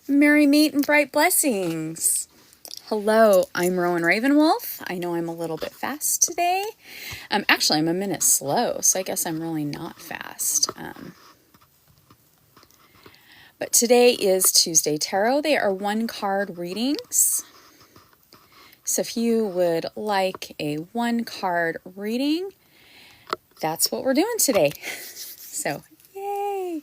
Merry meet and bright blessings. Hello, I'm Rowan Ravenwolf. I know I'm a little bit fast today. Actually, I'm a minute slow, so I guess I'm really not fast. But today is Tuesday Tarot. They are one-card readings. So if you would like a one-card reading, that's what we're doing today. So, yay!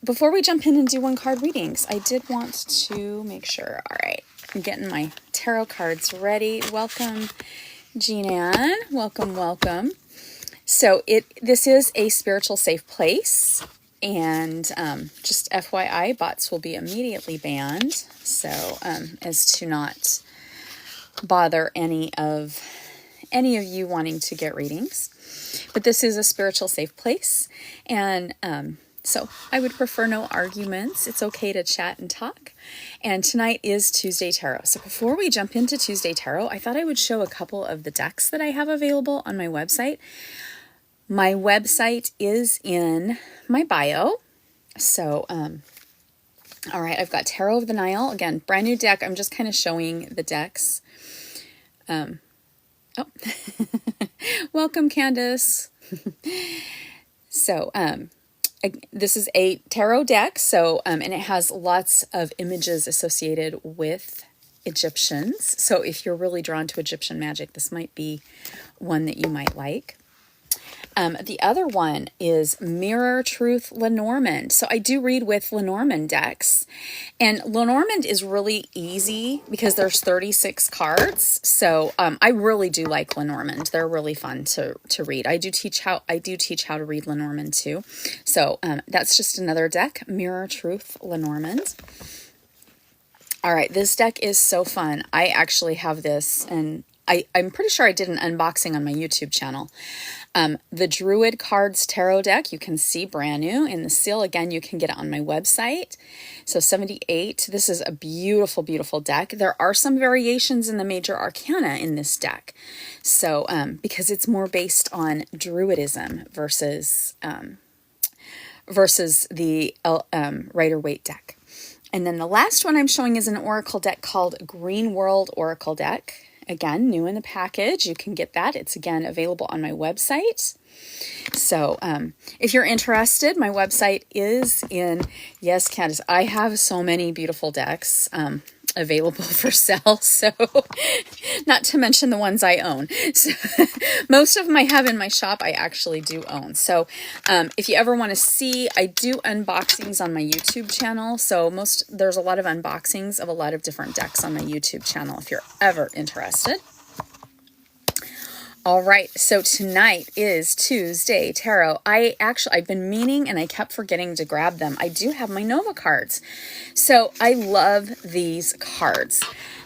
Before we jump in and do one-card readings, I did want to make sure. All right, I'm getting my tarot cards ready. Welcome, Jean Ann. Welcome, welcome. So this is a spiritual safe place, and just FYI, bots will be immediately banned, so as to not bother any of you wanting to get readings. But this is a spiritual safe place, and so I would prefer no arguments. It's okay to chat and talk. And tonight is Tuesday Tarot. So before we jump into Tuesday Tarot, I thought I would show a couple of the decks that I have available on my website. My website is in my bio. So, all right, I've got Tarot of the Nile. Again, brand new deck. I'm just kind of showing the decks. Welcome, Candace. So, this is a tarot deck, so and it has lots of images associated with Egyptians. So if you're really drawn to Egyptian magic, this might be one that you might like. The other one is Mirror Truth Lenormand. So I do read with Lenormand decks, and Lenormand is really easy because there's 36 cards. So I really do like Lenormand. They're really fun to read. I do teach how to read Lenormand too. So that's just another deck, Mirror Truth Lenormand. All right, this deck is so fun. I actually have this, and I'm pretty sure I did an unboxing on my YouTube channel. The Druid Cards Tarot deck, you can see brand new in the seal. Again, you can get it on my website. So 78, this is a beautiful, beautiful deck. There are some variations in the major arcana in this deck. So, because it's more based on Druidism versus the Rider-Waite deck. And then the last one I'm showing is an oracle deck called Green World Oracle Deck. Again, new in the package. You can get that. It's, again, available on my website. So if you're interested, my website is in, yes, Candace, I have so many beautiful decks available for sale. So not to mention the ones I own. So, most of them I have in my shop, I actually do own. So if you ever want to see, I do unboxings on my YouTube channel. So there's a lot of unboxings of a lot of different decks on my YouTube channel if you're ever interested. All right, so tonight is Tuesday Tarot. I've been meaning, and I kept forgetting to grab them. I do have my Nova cards. So I love these cards.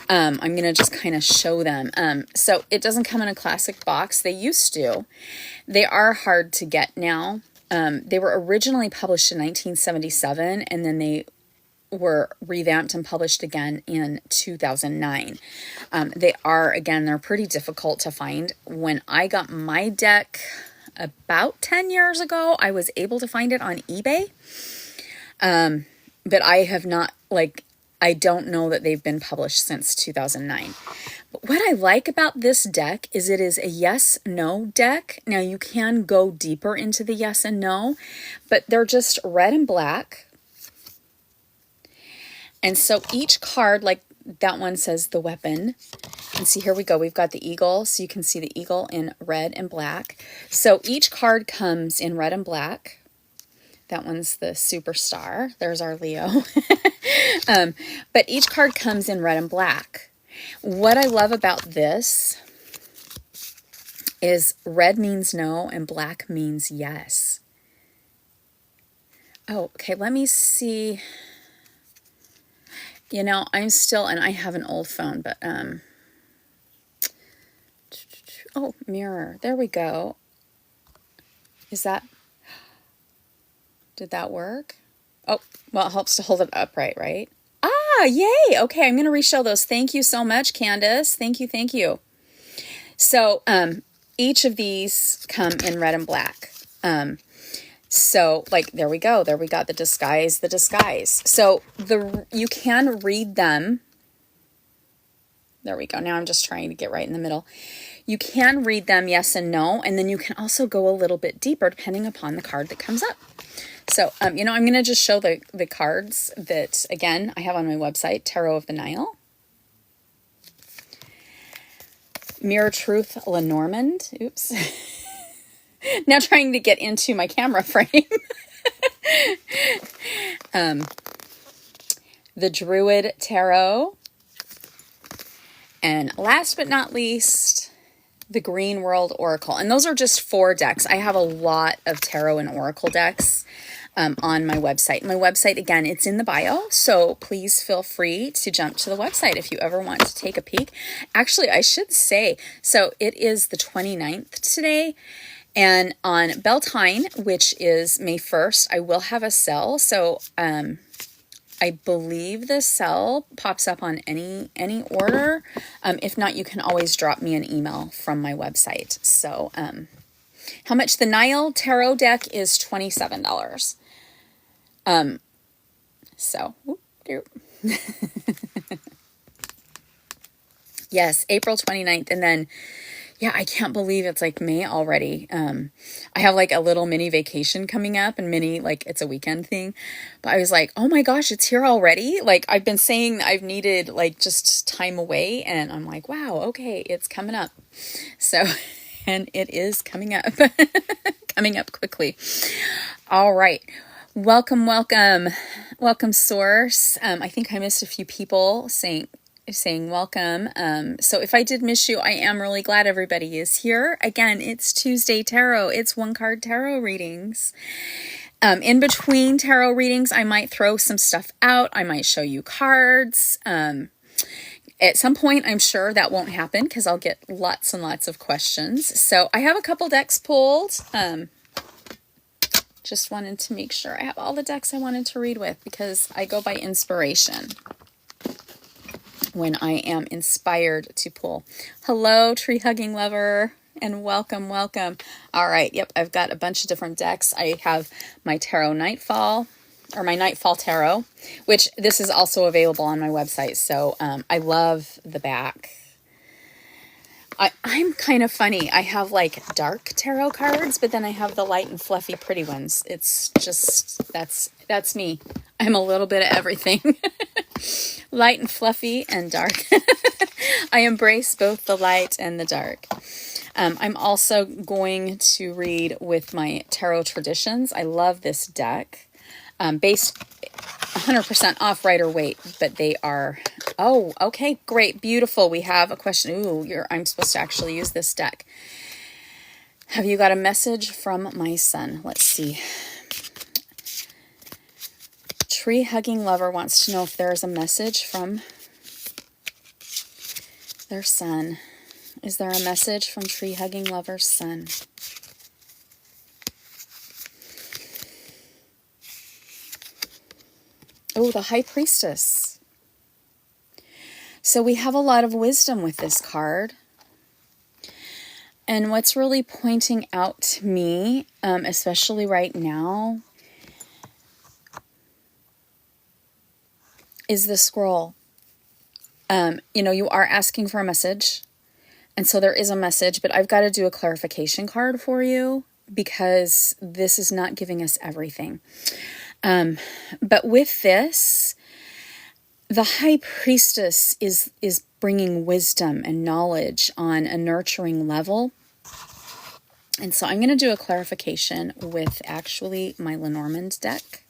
I'm going to just kind of show them. So it doesn't come in a classic box. They used to. They are hard to get now. They were originally published in 1977, and then they were revamped and published again in 2009. They're pretty difficult to find. When I got my deck about 10 years ago, I was able to find it on eBay. But I have not, I don't know that they've been published since 2009. But what I like about this deck is it is a yes-no deck. Now, you can go deeper into the yes and no, but they're just red and black. And so each card, like that one says the weapon. And see, here we go. We've got the eagle. So you can see the eagle in red and black. So each card comes in red and black. That one's the superstar. There's our Leo. But each card comes in red and black. What I love about this is red means no and black means yes. Oh, okay. Let me see. You know, and I have an old phone, but, oh, mirror. There we go. Did that work? Oh, well, it helps to hold it upright, right? Ah, yay. Okay, I'm going to re-show those. Thank you so much, Candace. Thank you, thank you. So, each of these come in red and black. So like, there we go. There we got the disguise, the disguise. So you can read them. There we go. Now I'm just trying to get right in the middle. You can read them yes and no, and then you can also go a little bit deeper depending upon the card that comes up. So, I'm going to just show the cards that, again, I have on my website, Tarot of the Nile. Mirror Truth Lenormand. Oops. Now trying to get into my camera frame. The Druid Tarot. And last but not least, the Green World Oracle. And those are just 4 decks. I have a lot of tarot and oracle decks on my website. My website, again, it's in the bio, so please feel free to jump to the website if you ever want to take a peek. Actually, I should say, so it is the 29th today, and on Beltane, which is May 1st, I will have a sale. So I believe the sale pops up on any order. If not, you can always drop me an email from my website. So how much? The Nile Tarot deck is $27. Yes, April 29th. And then, yeah, I can't believe it's like May already. I have like a little mini vacation coming up, and it's a weekend thing. But I was like, oh my gosh, it's here already. Like, I've been saying I've needed like just time away, and I'm like, wow, okay, it's coming up. So, and it is coming up, coming up quickly. All right. Welcome, Source. I think I missed a few people saying welcome. So if I did miss you, I am really glad everybody is here. Again, it's Tuesday Tarot. It's 1-card tarot readings. In between tarot readings, I might throw some stuff out. I might show you cards. At some point, I'm sure that won't happen because I'll get lots and lots of questions. So I have a couple decks pulled. Just wanted to make sure I have all the decks I wanted to read with, because I go by inspiration when I am inspired to pull. Hello, tree hugging lover, and welcome. All right. Yep. I've got a bunch of different decks. I have my Tarot Nightfall, or my Nightfall Tarot, which this is also available on my website. So I love the back. I'm kind of funny. I have like dark tarot cards, but then I have the light and fluffy pretty ones. It's just, that's me. I'm a little bit of everything. Light and fluffy and dark. I embrace both the light and the dark. I'm also going to read with my Tarot Traditions. I love this deck. Based 100% off Rider-Waite, but they are, oh, okay, great, beautiful. We have a question. Ooh, I'm supposed to actually use this deck. Have you got a message from my son? Let's see. Tree hugging lover wants to know if there's a message from their son. Is there a message from tree hugging lover's son? Oh, the High Priestess. So we have a lot of wisdom with this card. And what's really pointing out to me, especially right now, is the scroll. You are asking for a message. And so there is a message, but I've got to do a clarification card for you, because this is not giving us everything. But with this, the High Priestess is bringing wisdom and knowledge on a nurturing level. And so I'm going to do a clarification with actually my Lenormand deck.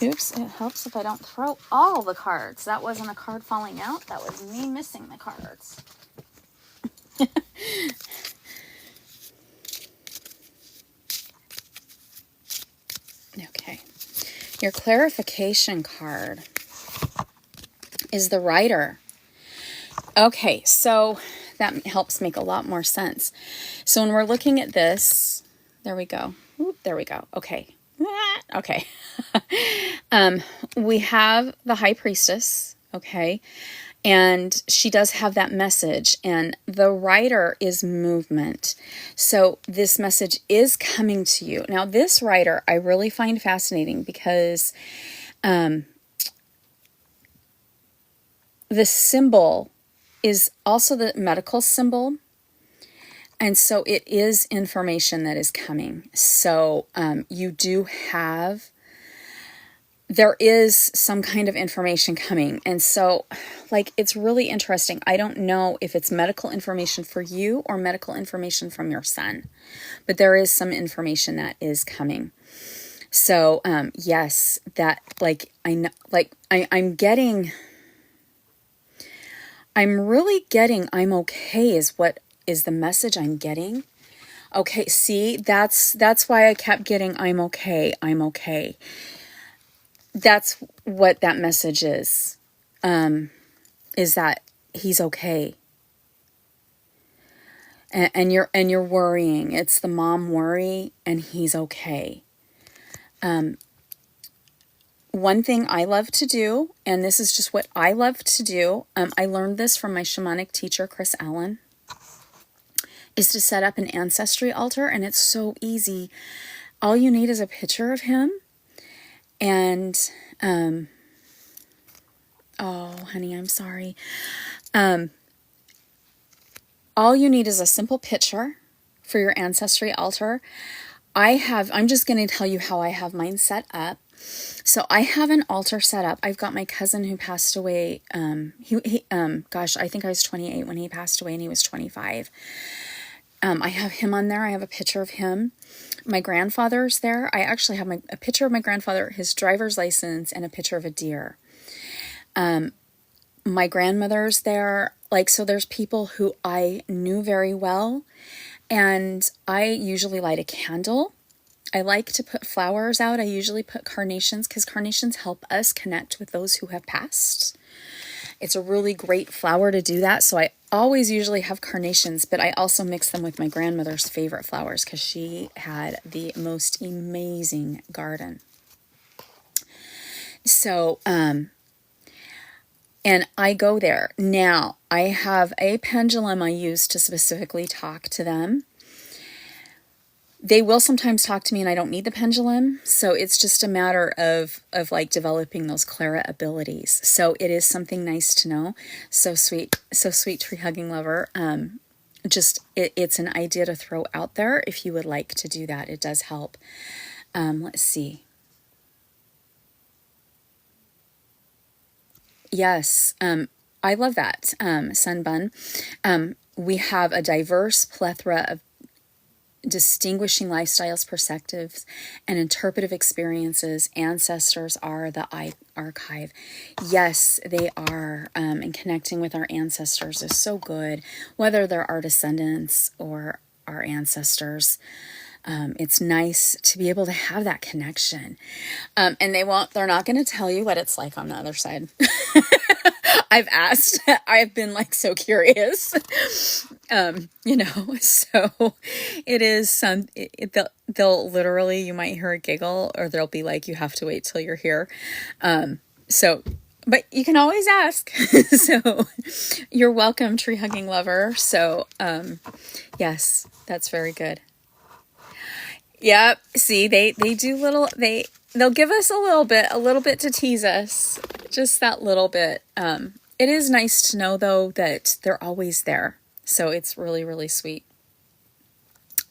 Oops, it helps if I don't throw all the cards. That wasn't a card falling out. That was me missing the cards. Okay. Your clarification card is the Rider. Okay, so that helps make a lot more sense. So when we're looking at this, there we go. Oop, there we go. Okay. Okay. We have the High Priestess. Okay. And she does have that message, and the writer is movement. So this message is coming to you. Now, this writer I really find fascinating because the symbol is also the medical symbol. And so it is information that is coming. So you do have, there is some kind of information coming. And so, like, it's really interesting. I don't know if it's medical information for you or medical information from your son, but there is some information that is coming. So, yes, that, like, I'm really getting, I'm okay is what is the message I'm getting. Okay, see, that's why I kept getting, I'm okay, I'm okay. That's what that message is that he's okay. And you're worrying. It's the mom worry, and he's okay. One thing I love to do, and this is just what I love to do, I learned this from my shamanic teacher, Chris Allen, is to set up an ancestry altar, and it's so easy. All you need is a picture of him, and, oh, honey, I'm sorry. All you need is a simple picture for your ancestry altar. I'm just going to tell you how I have mine set up. So I have an altar set up. I've got my cousin who passed away. Gosh, I think I was 28 when he passed away, and he was 25. I have him on there. I have a picture of him. My grandfather's there. I actually have a picture of my grandfather, his driver's license, and a picture of a deer. My grandmother's there. Like, so there's people who I knew very well, and I usually light a candle. I like to put flowers out. I usually put carnations because carnations help us connect with those who have passed. It's a really great flower to do that. So I always usually have carnations, but I also mix them with my grandmother's favorite flowers because she had the most amazing garden. So, and I go there. Now, I have a pendulum I use to specifically talk to them. They will sometimes talk to me and I don't need the pendulum. So it's just a matter of like developing those claret abilities. So it is something nice to know. So sweet, tree hugging lover. It's an idea to throw out there if you would like to do that. It does help. Let's see. Yes. I love that. Sunbun. We have a diverse plethora of distinguishing lifestyles, perspectives, and interpretive experiences. Ancestors are the archive. Yes, they are. And connecting with our ancestors is so good, whether they're our descendants or our ancestors. It's nice to be able to have that connection. And they're not going to tell you what it's like on the other side. I've asked, I've been like so curious, so it is they'll literally, you might hear a giggle, or they'll be like, you have to wait till you're here. But you can always ask. So you're welcome, tree hugging lover. So, yes, that's very good. Yep. See, they do they'll give us a little bit to tease us, just that little bit. It is nice to know though that they're always there. So it's really, really sweet.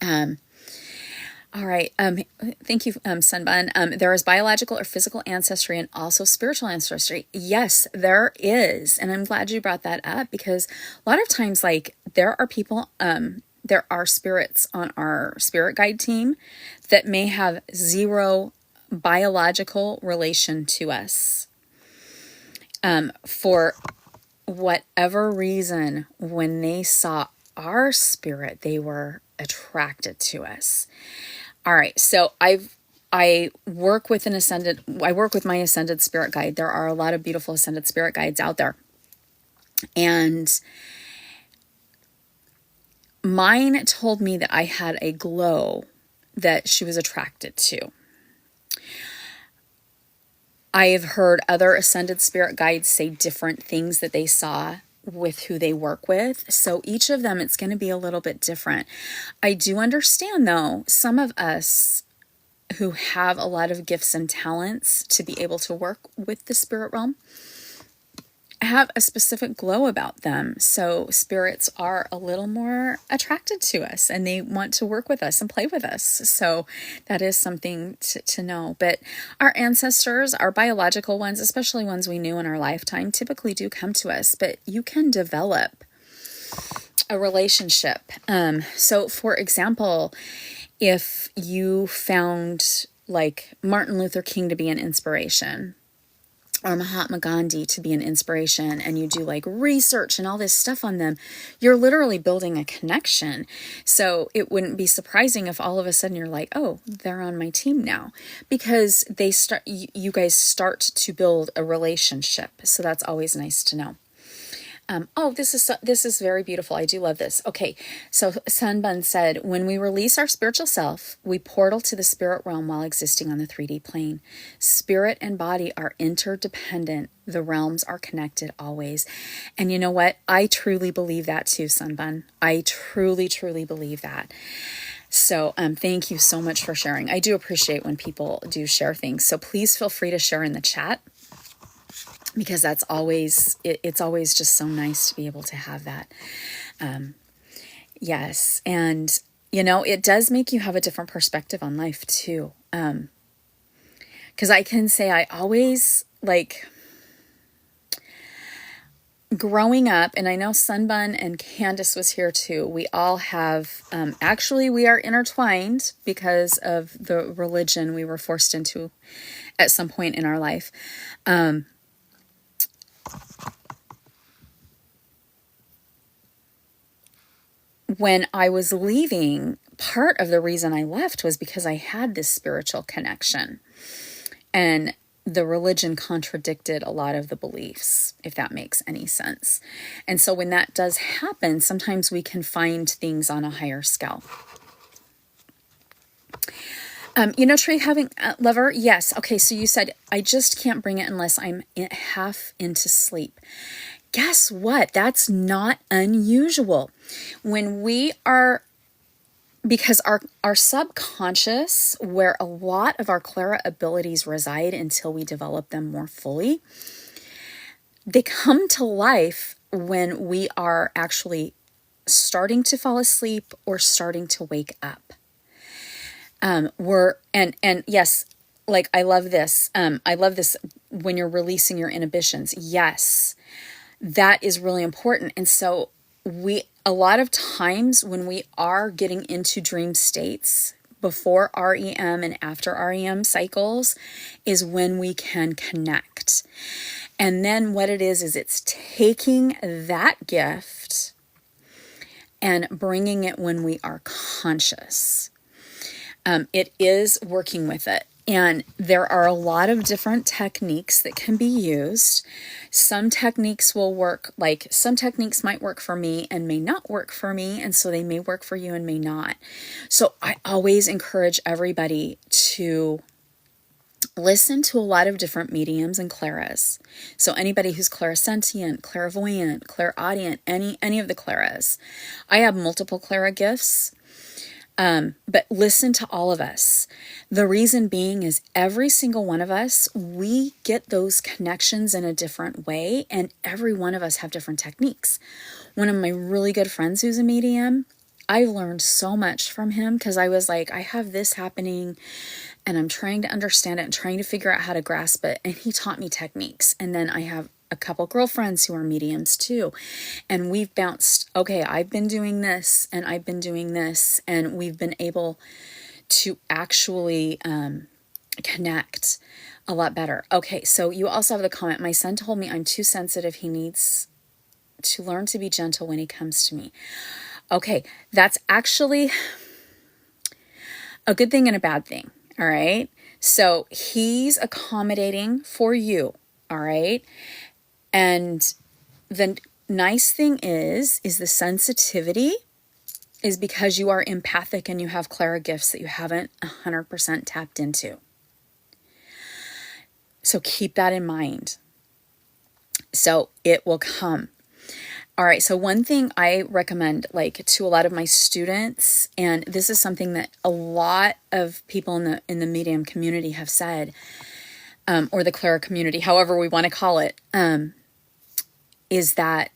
All right. Thank you, Sunbun. There is biological or physical ancestry and also spiritual ancestry. Yes, there is. And I'm glad you brought that up because a lot of times, like, there are people, there are spirits on our spirit guide team that may have zero biological relation to us. For whatever reason, when they saw our spirit, they were attracted to us. All right. So I work with my ascended spirit guide. There are a lot of beautiful ascended spirit guides out there. And mine told me that I had a glow that she was attracted to. I have heard other ascended spirit guides say different things that they saw with who they work with. So each of them, it's going to be a little bit different. I do understand, though, some of us who have a lot of gifts and talents to be able to work with the spirit realm have a specific glow about them. So spirits are a little more attracted to us and they want to work with us and play with us. So that is something to know. But our ancestors, our biological ones, especially ones we knew in our lifetime, typically do come to us. But you can develop a relationship. So for example, if you found like Martin Luther King to be an inspiration, or Mahatma Gandhi to be an inspiration, and you do like research and all this stuff on them, you're literally building a connection. So it wouldn't be surprising if all of a sudden you're like, oh, they're on my team now, because you guys start to build a relationship. So that's always nice to know. Oh, this is very beautiful. I do love this. Okay, so Sunbun said, when we release our spiritual self, we portal to the spirit realm while existing on the 3D plane. Spirit and body are interdependent. The realms are connected always. And you know what? I truly believe that too, Sunbun. I truly, truly believe that. So thank you so much for sharing. I do appreciate when people do share things. So please feel free to share in the chat, because that's always, it's always just so nice to be able to have that. Yes. And, you know, it does make you have a different perspective on life too. Because I can say I always, like, growing up, and I know Sunbun and Candace was here too, we all have, actually we are intertwined because of the religion we were forced into at some point in our life. When I was leaving, part of the reason I left was because I had this spiritual connection, and the religion contradicted a lot of the beliefs, if that makes any sense. And so when that does happen, sometimes we can find things on a higher scale. You know, Trey, having lover, yes. Okay, so you said, I just can't bring it unless I'm half into sleep. Guess what? That's not unusual. When we are, because our subconscious, where a lot of our clara abilities reside until we develop them more fully, they come to life when we are actually starting to fall asleep or starting to wake up. Yes, like I love this. I love this when you're releasing your inhibitions. Yes. That is really important. And so a lot of times when we are getting into dream states before REM and after REM cycles is when we can connect. And then what it is it's taking that gift and bringing it when we are conscious. It is working with it. And there are a lot of different techniques that can be used. Some techniques will work, like some techniques might work for me and may not work for me. And so they may work for you and may not. So I always encourage everybody to listen to a lot of different mediums and claras. So anybody who's clairsentient, clairvoyant, clairaudient, any of the claras. I have multiple clara gifts. But listen to all of us. The reason being is every single one of us, we get those connections in a different way, and every one of us have different techniques. One of my really good friends who's a medium, I've learned so much from him because I was like, I have this happening and I'm trying to understand it and trying to figure out how to grasp it. And he taught me techniques. And then I have a couple girlfriends who are mediums too. And we've bounced, okay, I've been doing this and I've been doing this. And we've been able to actually connect a lot better. Okay, so you also have the comment, my son told me I'm too sensitive. He needs to learn to be gentle when he comes to me. Okay, that's actually a good thing and a bad thing. All right. So he's accommodating for you. All right. And the nice thing is the sensitivity is because you are empathic and you have clara gifts that you haven't 100% tapped into. So keep that in mind. So it will come. All right, so one thing I recommend, like, to a lot of my students, and this is something that a lot of people in the medium community have said, or the cleric community, however we want to call it, is that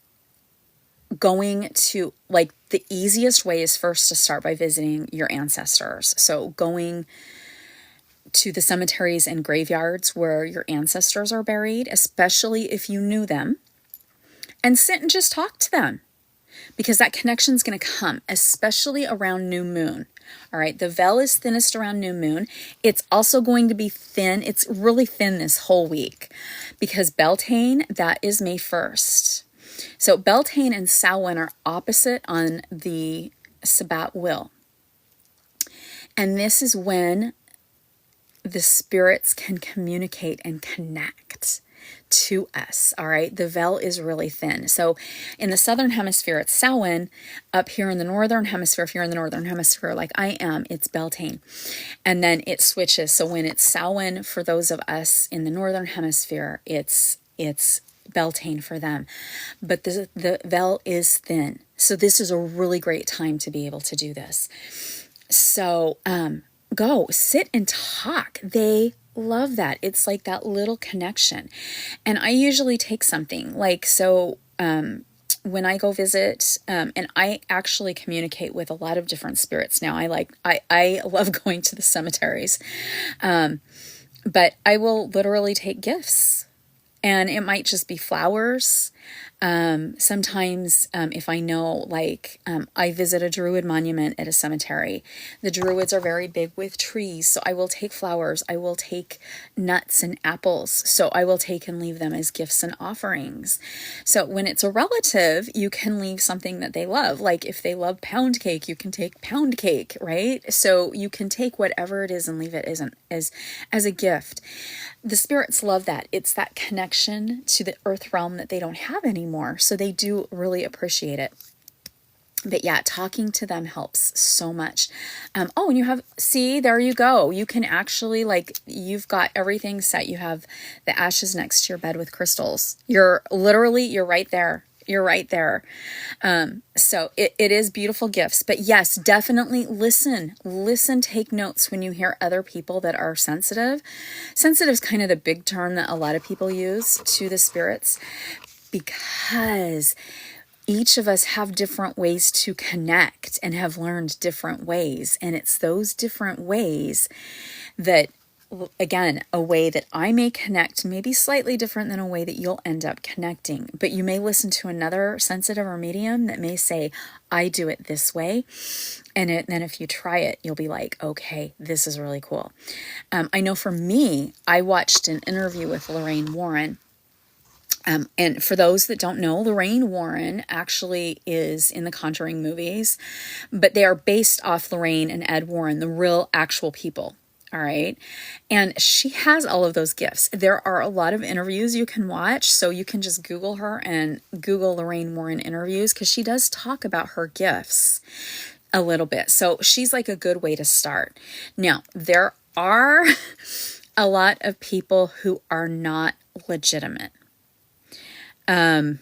going to, like, the easiest way is first to start by visiting your ancestors. So going to the cemeteries and graveyards where your ancestors are buried, especially if you knew them, and sit and just talk to them, because that connection is going to come, especially around new moon. All right, the veil is thinnest around new moon. It's also going to be thin. It's really thin this whole week because Beltane, that is May 1st. So Beltane and Samhain are opposite on the Sabbat wheel. And this is when the spirits can communicate and connect to us. All right, the veil is really thin. So in the southern hemisphere, it's Samhain. Up here in the northern hemisphere, if you're in the northern hemisphere like I am, it's Beltane. And then it switches. So when it's Samhain for those of us in the northern hemisphere, it's Beltane for them. But the veil is thin. So this is a really great time to be able to do this. So go sit and talk. They love that. It's like that little connection. And I usually take something like, so when I go visit, and I actually communicate with a lot of different spirits now. I love going to the cemeteries. But I will literally take gifts, and it might just be flowers. Sometimes, if I know, like, I visit a Druid monument at a cemetery. The Druids are very big with trees, so I will take flowers. I will take nuts and apples, so I will take and leave them as gifts and offerings. So when it's a relative, you can leave something that they love. Like if they love pound cake, you can take pound cake, right? So you can take whatever it is and leave it as a gift. The spirits love that. It's that connection to the earth realm that they don't have anymore. So they do really appreciate it. But yeah, talking to them helps so much. And there you go. You can actually, like, you've got everything set. You have the ashes next to your bed with crystals. You're right there. You're right there. So it is beautiful gifts, but yes, definitely listen, take notes when you hear other people that are sensitive. Sensitive is kind of the big term that a lot of people use to the spirits, because each of us have different ways to connect and have learned different ways. And it's those different ways that, again, a way that I may connect may be slightly different than a way that you'll end up connecting. But you may listen to another sensitive or medium that may say, I do it this way. And then if you try it, you'll be like, okay, this is really cool. I know for me, I watched an interview with Lorraine Warren. And for those that don't know, Lorraine Warren actually is in the Conjuring movies, but they are based off Lorraine and Ed Warren, the real actual people. All right. And she has all of those gifts. There are a lot of interviews you can watch. So you can just Google her and Google Lorraine Warren interviews, because she does talk about her gifts a little bit. So she's like a good way to start. Now, there are a lot of people who are not legitimate. I'm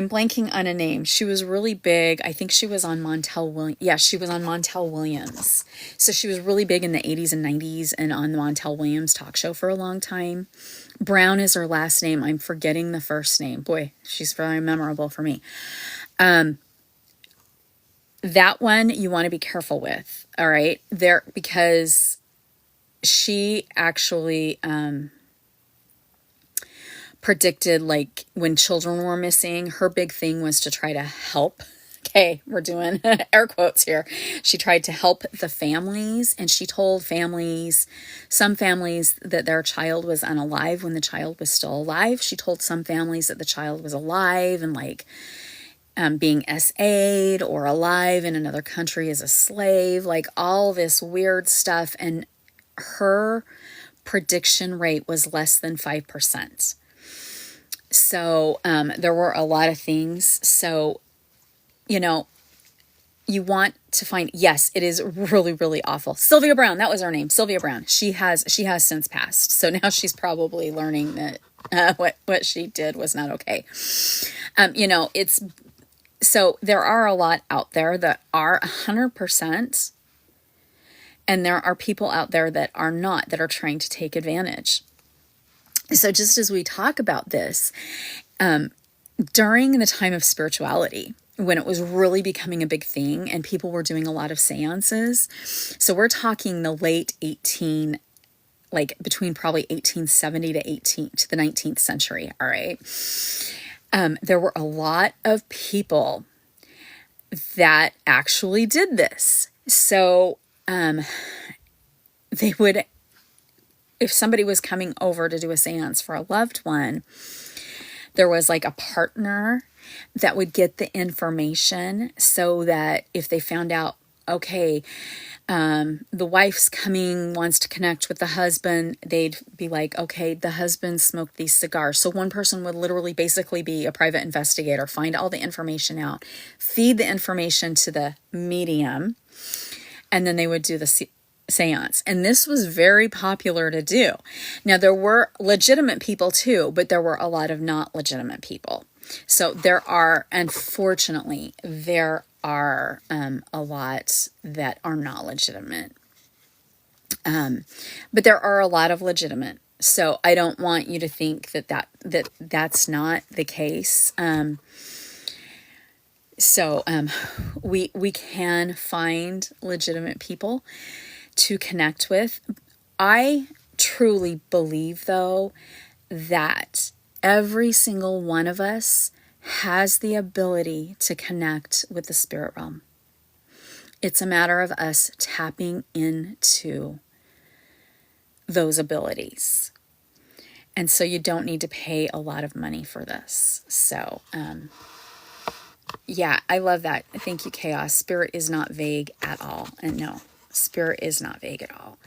blanking on a name. She was really big. I think she was on Montel Williams. Yeah, she was on Montel Williams. So she was really big in the 80s and 90s and on the Montel Williams talk show for a long time. Brown is her last name. I'm forgetting the first name. Boy, she's very memorable for me. That one you want to be careful with. All right. Because she actually predicted, like, when children were missing, her big thing was to try to help. Okay, we're doing air quotes here. She tried to help the families, and she told some families that their child was unalive when the child was still alive. She told some families that the child was alive and, like, being SA'd or alive in another country as a slave, like all this weird stuff. And her prediction rate was less than 5%. So there were a lot of things. So, you want to find, yes, it is really, really awful. Sylvia Brown, that was her name, Sylvia Brown. She has since passed. So now she's probably learning that what she did was not okay. So there are a lot out there that are 100%, and there are people out there that are not, that are trying to take advantage. So just as we talk about this, during the time of spirituality, when it was really becoming a big thing and people were doing a lot of seances, so we're talking the late between probably 1870 to the 19th century, all right? There were a lot of people that actually did this. So they would, if somebody was coming over to do a seance for a loved one, there was like a partner that would get the information, so that if they found out, okay, the wife's coming, wants to connect with the husband, they'd be like, okay, the husband smoked these cigars. So one person would literally basically be a private investigator, find all the information out, feed the information to the medium, and then they would do the seance. And this was very popular to do. Now, there were legitimate people too, but there were a lot of not legitimate people. So unfortunately, there are a lot that are not legitimate. But there are a lot of legitimate. So I don't want you to think that's not the case. We can find legitimate people to connect with. I truly believe, though, that every single one of us has the ability to connect with the spirit realm. It's a matter of us tapping into those abilities. And so you don't need to pay a lot of money for this. So, yeah, I love that. Thank you, Chaos. Spirit is not vague at all. And no, spirit is not vague at all.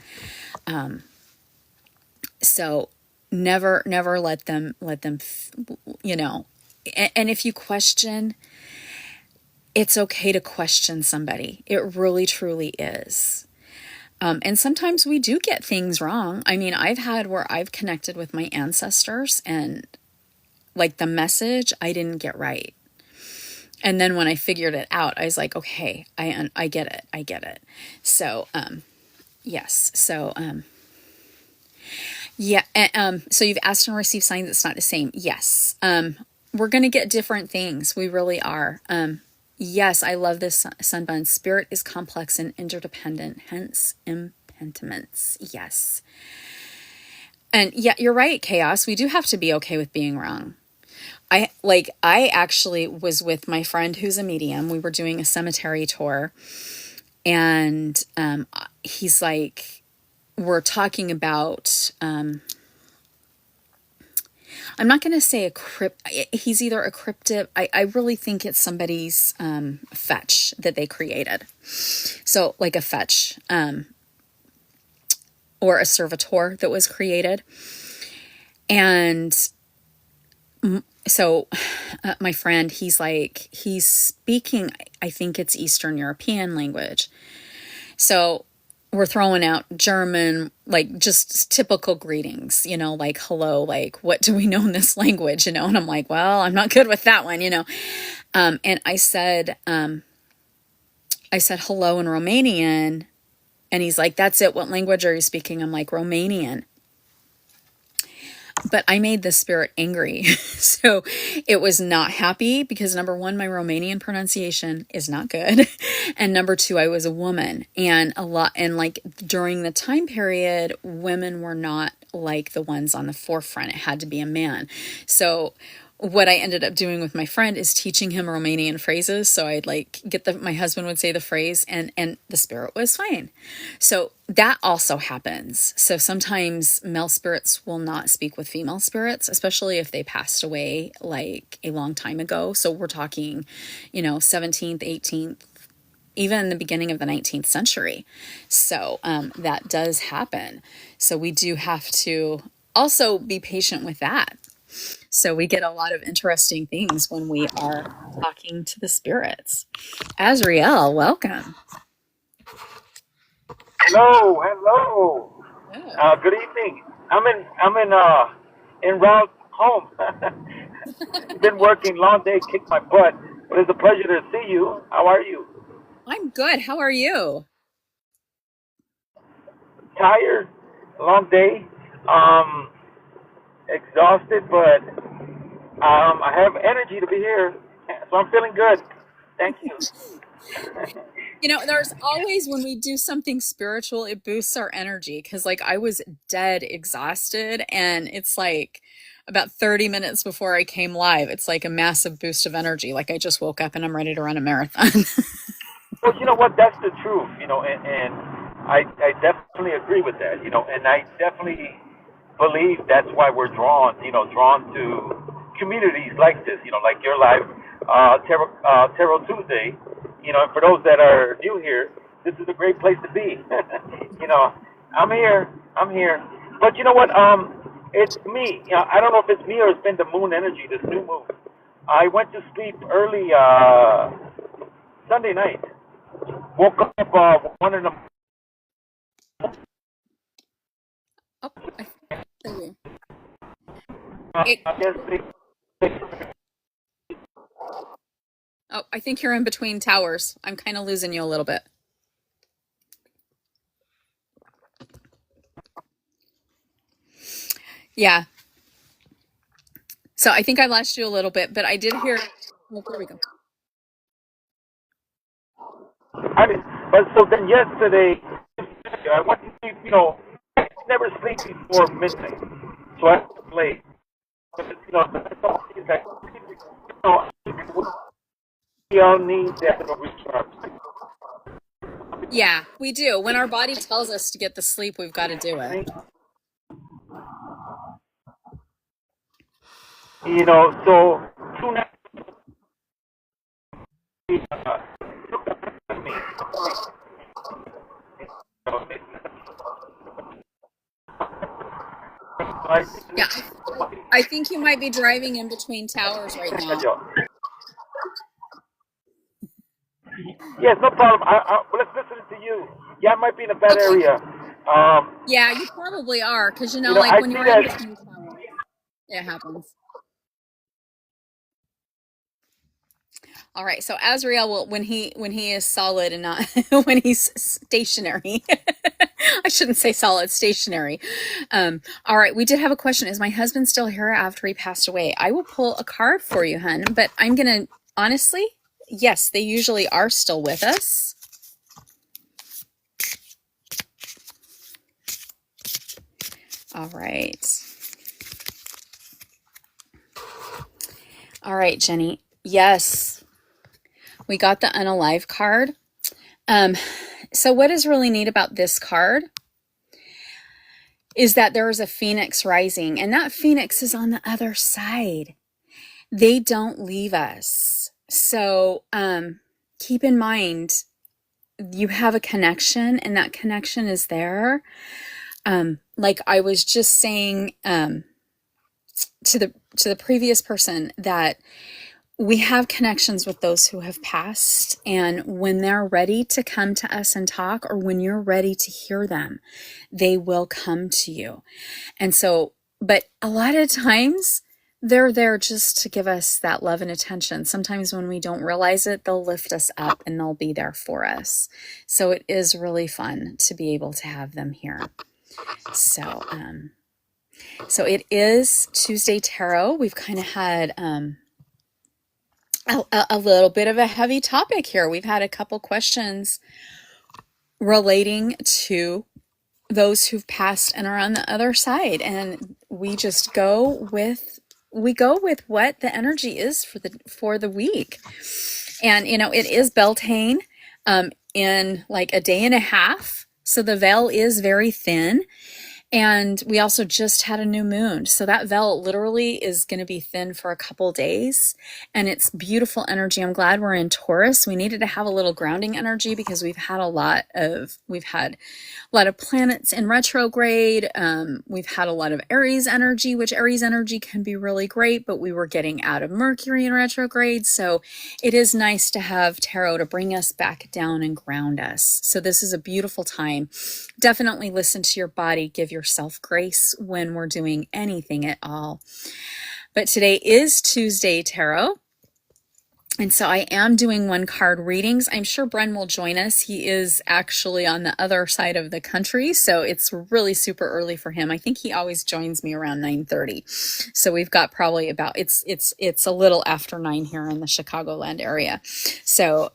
So never let them, and if you question, it's okay to question somebody. It really, truly is. And sometimes we do get things wrong. I mean, I've had where I've connected with my ancestors and like the message I didn't get right. And then when I figured it out, I was like, okay, I get it. I get it. So, yes. So, yeah. So you've asked and received signs. It's not the same. Yes. We're going to get different things. We really are. Yes, I love this sunbun. Spirit is complex and interdependent, hence impediments. Yes. And yeah, you're right, Chaos. We do have to be okay with being wrong. I actually was with my friend who's a medium. We were doing a cemetery tour, and he's like, we're talking about, I'm not going to say he's either a cryptid. I really think it's somebody's fetch that they created. So like a fetch or a servitor that was created. And so my friend, he's speaking, I think it's Eastern European language. So we're throwing out German, like just typical greetings, like hello, like what do we know in this language, and I'm like, well, I'm not good with that one, and I said hello in Romanian, and he's like, that's it, what language are you speaking? I'm like, Romanian. But I made the spirit angry. So it was not happy because number one, my Romanian pronunciation is not good. And number two, I was a woman, and like during the time period, women were not like the ones on the forefront. It had to be a man. So what I ended up doing with my friend is teaching him Romanian phrases. So I'd my husband would say the phrase, and the spirit was fine. So that also happens. So sometimes male spirits will not speak with female spirits, especially if they passed away like a long time ago. So we're talking, 17th, 18th, even the beginning of the 19th century. So that does happen. So we do have to also be patient with that. So we get a lot of interesting things when we are talking to the spirits. Azriel, welcome. Hello, hello. Oh. Good evening. I'm in route home. Been working long day, kicked my butt. But it's a pleasure to see you. How are you? I'm good. How are you? Tired, long day. Um, Exhausted, but I have energy to be here, so I'm feeling good. Thank you. You know, there's always when we do something spiritual, it boosts our energy because, like, I was dead exhausted, and it's like about 30 minutes before I came live, it's like a massive boost of energy. Like, I just woke up and I'm ready to run a marathon. Well, you know what? That's the truth, and I definitely agree with that, and I definitely believe that's why we're drawn to communities like this, like your live Tarot Tuesday, and for those that are new here, this is a great place to be. you know, I'm here, but you know what? It's me. I don't know if it's me or it's been the moon energy, this new moon. I went to sleep early Sunday night. Woke up one in the Oh, I feel you. It, I guess oh, I think you're in between towers. I'm kind of losing you a little bit. Yeah. So I think I lost you a little bit, but I did hear. Oh, there we go. I mean, but so then yesterday I went to sleep. I never sleep before midnight, so I late. But that's all things that we all need that recharge. Yeah, we do. When our body tells us to get the sleep, we've got to do it. So 2 nights took me. Yeah, I think you might be driving in between towers right now. Yes, no problem. Well, let's listen to you. Yeah, I might be in a bad Okay. area. Yeah, you probably are, because like I when see you're in that. between towers, it happens. All right. So Azrael will when he is solid and not when he's stationary. I shouldn't say solid, stationary. All right. We did have a question. Is my husband still here after he passed away? I will pull a card for you, hun. But I'm gonna honestly, yes, they usually are still with us. All right. All right, Jenny. Yes, we got the unalive card. So what is really neat about this card is that there is a phoenix rising, and that phoenix is on the other side. They don't leave us. So keep in mind, you have a connection, and that connection is there. Like I was just saying to the previous person, that we have connections with those who have passed, and when they're ready to come to us and talk, or when you're ready to hear them, they will come to you. And so, but a lot of times they're there just to give us that love and attention. Sometimes when we don't realize it, they'll lift us up and they'll be there for us. So it is really fun to be able to have them here. So, so it is Tuesday Tarot. We've kind of had, a little bit of a heavy topic here. We've had a couple questions relating to those who've passed and are on the other side, and we just go with what the energy is for the week. And it is Beltane in like a day and a half, so the veil is very thin, And we also just had a new moon. So that veil literally is going to be thin for a couple days. And it's beautiful energy. I'm glad we're in Taurus. We needed to have a little grounding energy because we've had a lot of planets in retrograde. We've had a lot of Aries energy, which Aries energy can be really great, but we were getting out of Mercury in retrograde. So it is nice to have tarot to bring us back down and ground us. So this is a beautiful time. Definitely listen to your body. Give yourself grace when we're doing anything at all. But today is Tuesday Tarot. And so I am doing one card readings. I'm sure Bren will join us. He is actually on the other side of the country, so it's really super early for him. I think he always joins me around 9:30. So we've got probably about it's a little after 9 here in the Chicagoland area. So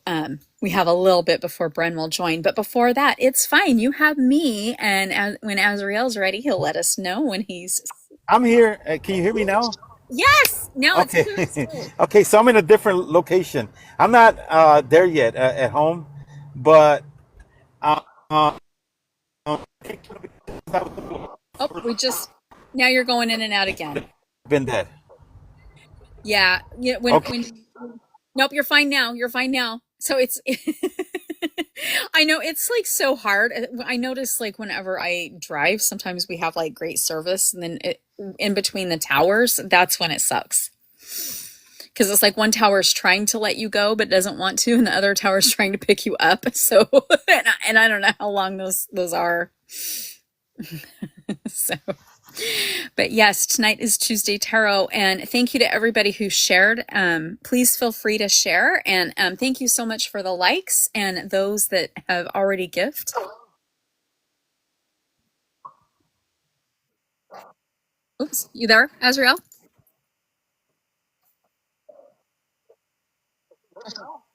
we have a little bit before Bren will join, but before that, it's fine. You have me, and when Azrael's ready, he'll let us know when he's. I'm here. Can you hear me now? Yes, now it's Okay. clear as day. Okay, so I'm in a different location. I'm not there yet at home, but uh, uh, Oh, now you're going in and out again. been dead. Yeah, Okay. when nope, you're fine now. You're fine now. So it's I know it's like so hard. I notice like whenever I drive, sometimes we have like great service and then in between the towers, that's when it sucks. Because it's like one tower is trying to let you go but doesn't want to, and the other tower is trying to pick you up. So and I don't know how long those are. So but yes, tonight is Tuesday Tarot, and thank you to everybody who shared. Please feel free to share, and thank you so much for the likes and those that have already gifted. Oops, you there, Azrael?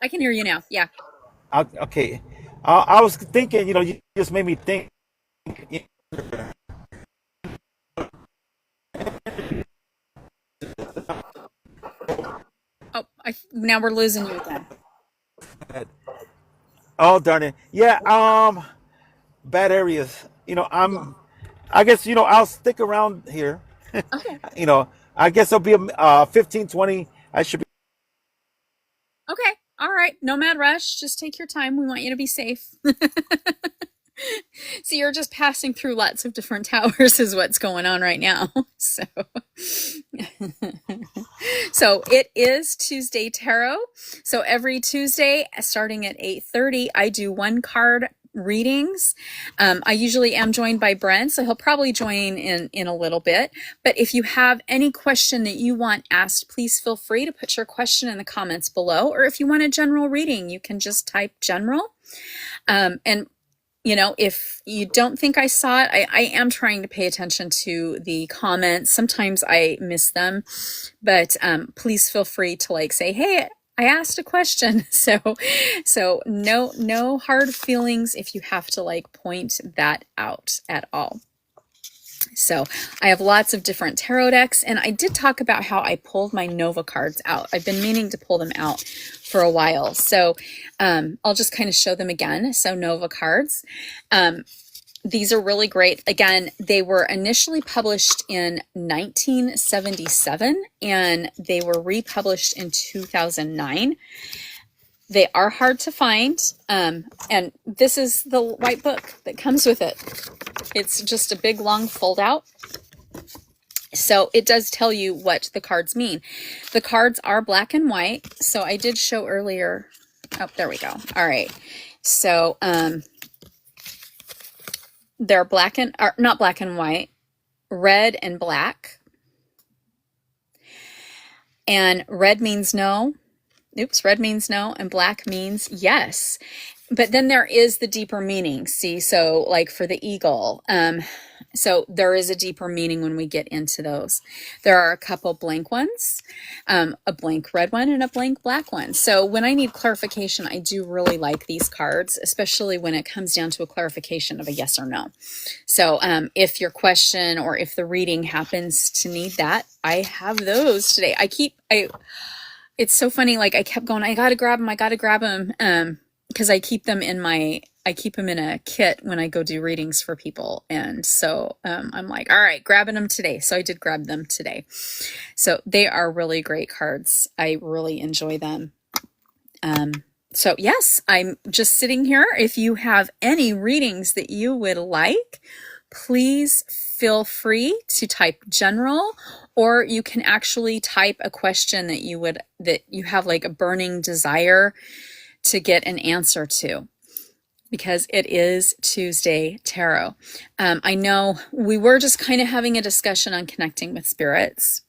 I can hear you now. Yeah. Okay. I was thinking, you just made me think. Oh, now we're losing you again. Oh, darn it. Yeah. Bad areas. I guess, I'll stick around here. Okay. I guess it'll be 15, 20. I should be. Okay. All right. No mad rush. Just take your time. We want you to be safe. So you're just passing through lots of different towers is what's going on right now. So it is Tuesday Tarot. So every Tuesday, starting at 8:30, I do one card readings. I usually am joined by Brent, so he'll probably join in a little bit. But if you have any question that you want asked, please feel free to put your question in the comments below. Or if you want a general reading, you can just type general. And if you don't think I saw it, I am trying to pay attention to the comments. Sometimes I miss them, but please feel free to say, hey, I asked a question. So no hard feelings if you have to point that out at all. So I have lots of different tarot decks, and I did talk about how I pulled my Nova cards out. I've been meaning to pull them out for a while. So I'll just kind of show them again. So Nova cards. These are really great. Again, they were initially published in 1977, and they were republished in 2009. They are hard to find, and this is the white book that comes with it. It's just a big long fold out. So it does tell you what the cards mean. The cards are black and white. So I did show earlier. Oh, there we go. All right. So they're not black and white, red and black. And red means no. Oops, red means no, and black means yes. But then there is the deeper meaning. See, so for the eagle, so there is a deeper meaning when we get into those. There are a couple blank ones, a blank red one and a blank black one. So when I need clarification, I do really like these cards, especially when it comes down to a clarification of a yes or no. So if your question or if the reading happens to need that, I have those today. It's so funny. I kept going, I got to grab them. Because I keep them in my keep them in a kit when I go do readings for people. And so I'm like, all right, grabbing them today. So I did grab them today. So they are really great cards. I really enjoy them. So yes, I'm just sitting here. If you have any readings that you would like, please feel free to type general, or you can actually type a question that you have like a burning desire to get an answer to, because it is Tuesday Tarot. I know we were just kind of having a discussion on connecting with spirits.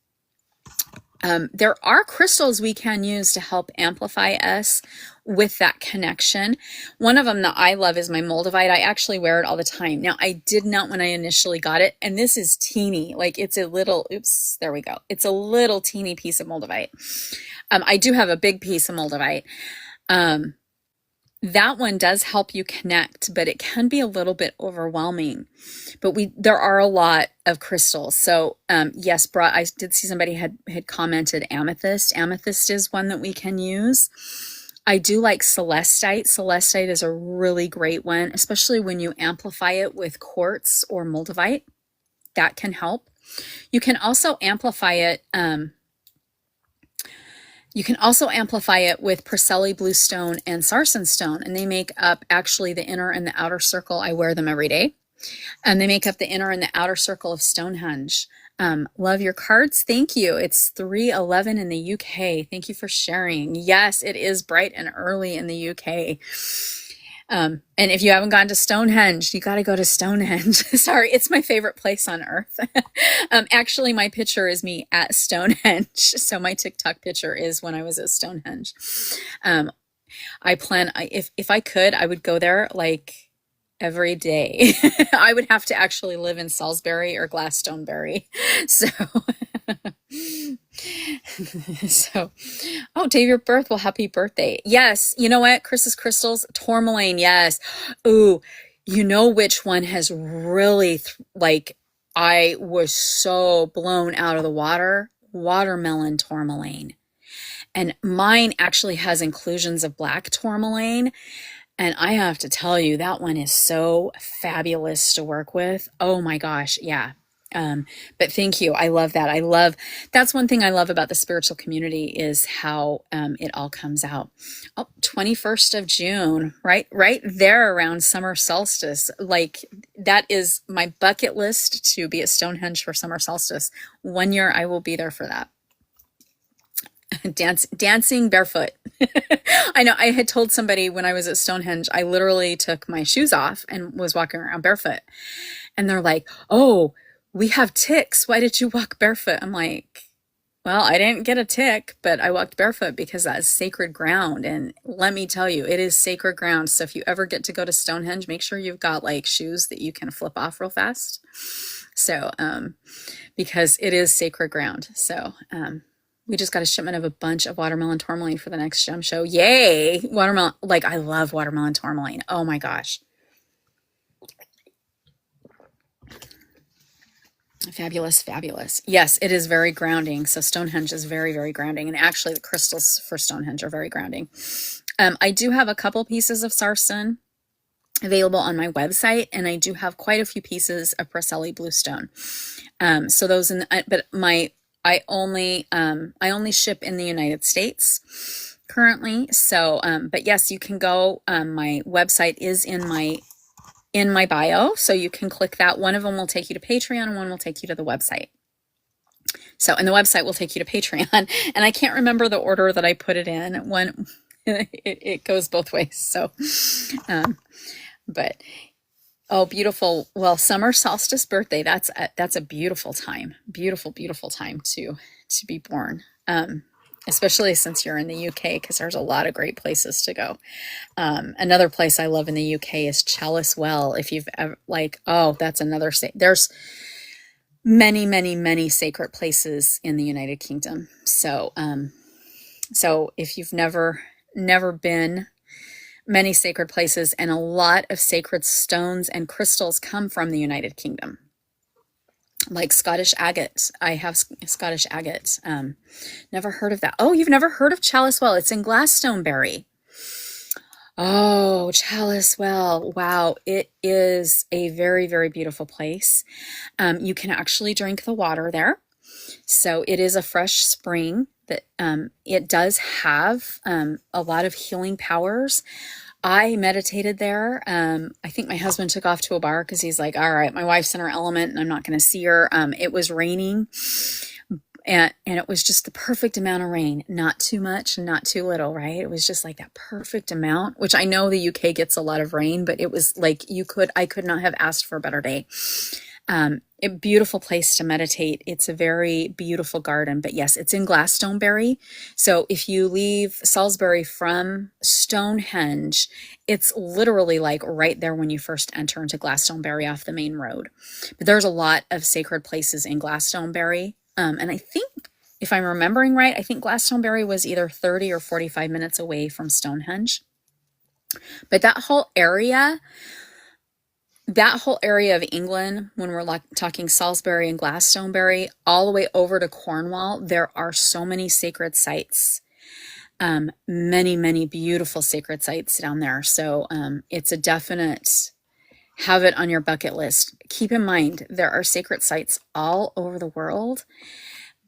There are crystals we can use to help amplify us with that connection. One of them that I love is my moldavite. I actually wear it all the time. Now, I did not when I initially got it, and this is teeny, like it's a little, oops, there we go. It's a little teeny piece of moldavite. I do have a big piece of moldavite. That one does help you connect, but it can be a little bit overwhelming. But there are a lot of crystals. So yes, I did see somebody had commented amethyst. Amethyst is one that we can use. I do like celestite. Celestite is a really great one, especially when you amplify it with quartz or moldavite. That can help. You can also amplify it. You can also amplify it with Preseli Bluestone and Sarsen Stone, and they make up actually the inner and the outer circle. I wear them every day, and they make up the inner and the outer circle of Stonehenge. Love your cards. Thank you. It's 3:11 in the UK. Thank you for sharing. Yes, it is bright and early in the UK. And if you haven't gone to Stonehenge, you got to go to Stonehenge. Sorry, it's my favorite place on earth. Actually, my picture is me at Stonehenge. So my TikTok picture is when I was at Stonehenge. If I could, I would go there like every day. I would have to actually live in Salisbury or Glastonbury. So, oh, day of your birth. Well, happy birthday. Yes. You know what? Chris's crystals, tourmaline. Yes. Ooh, you know which one has really I was so blown out of the water? Watermelon tourmaline. And mine actually has inclusions of black tourmaline. And I have to tell you, that one is so fabulous to work with. Oh my gosh. Yeah. But thank you. I love that. That's one thing I love about the spiritual community is how, it all comes out. Oh, 21st of June, right there around summer solstice. Like that is my bucket list to be at Stonehenge for summer solstice. One year I will be there for that. Dancing barefoot. I know I had told somebody when I was at Stonehenge, I literally took my shoes off and was walking around barefoot. And they're like, oh, we have ticks. Why did you walk barefoot? I'm like, well, I didn't get a tick, but I walked barefoot because that is sacred ground. And let me tell you, it is sacred ground. So if you ever get to go to Stonehenge, make sure you've got like shoes that you can flip off real fast. So, because it is sacred ground. So, we just got a shipment of a bunch of watermelon tourmaline for the next gem show. Yay! Watermelon. Like, I love watermelon tourmaline. Oh my gosh. Fabulous, fabulous. Yes, it is very grounding. So Stonehenge is very, very grounding. And actually the crystals for Stonehenge are very grounding. I do have a couple pieces of sarsen available on my website, and I do have quite a few pieces of Preseli Bluestone. So those I only ship in the United States currently. So, but yes, you can go, my website is in my bio. So you can click that. One of them will take you to Patreon and one will take you to the website. So, and the website will take you to Patreon, and I can't remember the order that I put it in. One, it goes both ways. So, but oh, beautiful. Well, summer solstice birthday. That's a beautiful time. Beautiful, beautiful time to be born. Especially since you're in the UK, because there's a lot of great places to go. Another place I love in the UK is Chalice Well. If you've ever that's another there's many, many, many sacred places in the United Kingdom. So, so if you've never been, many sacred places, and a lot of sacred stones and crystals come from the United Kingdom, like Scottish agate. I have Scottish agate. Never heard of that. Oh, you've never heard of Chalice Well? It's in Glastonbury. Oh, Chalice Well. Wow. It is a very, very beautiful place. You can actually drink the water there. So it is a fresh spring that it does have a lot of healing powers. I meditated there. I think my husband took off to a bar because he's like, all right, my wife's in her element and I'm not going to see her. It was raining. And it was just the perfect amount of rain, not too much and not too little, right? It was just like that perfect amount, which I know the UK gets a lot of rain, but it was like I could not have asked for a better day. A beautiful place to meditate. It's a very beautiful garden, but yes, it's in Glastonbury. So if you leave Salisbury from Stonehenge, it's literally like right there when you first enter into Glastonbury off the main road. But there's a lot of sacred places in Glastonbury. And I think, if I'm remembering right, I think Glastonbury was either 30 or 45 minutes away from Stonehenge. But that whole area of England, when we're like talking Salisbury and Glastonbury, all the way over to Cornwall, there are so many sacred sites. Many, many beautiful sacred sites down there. So it's a definite have it on your bucket list. Keep in mind, there are sacred sites all over the world.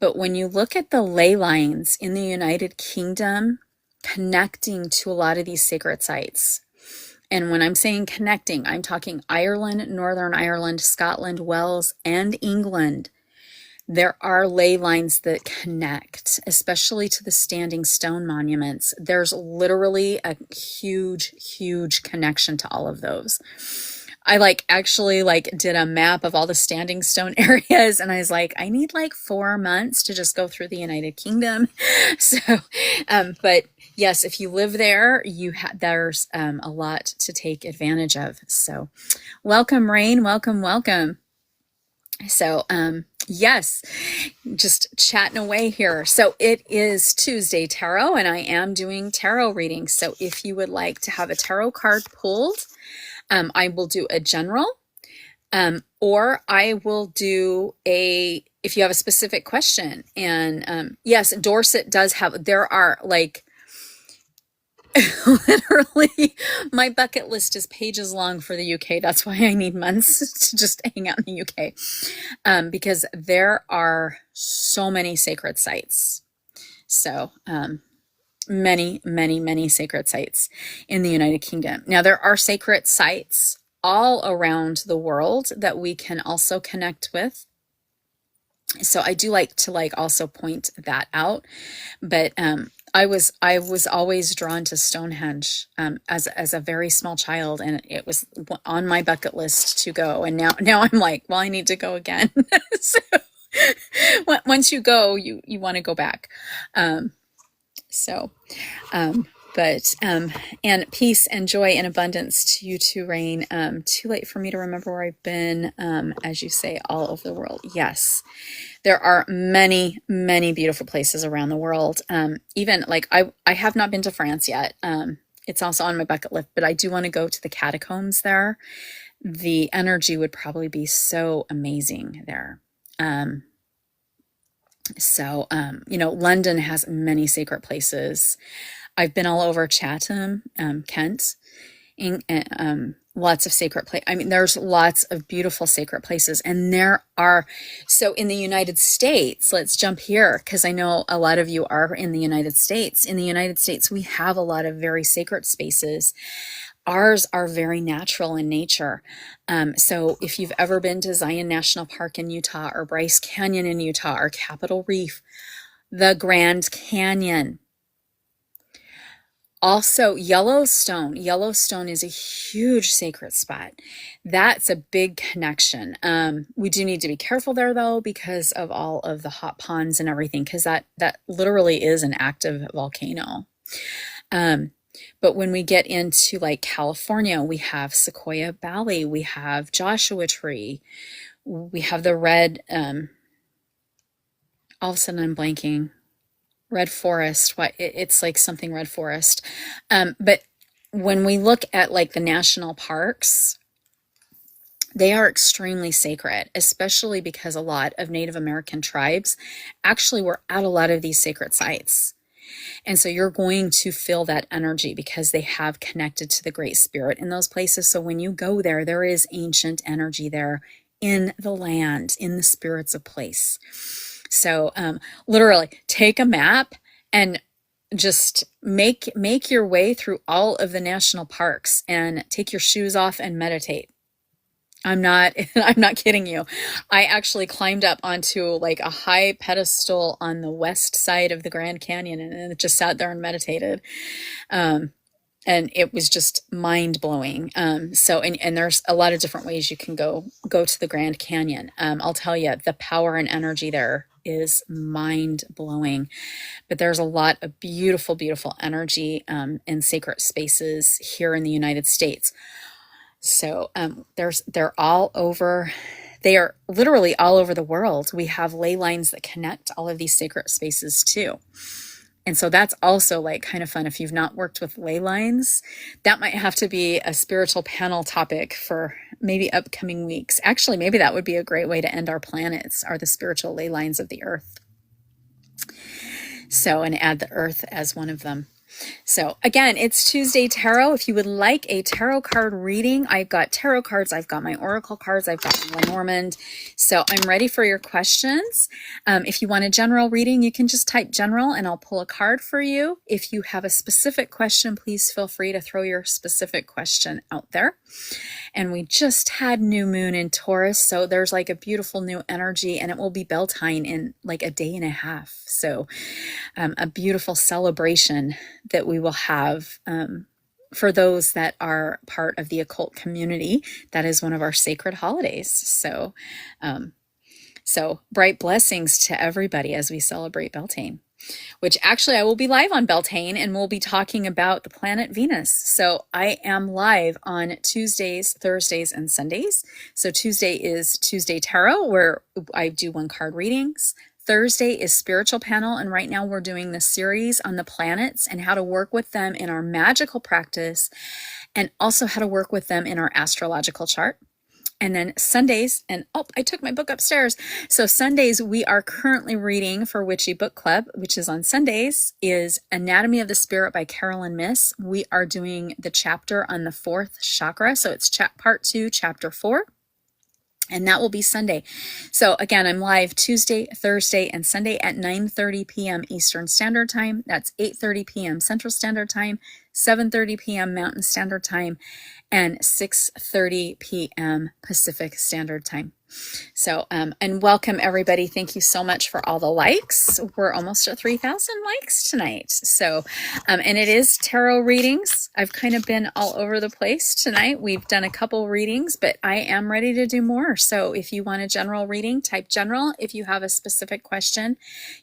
But when you look at the ley lines in the United Kingdom connecting to a lot of these sacred sites, and when I'm saying connecting, I'm talking Ireland, Northern Ireland, Scotland, Wales, and England. There are ley lines that connect, especially to the standing stone monuments. There's literally a huge, huge connection to all of those. I actually did a map of all the standing stone areas, and I was like, I need 4 months to just go through the United Kingdom. So, but yes, if you live there, there's a lot to take advantage of. So welcome, Rain. Welcome, welcome. So, yes, just chatting away here. So it is Tuesday Tarot, and I am doing tarot readings. So if you would like to have a tarot card pulled, I will do a general, or I will do if you have a specific question. And yes, Dorset does there are literally, my bucket list is pages long for the UK. That's why I need months to just hang out in the UK, because there are so many sacred sites. So, many, many, many sacred sites in the United Kingdom. Now, there are sacred sites all around the world that we can also connect with. So I do like to also point that out. But I was always drawn to Stonehenge as a very small child, and it was on my bucket list to go. And now I'm like, well, I need to go again. So once you go, you want to go back. And peace and joy and abundance to you too, Rain. Too late for me to remember where I've been, as you say, all over the world. Yes, there are many, many beautiful places around the world. Even I have not been to France yet. It's also on my bucket list, but I do want to go to the catacombs there. The energy would probably be so amazing there. London has many sacred places. I've been all over Chatham, Kent, and lots of sacred places. I mean, there's lots of beautiful sacred places, and so in the United States, let's jump here, because I know a lot of you are in the United States. In the United States, we have a lot of very sacred spaces. Ours are very natural in nature. So if you've ever been to Zion National Park in Utah, or Bryce Canyon in Utah, or Capitol Reef, the Grand Canyon. Also, Yellowstone. Yellowstone is a huge sacred spot. That's a big connection. We do need to be careful there, though, because of all of the hot ponds and everything, because that literally is an active volcano. But when we get into California, we have Sequoia Valley, we have Joshua Tree, we have the red, all of a sudden I'm blanking, red forest. It's something red forest. But when we look at the national parks, they are extremely sacred, especially because a lot of Native American tribes actually were at a lot of these sacred sites. And so you're going to feel that energy because they have connected to the Great Spirit in those places. So when you go there, there is ancient energy there in the land, in the spirits of place. So literally take a map and just make your way through all of the national parks and take your shoes off and meditate. I'm not kidding you. I actually climbed up onto like a high pedestal on the west side of the Grand Canyon and just sat there and meditated. And it was just mind blowing. So there's a lot of different ways you can go to the Grand Canyon. I'll tell you, the power and energy there is mind blowing. But there's a lot of beautiful, beautiful energy in sacred spaces here in the United States. So they're all over. They are literally all over the world. We have ley lines that connect all of these sacred spaces too. And so that's also like kind of fun. If you've not worked with ley lines, that might have to be a spiritual panel topic for maybe upcoming weeks. Actually, maybe that would be a great way to end our planets, are the spiritual ley lines of the earth. So, and add the earth as one of them. So again, it's Tuesday Tarot. If you would like a tarot card reading, I've got tarot cards, I've got my oracle cards, I've got Lenormand. So I'm ready for your questions. If you want a general reading, you can just type general and I'll pull a card for you. If you have a specific question, please feel free to throw your specific question out there. And we just had new moon in Taurus, so there's like a beautiful new energy, and it will be Beltane in like a day and a half. So a beautiful celebration that we will have for those that are part of the occult community. That is one of our sacred holidays. So bright blessings to everybody as we celebrate Beltane, which actually I will be live on Beltane and we'll be talking about the planet Venus. So I am live on Tuesdays, Thursdays, and Sundays. So Tuesday is Tuesday Tarot, where I do one card readings. Thursday is spiritual panel, and right now we're doing the series on the planets and how to work with them in our magical practice, and also how to work with them in our astrological chart. And then Sundays, and I took my book upstairs. So Sundays, we are currently reading for Witchy Book Club, which is on Sundays, is Anatomy of the Spirit by Carolyn Miss. We are doing the chapter on the fourth chakra. So it's part 2, chapter 4. And that will be Sunday. So again, I'm live Tuesday, Thursday, and Sunday at 9:30 p.m. Eastern Standard Time. That's 8:30 p.m. Central Standard Time, 7:30 p.m. Mountain Standard Time, and 6:30 p.m. Pacific Standard Time. So, and welcome everybody. Thank you so much for all the likes. We're almost at 3,000 likes tonight. So, and it is tarot readings. I've kind of been all over the place tonight. We've done a couple readings, but I am ready to do more. So if you want a general reading, type general. If you have a specific question,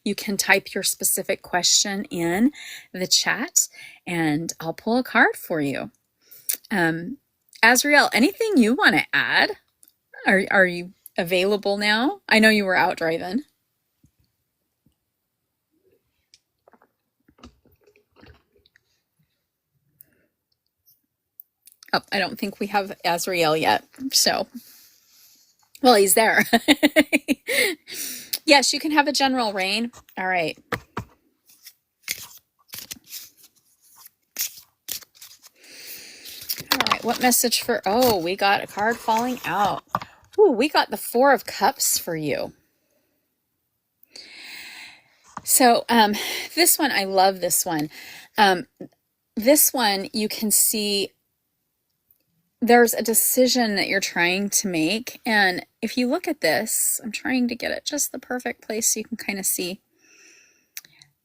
you can type your specific question in the chat and I'll pull a card for you. Azriel, anything you want to add? Are you available now? I know you were out driving. Oh, I don't think we have Azriel yet. So, well, he's there. Yes, you can have a general, Rain. All right. All right, what message for, we got a card falling out. Ooh, we got the 4 of Cups for you. So this one, I love this one. This one, you can see there's a decision that you're trying to make. And if you look at this, I'm trying to get it just the perfect place so you can kind of see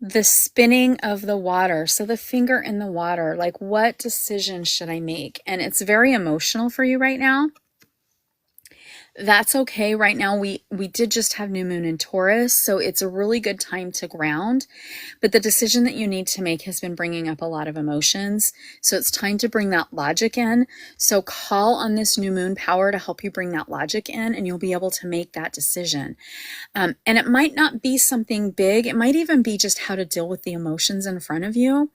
the spinning of the water. So the finger in the water, like what decision should I make? And it's very emotional for you right now. That's okay. Right now, we did just have new moon in Taurus, so it's a really good time to ground. But the decision that you need to make has been bringing up a lot of emotions. So it's time to bring that logic in. So call on this new moon power to help you bring that logic in, and you'll be able to make that decision. And it might not be something big. It might even be just how to deal with the emotions in front of you.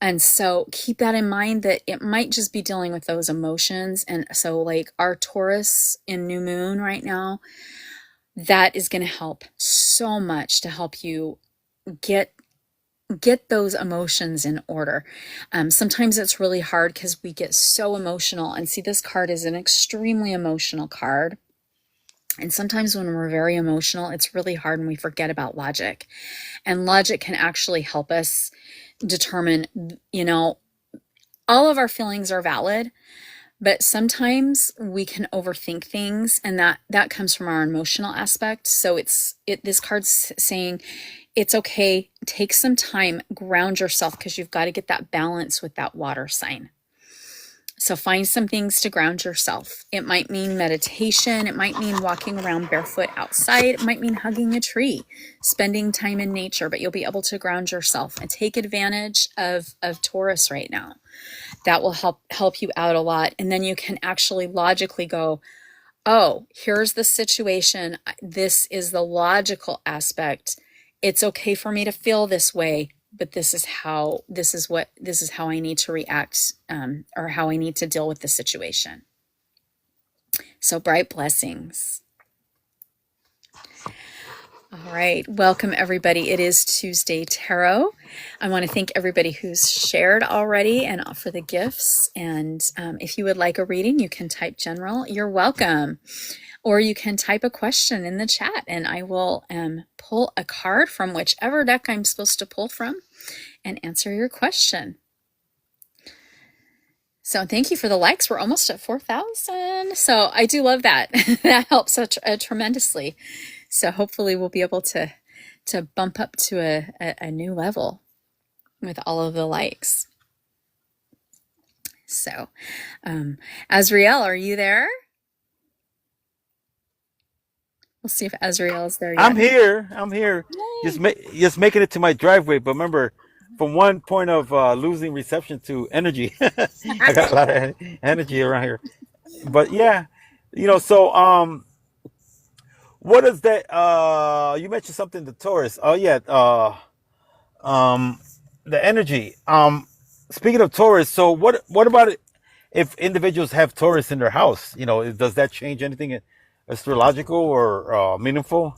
And so keep that in mind, that it might just be dealing with those emotions. And so like our Taurus in new moon right now, that is going to help so much to help you get get those emotions in order. Sometimes it's really hard because we get so emotional, and see, this card is an extremely emotional card. And sometimes when we're very emotional, it's really hard and we forget about logic. And logic can actually help us determine, all of our feelings are valid, but sometimes we can overthink things, and that comes from our emotional aspect. So this card's saying it's okay, take some time, ground yourself, because you've got to get that balance with that water sign. So find some things to ground yourself. It might mean meditation. It might mean walking around barefoot outside. It might mean hugging a tree, spending time in nature, but you'll be able to ground yourself and take advantage of Taurus right now. That will help you out a lot. And then you can actually logically go, oh, here's the situation. This is the logical aspect. It's okay for me to feel this way, but this is how I need to react, or how I need to deal with the situation. So bright blessings. All right. Welcome, everybody. It is Tuesday Tarot. I want to thank everybody who's shared already and offer the gifts. And if you would like a reading, you can type general. You're welcome. Or you can type a question in the chat, and I will pull a card from whichever deck I'm supposed to pull from and answer your question. So thank you for the likes. We're almost at 4,000. So I do love that. That helps tremendously. So hopefully we'll be able to bump up to a new level with all of the likes. So Azriel, are you there? We'll see if Azriel is there yet. I'm here. Just making it to my driveway. But remember, from one point of losing reception to energy, I got a lot of energy around here. But yeah, so what is that? You mentioned something to Taurus. Oh yeah, the energy. Speaking of Taurus, so what about it if individuals have Taurus in their house? Does that change anything astrological or meaningful?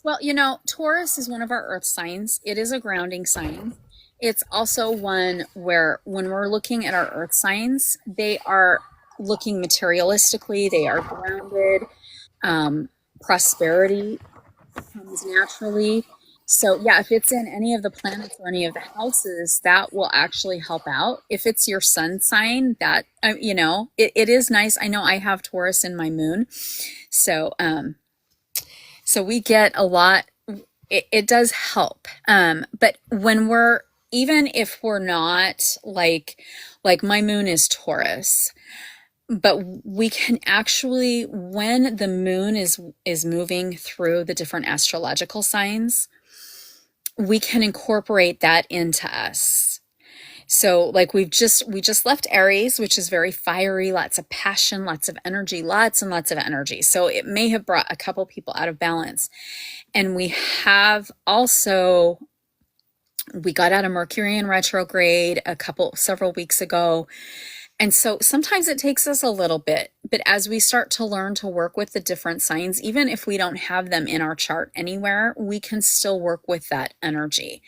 Well, Taurus is one of our earth signs. It is a grounding sign. It's also one where when we're looking at our earth signs, they are looking materialistically, they are grounded. Prosperity comes naturally. So yeah, if it's in any of the planets or any of the houses, that will actually help out. If it's your sun sign, that, it is nice. I know I have Taurus in my moon. So, so we get a lot, it does help. But even if we're not like my moon is Taurus, but we can actually, when the moon is moving through the different astrological signs, we can incorporate that into us. So like we just left Aries, which is very fiery, lots of passion, lots of energy, lots and lots of energy. So it may have brought a couple people out of balance. And we have also, we got out of Mercury in retrograde several weeks ago. And so sometimes it takes us a little bit, but as we start to learn to work with the different signs, even if we don't have them in our chart anywhere, we can still work with that energy.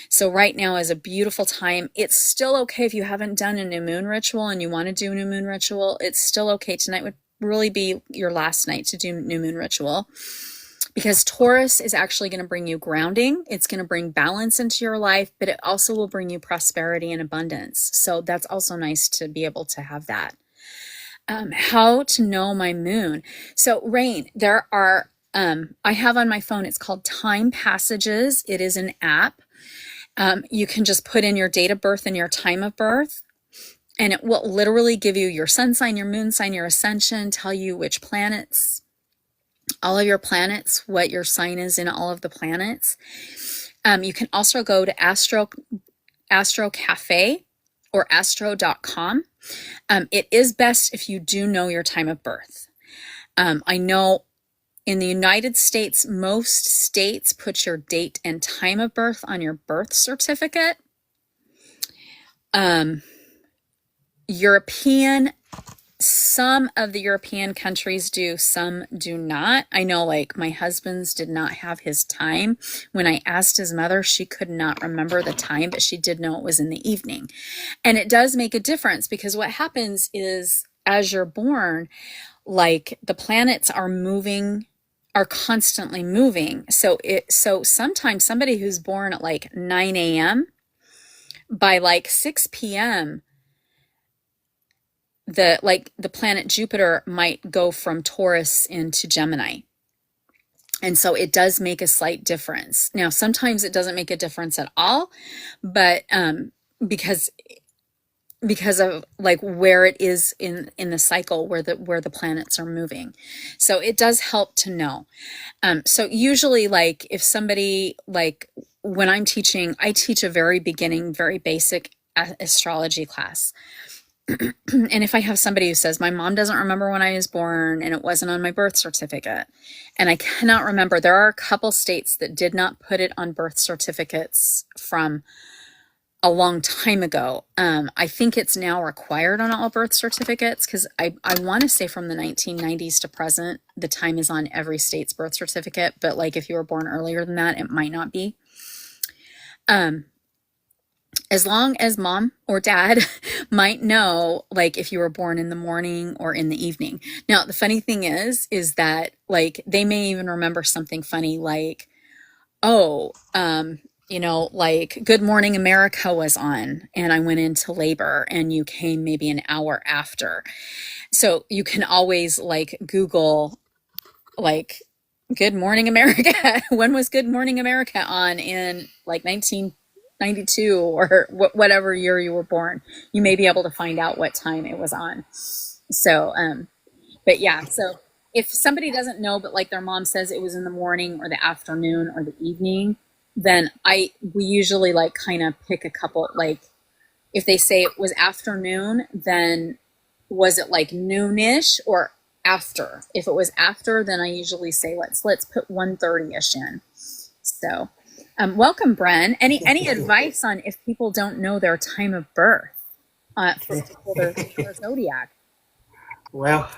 So right now is a beautiful time. It's still okay if you haven't done a new moon ritual and you want to do a new moon ritual. It's still okay. Tonight would really be your last night to do new moon ritual, because Taurus is actually going to bring you grounding. It's going to bring balance into your life, but it also will bring you prosperity and abundance. So that's also nice to be able to have that. How to know my moon. So Rain, there are, I have on my phone, it's called Time Passages. It is an app. You can just put in your date of birth and your time of birth, and it will literally give you your sun sign, your moon sign, your ascension, tell you which planets, all of your planets, what your sign is in all of the planets. You can also go to Astro Cafe or astro.com. It is best if you do know your time of birth. I know in the United States, most states put your date and time of birth on your birth certificate. European Some of the European countries do, some do not. I know, like, my husband's did not have his time. When I asked his mother, she could not remember the time, but she did know it was in the evening. And it does make a difference, because what happens is, as you're born, like, the planets are constantly moving. So sometimes somebody who's born at like 9 a.m., by like 6 p.m., the planet Jupiter might go from Taurus into Gemini. And so it does make a slight difference. Now, sometimes it doesn't make a difference at all, but because of like where it is in the cycle, where the planets are moving. So it does help to know. So usually, like, if somebody, like, when I'm teaching, I teach a very beginning, very basic astrology class. And if I have somebody who says, my mom doesn't remember when I was born and it wasn't on my birth certificate, and I cannot remember, there are a couple states that did not put it on birth certificates from a long time ago. I think it's now required on all birth certificates, because I want to say from the 1990s to present, the time is on every state's birth certificate. But like, if you were born earlier than that, it might not be. As long as mom or dad might know, like, if you were born in the morning or in the evening. Now, the funny thing is that, like, they may even remember something funny, like, oh, like, Good Morning America was on and I went into labor and you came maybe an hour after. So you can always, like, Google, like, Good Morning America. When was Good Morning America on in like 1992 or whatever year you were born? You may be able to find out what time it was on. So, but yeah, so if somebody doesn't know, but like their mom says it was in the morning or the afternoon or the evening, then we usually, like, kind of pick a couple, like, if they say it was afternoon, then was it like noonish or after? If it was after, then I usually say let's put 1:30ish in. So welcome, Bren. Any advice on if people don't know their time of birth for their zodiac? Well,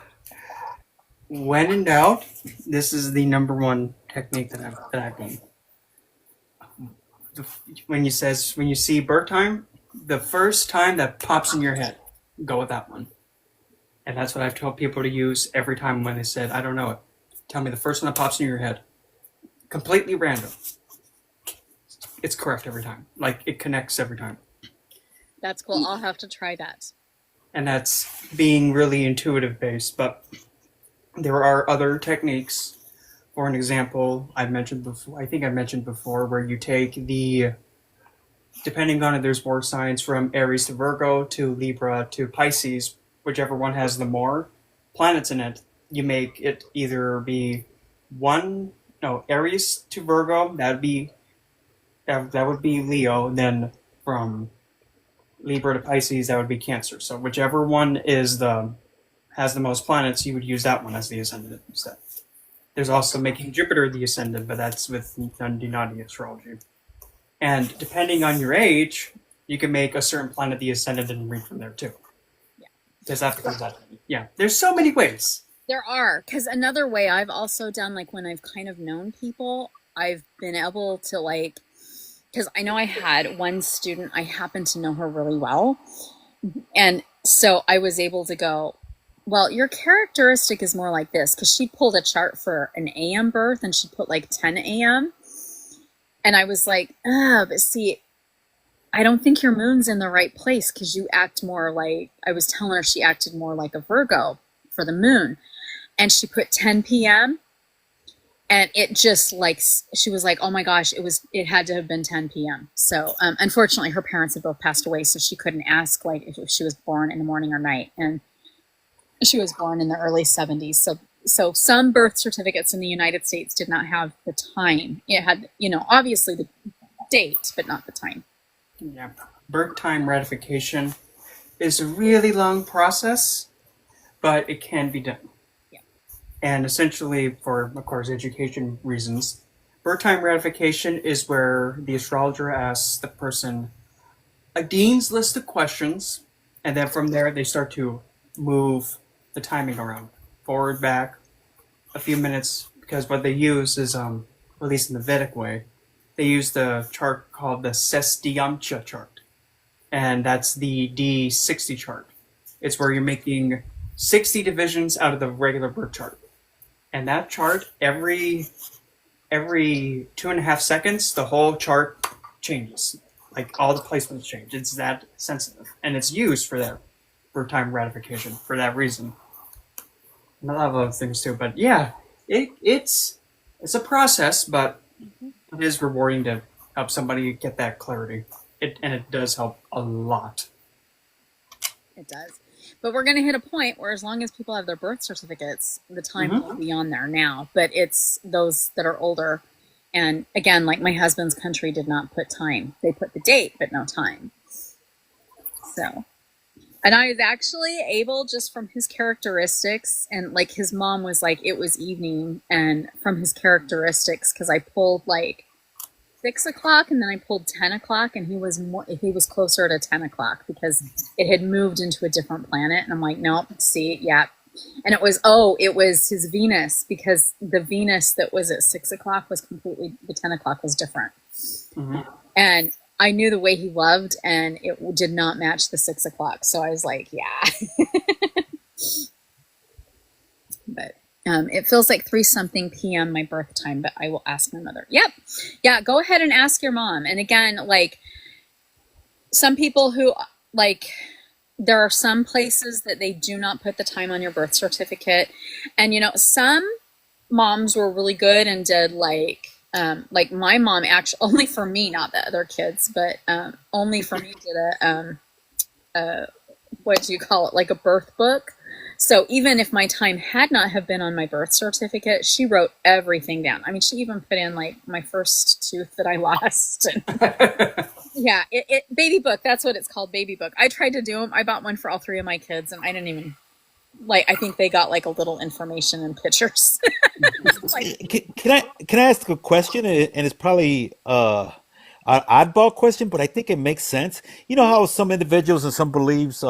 when in doubt, this is the number one technique that I've done. When you see birth time, the first time that pops in your head, go with that one. And that's what I've told people to use every time when they said, I don't know it. Tell me the first one that pops in your head. Completely random. It's correct every time. Like, it connects every time. That's cool. I'll have to try that. And that's being really intuitive based. But there are other techniques. For an example, I think I mentioned before, where you take depending on it, there's more signs from Aries to Virgo to Libra to Pisces, whichever one has the more planets in it. You make it either be Aries to Virgo, that would be Leo, and then from Libra to Pisces, that would be Cancer. So whichever one has the most planets, you would use that one as the ascendant instead. There's also making Jupiter the ascendant, but that's with Nandinati astrology. And depending on your age, you can make a certain planet the ascendant and read from there too. Yeah. Because that becomes that. Yeah. There's so many ways. There are. Because another way I've also done, like, when I've kind of known people, I've been able to, like, because I know I had one student, I happened to know her really well. And so I was able to go, well, your characteristic is more like this, because she pulled a chart for an AM birth and she put like 10 AM. And I was like, but see, I don't think your moon's in the right place, because you act more like, I was telling her she acted more like a Virgo for the moon. And she put 10 PM. And it just, like, she was like, oh my gosh, it had to have been 10 PM. So unfortunately, her parents had both passed away, so she couldn't ask, like, if she was born in the morning or night. And she was born in the early 70s. So some birth certificates in the United States did not have the time. It had, obviously the date, but not the time. Yeah. Birth time ratification is a really long process, but it can be done. Yeah. And essentially, for, of course, education reasons, birth time ratification is where the astrologer asks the person a dean's list of questions, and then from there they start to move the timing around, forward, back, a few minutes, because what they use is, at least in the Vedic way, they use the chart called the Sestiyamcha chart, and that's the D60 chart. It's where you're making 60 divisions out of the regular birth chart, and that chart every 2.5 seconds, the whole chart changes. Like all the placements change. It's that sensitive, and it's used for that, for time gratification, for that reason. And a lot of other things too. But yeah, it's a process, but it is rewarding to help somebody get that clarity. And it does help a lot. It does. But we're going to hit a point where as long as people have their birth certificates, the time will be on there now. But it's those that are older. And again, like my husband's country did not put time. They put the date, but no time. So, and I was actually able, just from his characteristics, and like his mom was like, it was evening, and from his characteristics, because I pulled like 6 o'clock and then I pulled 10 o'clock, and he was closer to 10 o'clock because it had moved into a different planet. And I'm like, nope, see, yeah. And it was his Venus, because the Venus that was at 6 o'clock was completely, the 10 o'clock was different. And I knew the way he loved, and it did not match the 6 o'clock. So I was like, yeah. But it feels like 3-something p.m. my birth time, but I will ask my mother. Yep. Yeah, go ahead and ask your mom. And again, like some people who like, there are some places that they do not put the time on your birth certificate. And, you know, some moms were really good and did like my mom actually, only for me, not the other kids, but only for me did what do you call it? Like a birth book. So even if my time had not have been on my birth certificate, she wrote everything down. I mean, she even put in like my first tooth that I lost. And yeah, baby book. That's what it's called, baby book. I tried to do them. I bought one for all 3 of my kids, and I didn't even like. I think they got like a little information and pictures. Can I ask a question? And it's probably an oddball question, but I think it makes sense. You know how some individuals and some beliefs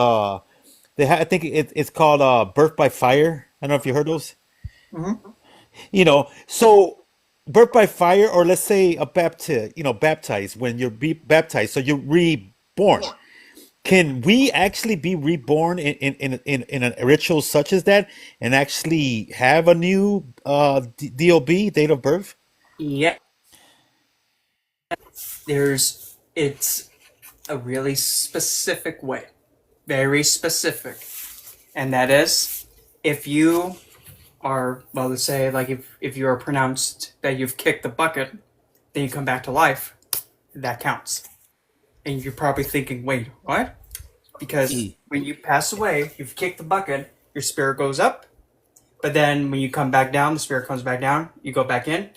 I think it's called birth by fire. I don't know if you heard those. You know, so birth by fire, or let's say a baptized, when you're baptized, so you're reborn. Can we actually be reborn in a ritual such as that and actually have a new DOB, date of birth? Yeah. It's a really specific way. Very specific. And that is, if you are, well, let's say, like if you are pronounced that you've kicked the bucket, then you come back to life, that counts. And you're probably thinking, wait, what? Because when you pass away, you've kicked the bucket, your spirit goes up, but then when you come back down, the spirit comes back down, you go back in,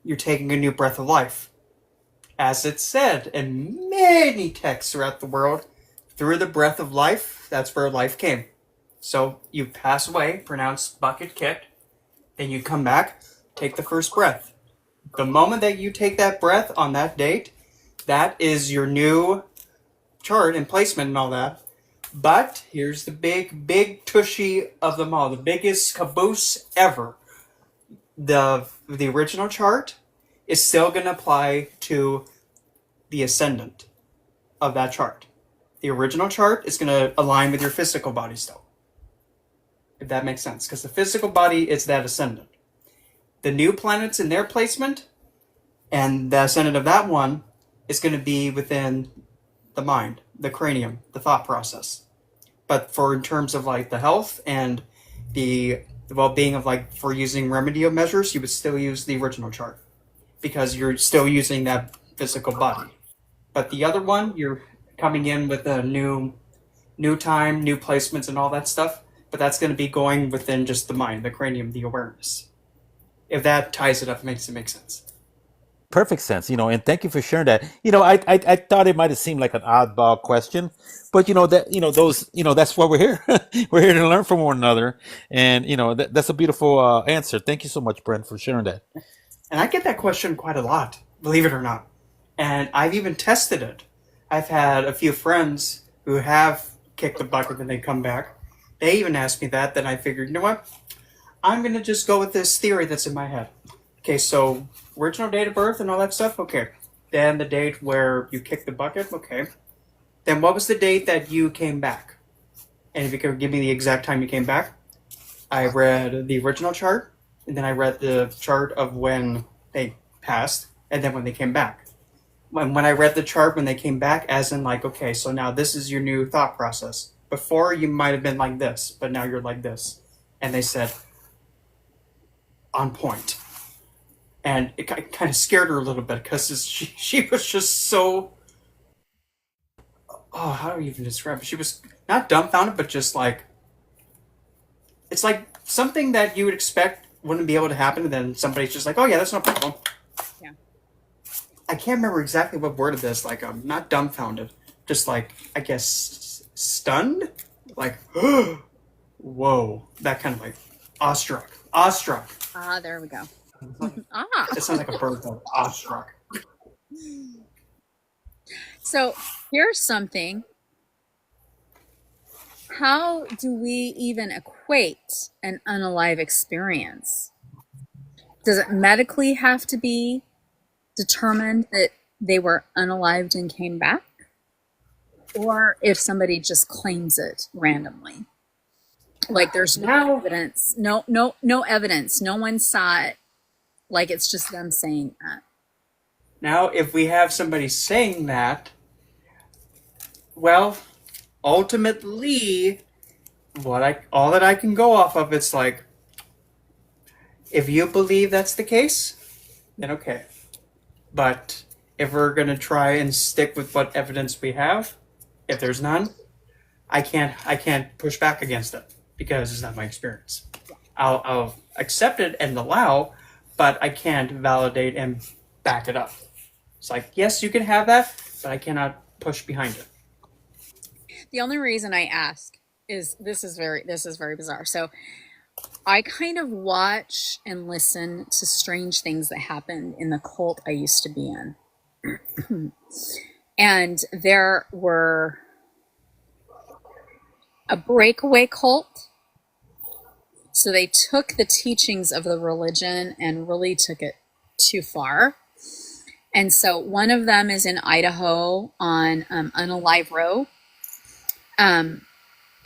you're taking a new breath of life. As it's said in many texts throughout the world, through the breath of life, that's where life came. So you pass away, pronounced bucket kicked, then you come back, take the first breath. The moment that you take that breath on that date, that is your new chart and placement and all that. But here's the big tushy of them all, the biggest caboose ever. The original chart is still going to apply to the ascendant of that chart. The original chart is going to align with your physical body still. If that makes sense. Because the physical body is that ascendant. The new planets in their placement and the ascendant of that one is going to be within the mind, the cranium, the thought process. But for in terms of like the health and the well-being of like for using remedial measures, you would still use the original chart because you're still using that physical body. But the other one, you're coming in with a new time, new placements and all that stuff. But that's going to be going within just the mind, the cranium, the awareness. If that ties it up, makes it make sense. Perfect sense, and thank you for sharing that. I thought it might have seemed like an oddball question, but that's why we're here. We're here to learn from one another, and that's a beautiful answer. Thank you so much, Brent, for sharing that. And I get that question quite a lot, believe it or not. And I've even tested it. I've had a few friends who have kicked the bucket and they come back. they even asked me that. Then I figured, you know what? I'm going to just go with this theory that's in my head. Okay, so original date of birth and all that stuff? Okay. Then the date where you kicked the bucket? Okay. Then what was the date that you came back? And if you could give me the exact time you came back, I read the original chart, and then I read the chart of when they passed, and then when they came back. When I read the chart when they came back, as in like, okay, so now this is your new thought process. Before you might have been like this, but now you're like this. And they said, on point. And it kind of scared her a little bit because she was just so, oh, how do you even describe it? She was not dumbfounded, but just like, it's like something that you would expect wouldn't be able to happen, and then somebody's just like, oh yeah, that's no problem. Yeah. I can't remember exactly what word it is. Like, I'm not dumbfounded, just like, I guess, stunned? Like, whoa. That kind of like, awestruck. Awestruck. Ah, there we go. It sounds like a bird though. Awestruck. So here's something. How do we even equate an unalive experience? Does it medically have to be determined that they were unalived and came back? Or if somebody just claims it randomly? Like there's no evidence. No evidence. No one saw it. Like it's just them saying that. Now, if we have somebody saying that, well, ultimately, all that I can go off of, it's like, if you believe that's the case, then okay. But if we're gonna try and stick with what evidence we have, if there's none, I can't push back against it because it's not my experience. I'll accept it and allow, but I can't validate and back it up. It's like, yes, you can have that, but I cannot push behind it. The only reason I ask is this is very bizarre. So I kind of watch and listen to strange things that happened in the cult I used to be in. And there were a breakaway cult. So they took the teachings of the religion and really took it too far. And so one of them is in Idaho on Unalive Row.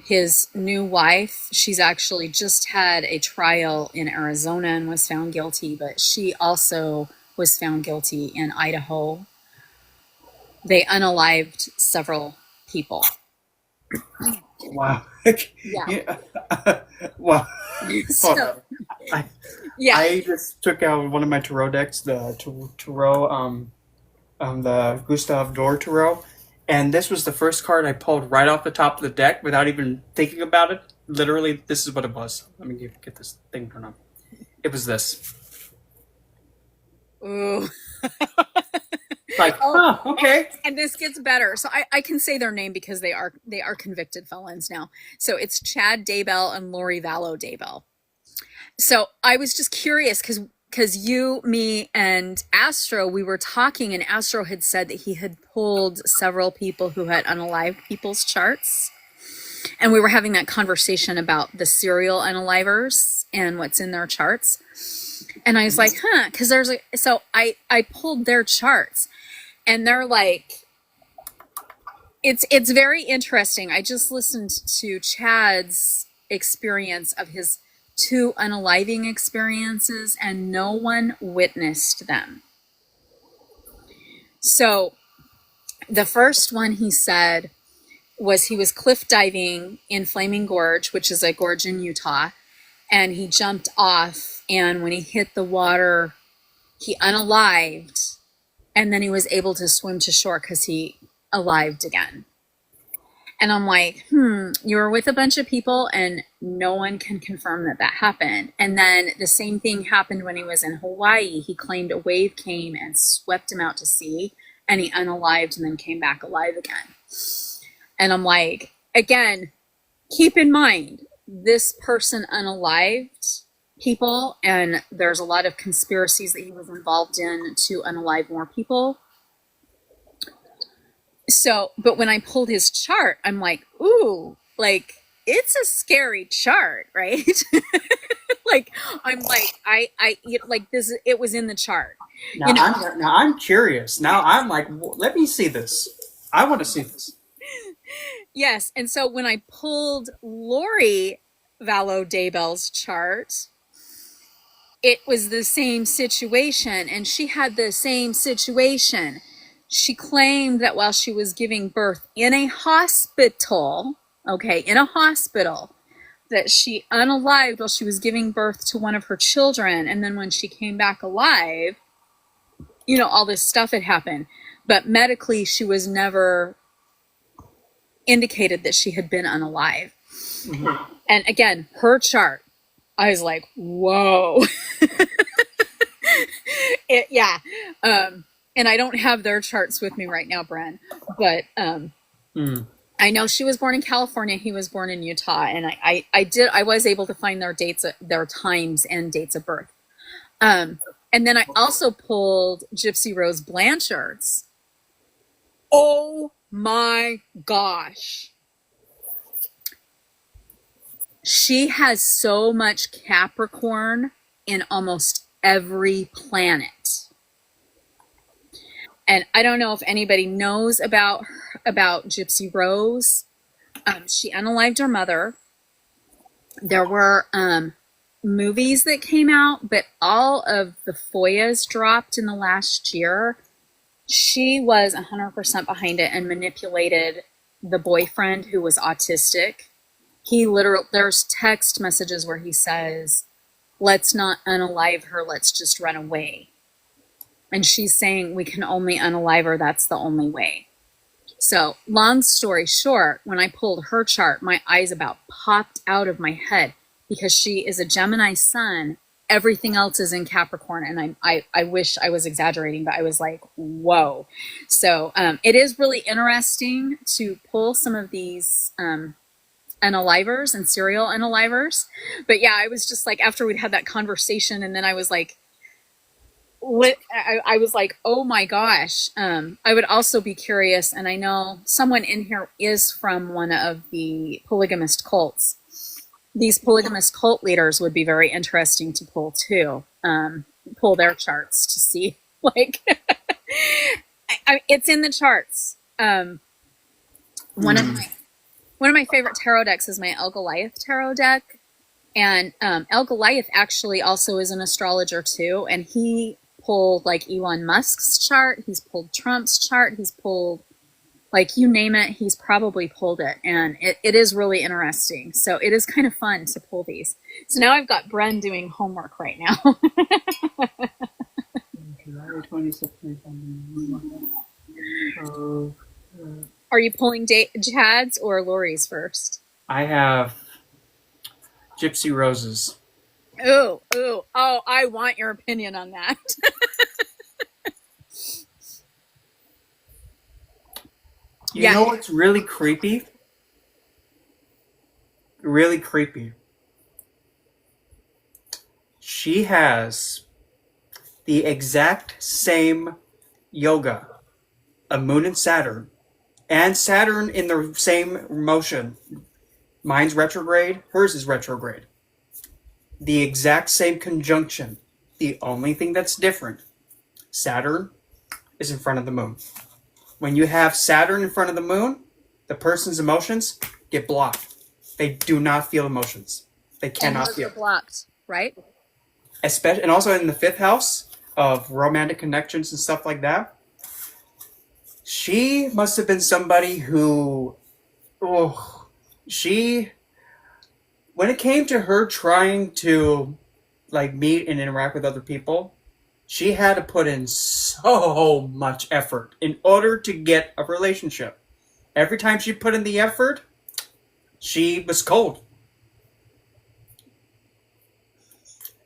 His new wife, she's actually just had a trial in Arizona and was found guilty, but she also was found guilty in Idaho. They unalived several people. Wow. Yeah. Wow. So, I just took out one of my tarot decks, the tarot, the Gustav Dor tarot, and this was the first card I pulled right off the top of the deck without even thinking about it. Literally, this is what it was. Let me get this thing turned on. It was this. ooh. Like, okay. And this gets better. So I can say their name because they are convicted felons now. So it's Chad Daybell and Lori Vallow Daybell. So I was just curious because you, me, and Astro, we were talking, and Astro had said that he had pulled several people who had unalived people's charts. And we were having that conversation about the serial unalivers and what's in their charts. And I was like, because there's like, so I pulled their charts, and they're like, it's very interesting. I just listened to Chad's experience of his 2 unaliving experiences, and no one witnessed them. So the first one he said was he was cliff diving in Flaming Gorge, which is a gorge in Utah, and he jumped off, and when he hit the water, he unalived, and then he was able to swim to shore because he alived again. And I'm like, you were with a bunch of people and no one can confirm that happened. And then the same thing happened when he was in Hawaii. He claimed a wave came and swept him out to sea, and he unalived and then came back alive again. And I'm like, again, keep in mind, this person unalived people, and there's a lot of conspiracies that he was involved in to unalive more people. So, but when I pulled his chart, I'm like, ooh, like it's a scary chart, right? Like, I'm like, like this, it was in the chart. Now, You know, I'm curious. Now I'm like, let me see this. I want to see this. yes. And so when I pulled Lori Vallow Daybell's chart, it was the same situation, and she had the same situation. She claimed that while she was giving birth in a hospital, okay, in a hospital, that she unalived while she was giving birth to one of her children. And then when she came back alive, you know, all this stuff had happened. But medically, she was never indicated that she had been unalive. Mm-hmm. And again, her chart, I was like, whoa. Yeah. And I don't have their charts with me right now, Bren. But I know she was born in California. He was born in Utah. And I was able to find their dates, their times and dates of birth. And then I also pulled Gypsy Rose Blanchard's. Oh my gosh. She has so much Capricorn in almost every planet. And I don't know if anybody knows about Gypsy Rose. She unalived her mother. There were movies that came out, but all of the FOIAs dropped in the last year. She was 100% behind it and manipulated the boyfriend who was autistic. There's text messages where he says, let's not unalive her, let's just run away. And she's saying, we can only unalive her, that's the only way. So, long story short, when I pulled her chart, my eyes about popped out of my head because she is a Gemini sun. Everything else is in Capricorn. And I wish I was exaggerating, but I was like, whoa. So, it is really interesting to pull some of these unalivers and serial unalivers. But yeah, I was just like, after we'd had that conversation, and then I was like, I was like, oh my gosh. I would also be curious, and I know someone in here is from one of the polygamist cults. These polygamist cult leaders would be very interesting to pull too. Pull their charts to see, like, it's in the charts. One of my favorite tarot decks is my El Goliath tarot deck. And El Goliath actually also is an astrologer too. And he pulled like Elon Musk's chart. He's pulled Trump's chart. He's pulled, like, you name it, he's probably pulled it. And it is really interesting. So it is kind of fun to pull these. So now I've got Bren doing homework right now. Are you pulling Chad's or Lori's first? I have Gypsy Rose's. Oh, I want your opinion on that. You know what's really creepy? Really creepy. She has the exact same yoga of Moon and Saturn in the same motion. Mine's retrograde, hers is retrograde. The exact same conjunction. The only thing that's different, Saturn is in front of the moon. When you have Saturn in front of the moon, the person's emotions get blocked. They do not feel emotions. They cannot feel. Blocked, right? Especially, and also in the 5th house of romantic connections and stuff like that. She must have been somebody who, when it came to her trying to like meet and interact with other people, she had to put in so much effort in order to get a relationship. Every time she put in the effort, she was cold.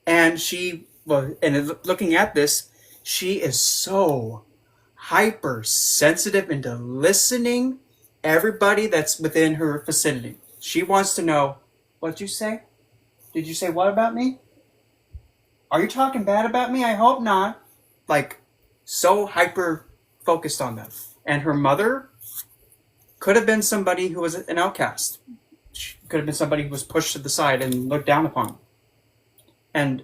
And looking at this, she is so hypersensitive into listening everybody that's within her vicinity. She wants to know, what'd you say? Did you say what about me? Are you talking bad about me? I hope not. Like, so hyper focused on that. And her mother could have been somebody who was an outcast. Could have been somebody who was pushed to the side and looked down upon. And,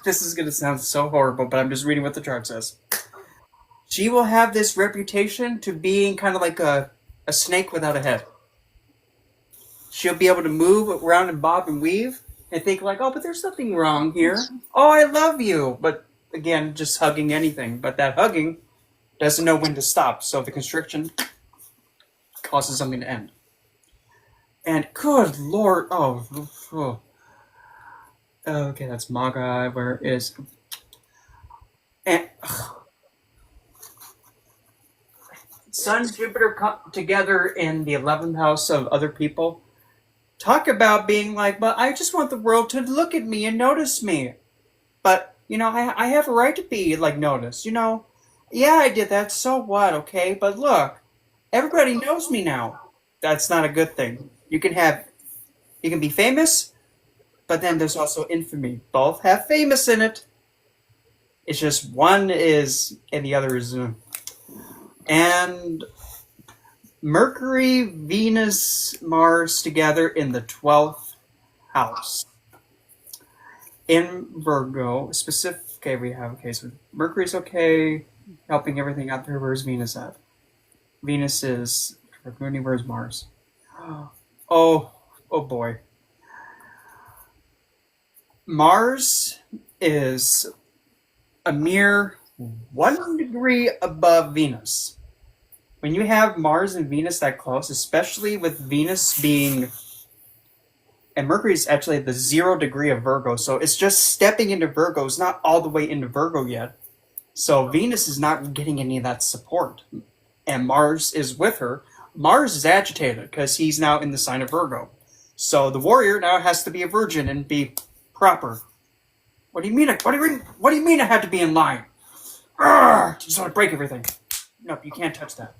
this is going to sound so horrible, but I'm just reading what the chart says. She will have this reputation to being kind of like a snake without a head. She'll be able to move around and bob and weave and think like, oh, but there's nothing wrong here. Oh, I love you. But again, just hugging anything. But that hugging doesn't know when to stop. So the constriction causes something to end. And good Lord. Oh. Okay, that's Maga. Where is... And... Sun, Jupiter come together in the 11th house of other people. Talk about being like, but I just want the world to look at me and notice me. But, I have a right to be, noticed, Yeah, I did that, so what, okay? But look, everybody knows me now. That's not a good thing. You can be famous, but then there's also infamy. Both have famous in it. It's just one is, and the other is... And Mercury, Venus, Mars together in the 12th house. In Virgo, okay, we have, so Mercury's okay, helping everything out there. Where's Venus at? Venus is, where's Mars? Oh boy. Mars is a mere 1 degree above Venus. When you have Mars and Venus that close, especially with Venus being... And Mercury is actually at the 0 degree of Virgo, so it's just stepping into Virgo. It's not all the way into Virgo yet. So Venus is not getting any of that support. And Mars is with her. Mars is agitated because he's now in the sign of Virgo. So the warrior now has to be a virgin and be proper. What do you mean? What do you mean I have to be in line? Just want to break everything. Nope, you can't touch that.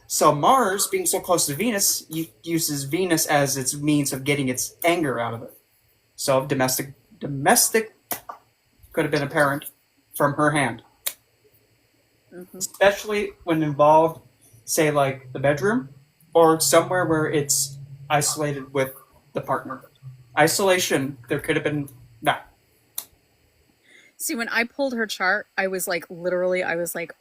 So Mars, being so close to Venus, uses Venus as its means of getting its anger out of it. So domestic could have been apparent from her hand. Mm-hmm. Especially when involved, say, like the bedroom, or somewhere where it's isolated with the partner. Isolation, there could have been that. See, when I pulled her chart, I was like,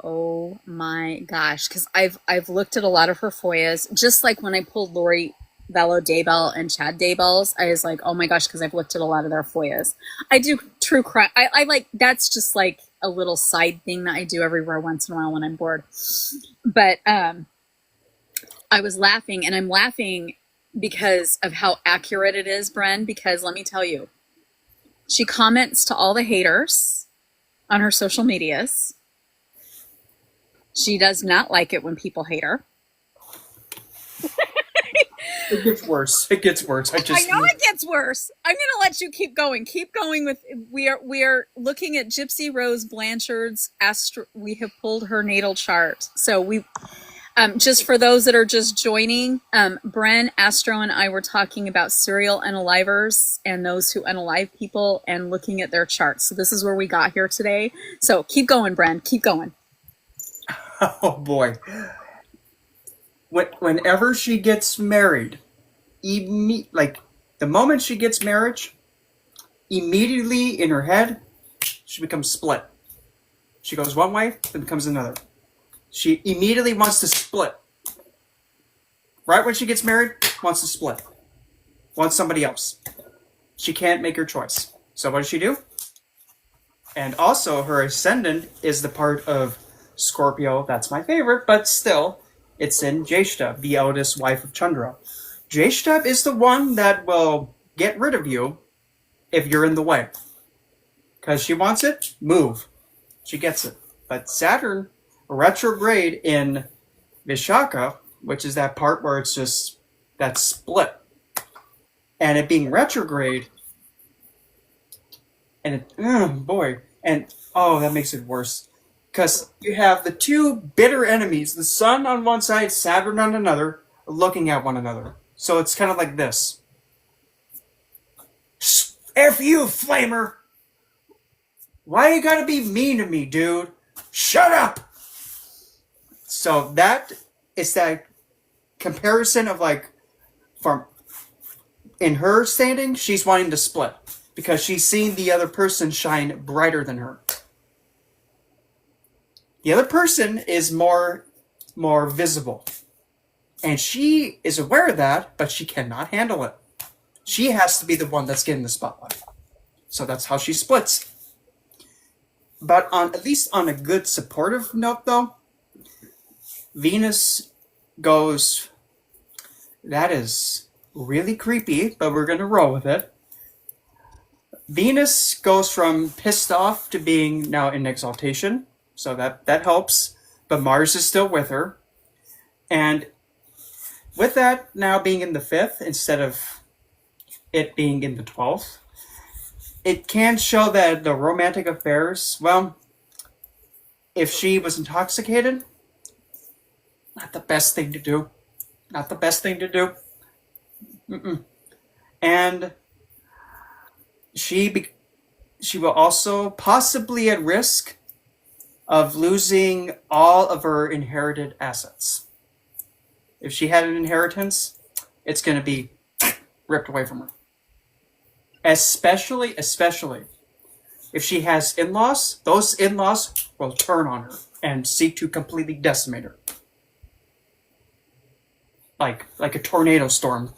oh my gosh, because I've looked at a lot of her Foyas, just like when I pulled Lori Vallow Daybell and Chad Daybell's, I was like, oh my gosh, because I've looked at a lot of their Foyas. I do true crime. I like, that's just like a little side thing that I do everywhere once in a while when I'm bored. But I was laughing, and I'm laughing because of how accurate it is, Bren, because let me tell you, she comments to all the haters on her social medias. She does not like it when people hate her. It gets worse. I know it gets worse. I'm going to let you keep going. Keep going with, we are looking at Gypsy Rose Blanchard's we have pulled her natal chart. So we, just for those that are just joining, Bren, Astro, and I were talking about serial unalivers and those who unalive people and looking at their charts. So this is where we got here today. So keep going, Bren. Keep going. Oh, boy. Whenever she gets married, the moment she gets marriage, immediately in her head, she becomes split. She goes one way, then becomes another. She immediately wants to split. Right when she gets married, wants to split. Wants somebody else. She can't make her choice. So what does she do? And also, her ascendant is the part of Scorpio. That's my favorite, but still, it's in Jeshta, the eldest wife of Chandra. Jeshta is the one that will get rid of you if you're in the way. Because she wants it, move. She gets it. But Saturn retrograde in Vishaka, which is that part where it's just that split. And it being retrograde, and it, that makes it worse. Because you have the two bitter enemies, the sun on one side, Saturn on another, looking at one another. So it's kind of like this. F you, Flamer! Why you gotta be mean to me, dude? shut up. So that is that comparison of like, from in her standing, she's wanting to split because she's seeing the other person shine brighter than her. The other person is more visible. And she is aware of that, but she cannot handle it. She has to be the one that's getting the spotlight. So that's how she splits. But at least on a good supportive note, though, Venus goes, that is really creepy, but we're going to roll with it. Venus goes from pissed off to being now in exaltation. So that helps. But Mars is still with her. And with that now being in the 5th instead of it being in the 12th, it can show that the romantic affairs, well, if she was intoxicated, not the best thing to do. Not the best thing to do. Mm-mm. And she will also possibly at risk of losing all of her inherited assets. If she had an inheritance, it's going to be ripped away from her. Especially if she has in-laws, those in-laws will turn on her and seek to completely decimate her. Like a tornado storm.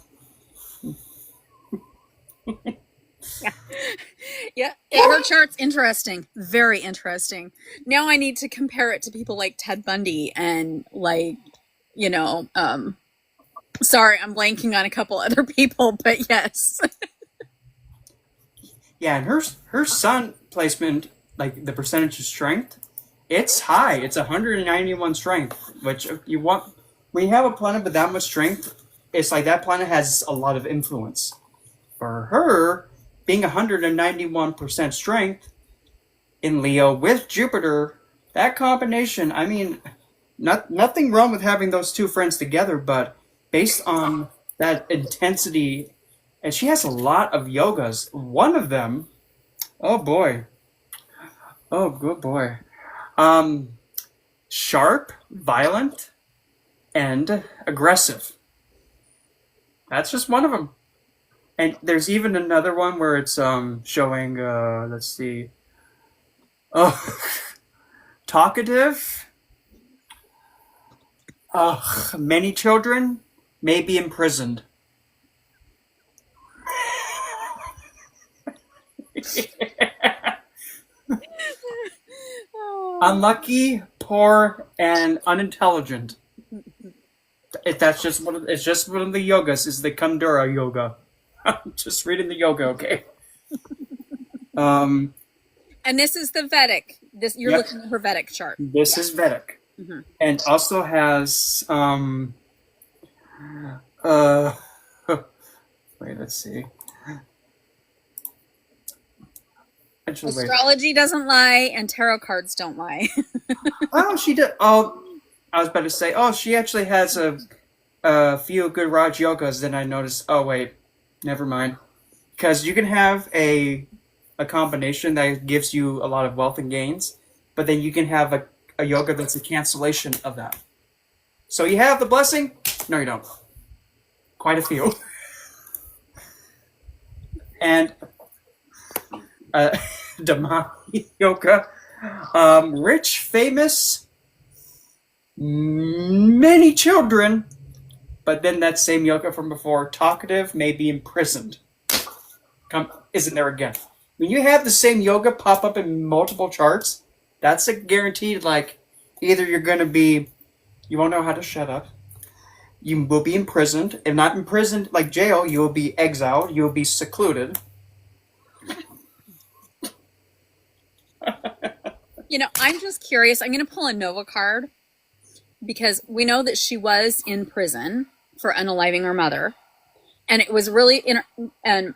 Yeah, her chart's interesting. Very interesting. Now I need to compare it to people like Ted Bundy and like, you know, sorry, I'm blanking on a couple other people, but yes. Yeah, and her sun placement, like the percentage of strength, it's high. It's 191 strength, which you want. When you have a planet with that much strength, it's like that planet has a lot of influence. For her, being 191% strength in Leo with Jupiter, that combination, I mean, nothing wrong with having those two friends together, but based on that intensity, and she has a lot of yogas. One of them, oh boy, oh good boy, sharp, violent, and aggressive. That's just one of them. And there's even another one where it's showing, let's see, talkative, many children may be imprisoned. Unlucky, poor, and unintelligent. It's just one of the yogas. Is the Kundura yoga. I'm just reading the yoga, okay? And this is the Vedic. You're looking at her Vedic chart. This is Vedic, and also has wait, let's see. Actually, astrology doesn't lie, and tarot cards don't lie. Oh, she did. Oh, I was about to say. Oh, she actually has a few good Raj yogas. Then I noticed. Oh wait, never mind. Because you can have a combination that gives you a lot of wealth and gains, but then you can have a yoga that's a cancellation of that. So you have the blessing. No, you don't. Quite a few. And Dhamma yoga, rich, famous, many children, but then that same yoga from before, talkative, may be imprisoned. Isn't there again? When you have the same yoga pop up in multiple charts, that's a guaranteed, like, either you're going to be, you won't know how to shut up, you will be imprisoned. If not imprisoned like jail, you will be exiled, you will be secluded. You know, I'm just curious. I'm going to pull a Nova card because we know that she was in prison for unaliving her mother, and it was really her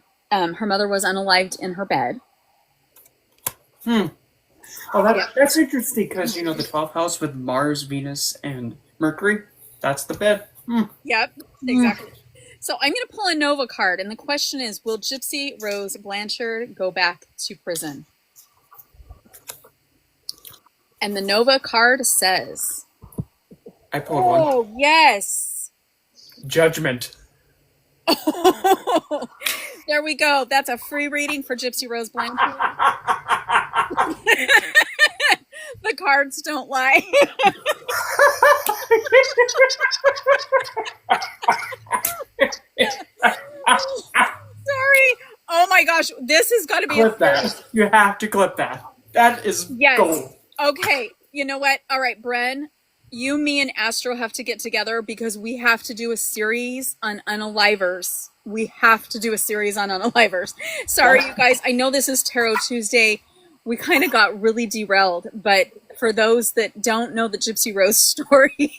mother was unalived in her bed. Oh, that's interesting because the 12th house with Mars, Venus, and Mercury. That's the bed. Yep, exactly. So I'm going to pull a Nova card, and the question is: will Gypsy Rose Blanchard go back to prison? And the Nova card says, I pulled one. oh, yes. Judgment. There we go. That's a free reading for Gypsy Rose Blanchard. The cards don't lie. Sorry. Oh my gosh. This has got to be Clip that. You have to clip that. That is Yes. gold. Okay. You know what? All right, Bren, you, me, and Astro have to get together because we have to do a series on unalivers. We have to do a series on unalivers. Sorry, you guys. I know this is Tarot Tuesday. We kind of got really derailed, but for those that don't know the Gypsy Rose story,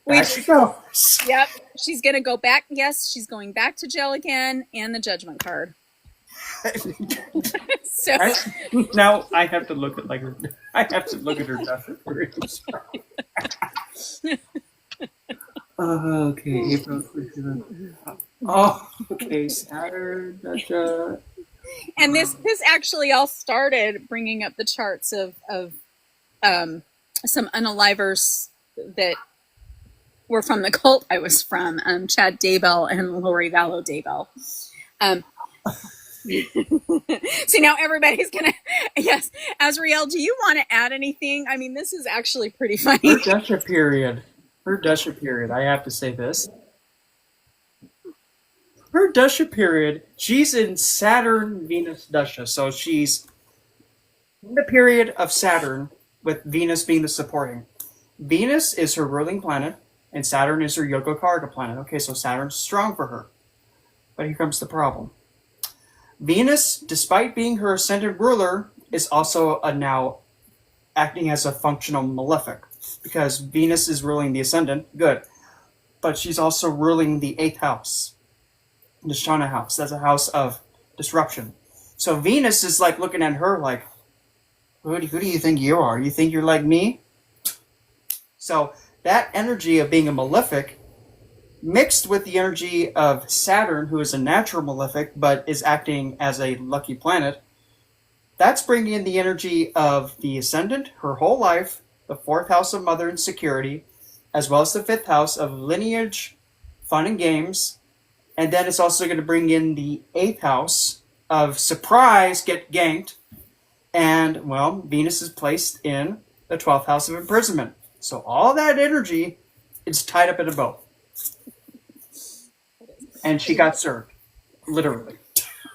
There she goes. Yep, she's gonna go back. Yes, she's going back to jail again, and the Judgment card. So Now I have to look at her. I have to look at her death. Okay, April. Oh, okay, Saturn. and this actually all started bringing up the charts of some unalivers that were from the cult I was from, Chad Daybell and Lori Vallow Daybell. See, now everybody's gonna, yes, Azriel, do you want to add anything? I mean, this is actually pretty funny. Her Dasha period, I have to say this. Her Dasha period, she's in Saturn, Venus Dasha, so she's in the period of Saturn, with Venus being the supporting. Venus is her ruling planet, and Saturn is her Yoga Karga planet. Okay, so Saturn's strong for her. But here comes the problem. Venus, despite being her ascendant ruler, is also now acting as a functional malefic, because Venus is ruling the ascendant, good, but she's also ruling the 8th house, the Shana house. That's a house of disruption. So Venus is like looking at her like, who do you think you are? You think you're like me? So that energy of being a malefic mixed with the energy of Saturn, who is a natural malefic but is acting as a lucky planet, that's bringing in the energy of the ascendant, her whole life, the 4th house of mother and security, as well as the 5th house of lineage, fun and games, and then it's also going to bring in the 8th house of surprise, get ganked, and, well, Venus is placed in the 12th house of imprisonment. So all that energy is tied up in a bow. And she got served. Literally.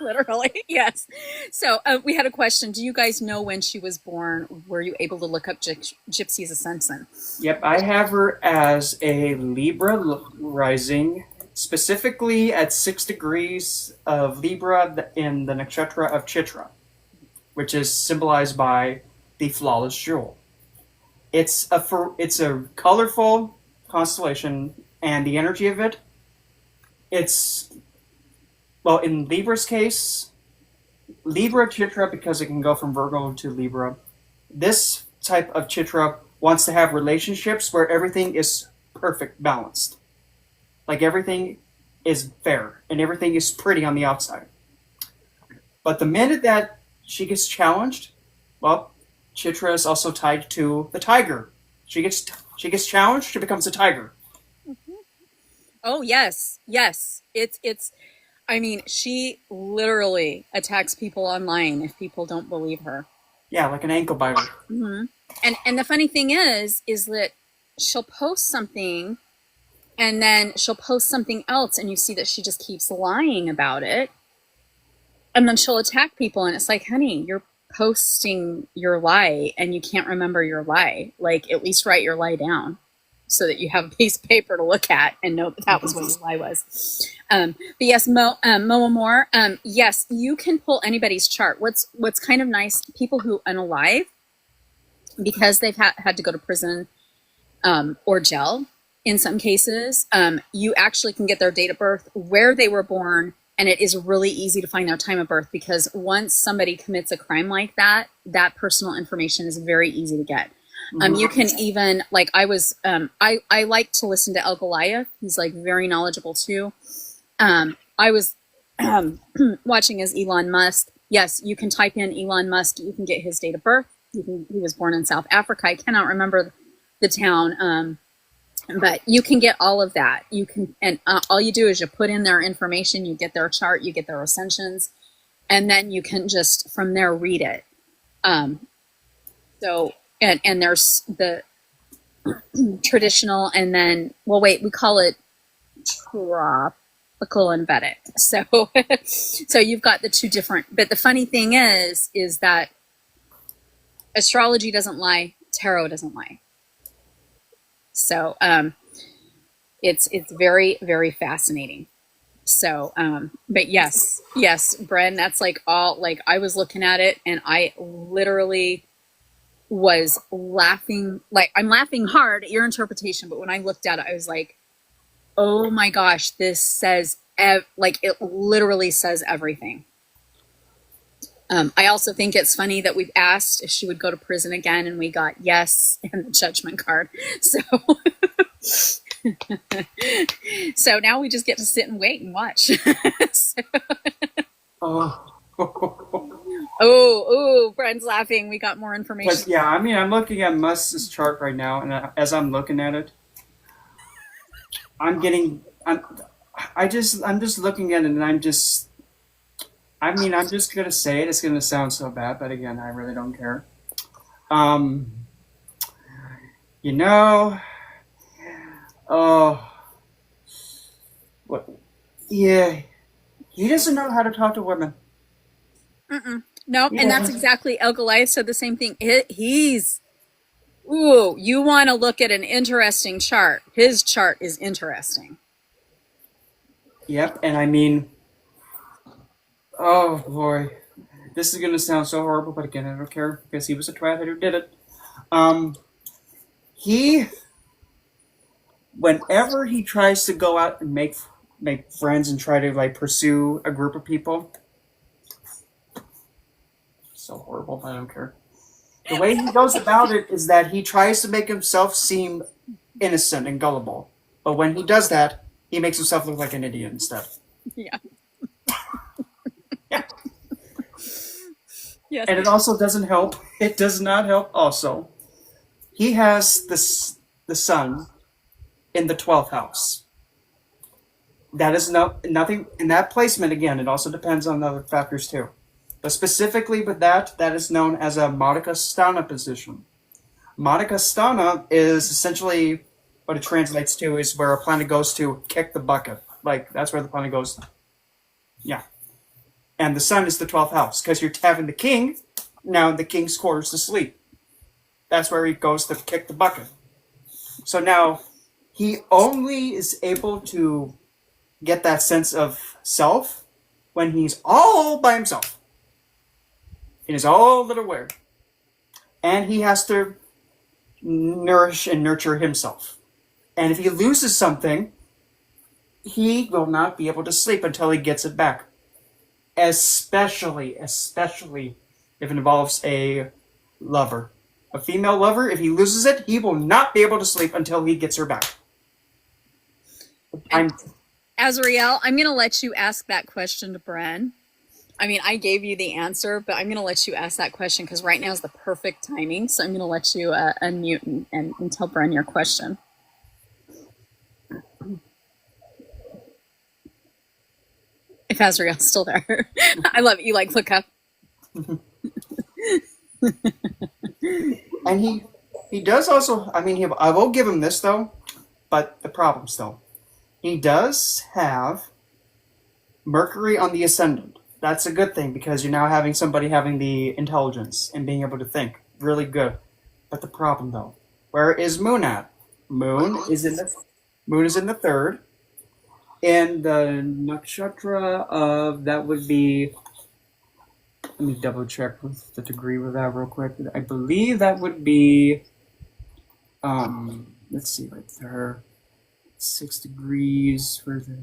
Literally, yes. So we had a question. Do you guys know when she was born? Were you able to look up Gypsy's ascension? Yep, I have her as a Libra rising, specifically at 6 degrees of Libra in the nakshatra of Chitra, which is symbolized by the flawless jewel. It's a colorful constellation, and the energy of it, it's, well, in Libra's case, Libra Chitra, because it can go from Virgo to Libra, this type of Chitra wants to have relationships where everything is perfect balanced. Like everything is fair and everything is pretty on the outside. But the minute that she gets challenged, well, Chitra is also tied to the tiger. She gets challenged, she becomes a tiger. Mm-hmm. Oh yes, yes. It's. I mean, she literally attacks people online if people don't believe her. Yeah, like an ankle biter. Mm-hmm. And the funny thing is that she'll post something, and then she'll post something else, and you see that she just keeps lying about it, and then she'll attack people, and it's like, honey, you're posting your lie and you can't remember your lie. Like, at least write your lie down so that you have a piece of paper to look at and know that was what your lie was. But yes, Moa Moore, yes, you can pull anybody's chart. What's kind of nice, people who unalive, because they've had to go to prison or jail in some cases, you actually can get their date of birth, where they were born, and it is really easy to find their time of birth, because once somebody commits a crime like that, that personal information is very easy to get. You can even, like, I like to listen to El Goliath. He's like very knowledgeable too. I was watching as Elon Musk. Yes, you can type in Elon Musk. You can get his date of birth. He was born in South Africa. I cannot remember the town, but you can get all of that. You can, and all you do is you put in their information, you get their chart, you get their ascensions, and then you can just from there read it. So and there's the traditional, and then we call it tropical and Vedic. So so you've got the two different. But the funny thing is that astrology doesn't lie, tarot doesn't lie. So it's very, very fascinating. So but yes, Bren, that's like all, like I was looking at it and I literally was laughing. Like, I'm laughing hard at your interpretation, but when I looked at it, I was like, oh my gosh, this says like it literally says everything. I also think it's funny that we've asked if she would go to prison again, and we got yes and the judgment card. So, so now we just get to sit and wait and watch. So, oh, Bren's laughing. We got more information. Yeah, I mean, I'm looking at Musk's chart right now, and as I'm looking at it, I'm just looking at it, and I'm just gonna say it. It's gonna sound so bad, but again, I really don't care. You know, what? Yeah, he doesn't know how to talk to women. No, and that's exactly, El Goliath said the same thing. He's, ooh, you want to look at an interesting chart. His chart is interesting. Yep, and I mean, oh boy, this is gonna sound so horrible, but again, I don't care because he was a twat who did it. Whenever he tries to go out and make friends and try to like pursue a group of people, so horrible, but I don't care. The way he goes about it is that he tries to make himself seem innocent and gullible, but when he does that, he makes himself look like an idiot instead. Yeah. Yeah. Yes. And it also doesn't help. It does not help. Also, he has the sun in the 12th house. That is nothing in that placement. Again, it also depends on other factors too. But specifically with that is known as a Madhaka Sthana position. Madhaka Sthana is essentially what it translates to is where a planet goes to kick the bucket. Like, that's where the planet goes. Yeah. And the sun is the 12th house, because you're having the king now in the king's quarters to sleep. That's where he goes to kick the bucket. So now, he only is able to get that sense of self when he's all by himself. In his own little world. And he has to nourish and nurture himself. And if he loses something, he will not be able to sleep until he gets it back. Especially if it involves a lover. A female lover, if he loses it, he will not be able to sleep until he gets her back. Azrael, I'm going to let you ask that question to Bren. I mean, I gave you the answer, but I'm going to let you ask that question because right now is the perfect timing. So I'm going to let you unmute and tell Bren your question. If Azrael's still there. I love it. You like look up. And he does also, I mean, I will give him this though, but the problem's though. He does have Mercury on the ascendant. That's a good thing because you're now having somebody having the intelligence and being able to think. Really good. But the problem though, where is Moon at? Moon is in the third. And the nakshatra of that would be, let me double check with the degree with that real quick. I believe that would be, let's see right there, 6 degrees for the,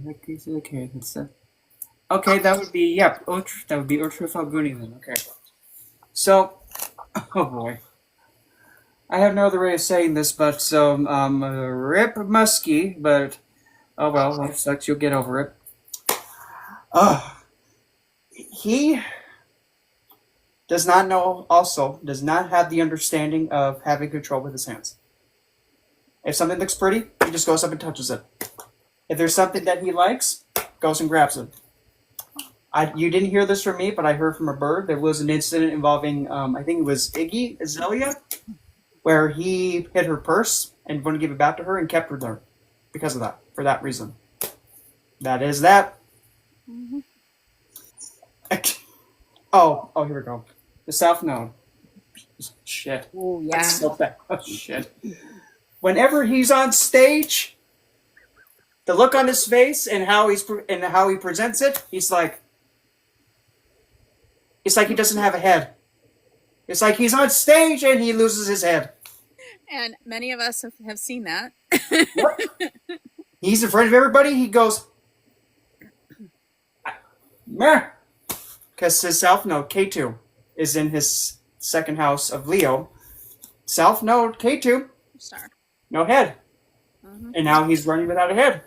okay, that's that. Okay, that would be, yeah, that would be Uttara Falguni then, okay. So, oh boy. I have no other way of saying this, but so, rip musky, but, oh well, that sucks, you'll get over it. does not have the understanding of having control with his hands. If something looks pretty, he just goes up and touches it. If there's something that he likes, goes and grabs it. You didn't hear this from me, but I heard from a bird. There was an incident involving, I think it was Iggy Azalea, where he hid her purse and wanted to give it back to her and kept her there because of that, for that reason. That is that. Mm-hmm. Oh, here we go. The South Node. Shit. Oh, yeah. That's so bad. Oh, shit. Whenever he's on stage, the look on his face and how he presents it, it's like he doesn't have a head. It's like he's on stage and he loses his head. And many of us have seen that. Yep. He's in front of everybody. He goes, meh. Because his South Node, K2, is in his second house of Leo. South Node, K2, Star. No head. Mm-hmm. And now he's running without a head.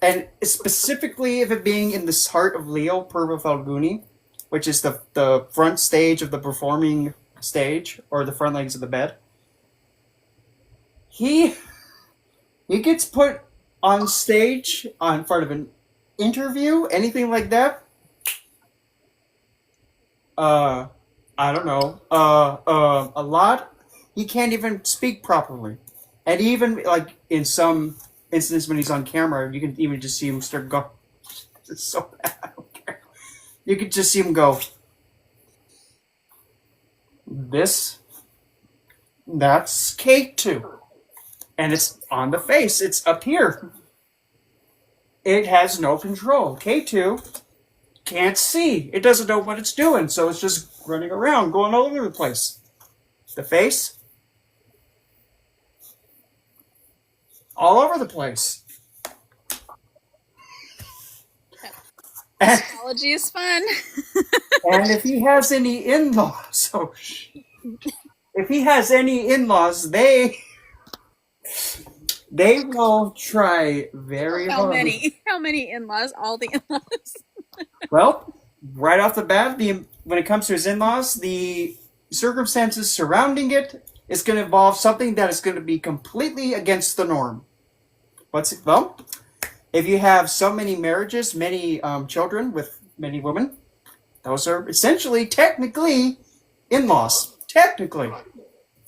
And specifically, if it being in the heart of Leo, Purva Falguni, which is the front stage of the performing stage, or the front legs of the bed, he gets put on stage in front of an interview, anything like that. I don't know. A lot. He can't even speak properly. And even, like, in some instances when he's on camera, you can even just see him start going, it's so bad, I don't care. You can just see him go, that's K2. And it's on the face. It's up here. It has no control. K2 can't see. It doesn't know what it's doing, so it's just running around, going all over the place. The face, all over the place. Astrology is fun. And if he has any in-laws, they will try very hard. How many in-laws? All the in-laws. Well, right off the bat, when it comes to his in-laws, the circumstances surrounding it is going to involve something that is going to be completely against the norm. Well, if you have so many marriages, many children with many women, those are essentially, technically, in-laws. Technically.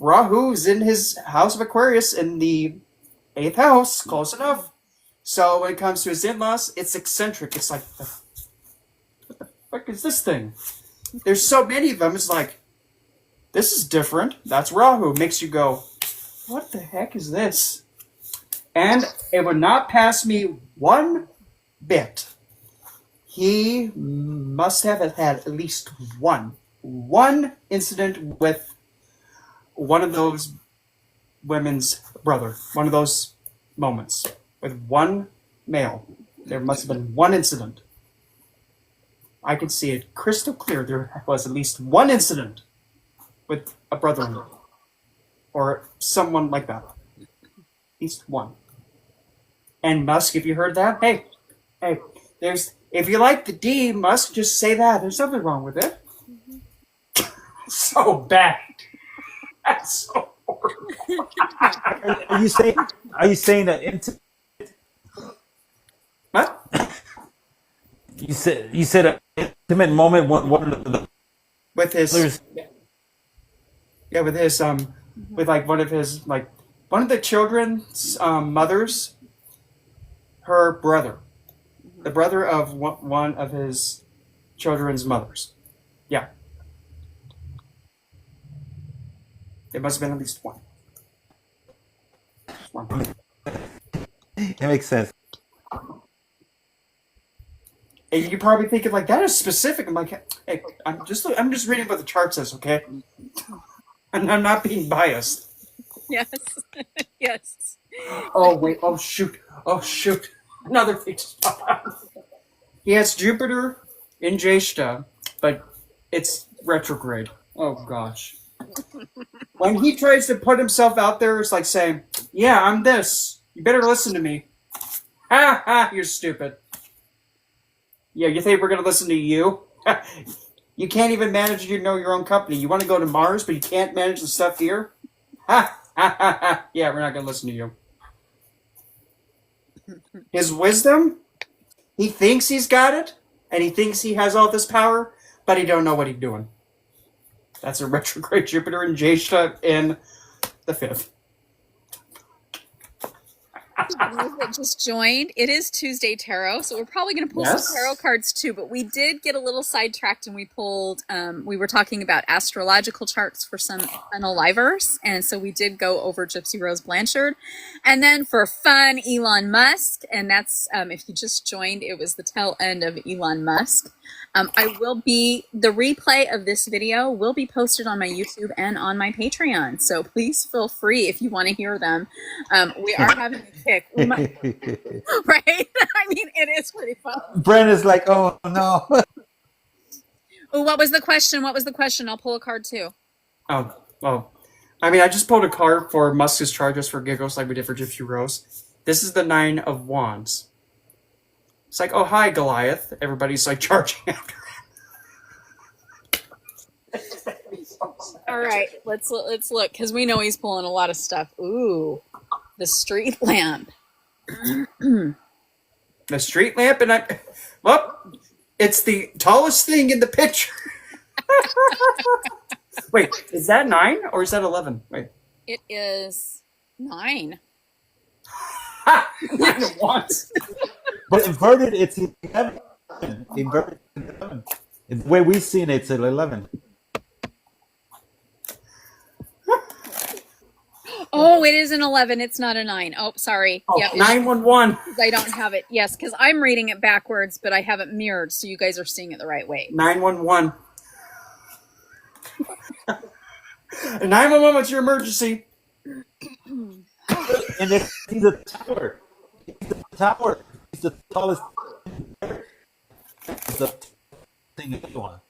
Rahu's in his house of Aquarius in the 8th house, close enough. So when it comes to his in-laws, it's eccentric. It's like, what the fuck is this thing? There's so many of them, it's like, this is different. That's Rahu. Makes you go, what the heck is this? And it would not pass me one bit. He must have had at least one incident with one of those women's brother. One of those moments with one male. There must have been one incident. I could see it crystal clear. There was at least one incident with a brother-in-law or someone like that. At least one. And Musk, if you heard that, hey, if you like the D, Musk, just say that. There's nothing wrong with it. Mm-hmm. So bad. That's so horrible. Are you saying that What? You said an intimate moment one of the with his with his with like one of the children's mothers, her brother, the brother of one of his children's mothers. Yeah, there must have been at least one. It makes sense. And you're probably thinking like that is specific. I'm like, hey, I'm just reading what the chart says, okay? And I'm not being biased. Yes. Yes. Oh wait! Oh shoot! Another thing to stop out. He has Jupiter in Jeshta, but it's retrograde. Oh gosh! When he tries to put himself out there, it's like saying, "Yeah, I'm this. You better listen to me." Ha! You're stupid. Yeah, you think we're gonna listen to you? You can't even manage your own company. You want to go to Mars, but you can't manage the stuff here? Ha! Ha ha ha! Yeah, we're not going to listen to you. His wisdom, he thinks he's got it, and he thinks he has all this power, but he don't know what he's doing. That's a retrograde Jupiter in Jeshta in the 5th. Those that just joined, it is Tuesday Tarot, so we're probably going to pull some tarot cards too, but we did get a little sidetracked and we pulled, we were talking about astrological charts for some unalivers, and so we did go over Gypsy Rose Blanchard. And then for fun, Elon Musk, and that's, if you just joined, it was the tail end of Elon Musk. The replay of this video will be posted on my YouTube and on my Patreon, so please feel free if you want to hear them. We are having a kick, right? I mean, it is pretty fun. Brent is like, oh no. Oh, what was the question? I'll pull a card too. Oh. I mean, I just pulled a card for Musk's charges for giggles like we did for Gypsy Rose. This is the 9 of Wands. It's like, oh, hi, Goliath. Everybody's like charging after him. All right, let's look, because we know he's pulling a lot of stuff. Ooh, the street lamp. The street lamp, and it's the tallest thing in the picture. Wait, is that 9 or is that 11? Wait. It is 9. Ha! 9 of Wands. But inverted, it's 11. Inverted, it's 11. The way we've seen it, it's 11. Oh, it is an 11. It's not a 9. Oh, sorry. Oh, yep, 911. I don't have it. Yes, because I'm reading it backwards, but I have it mirrored, so you guys are seeing it the right way. 911. 911, what's your emergency? And he's a tower. He's the tower. He's the tallest. It's the thing you want.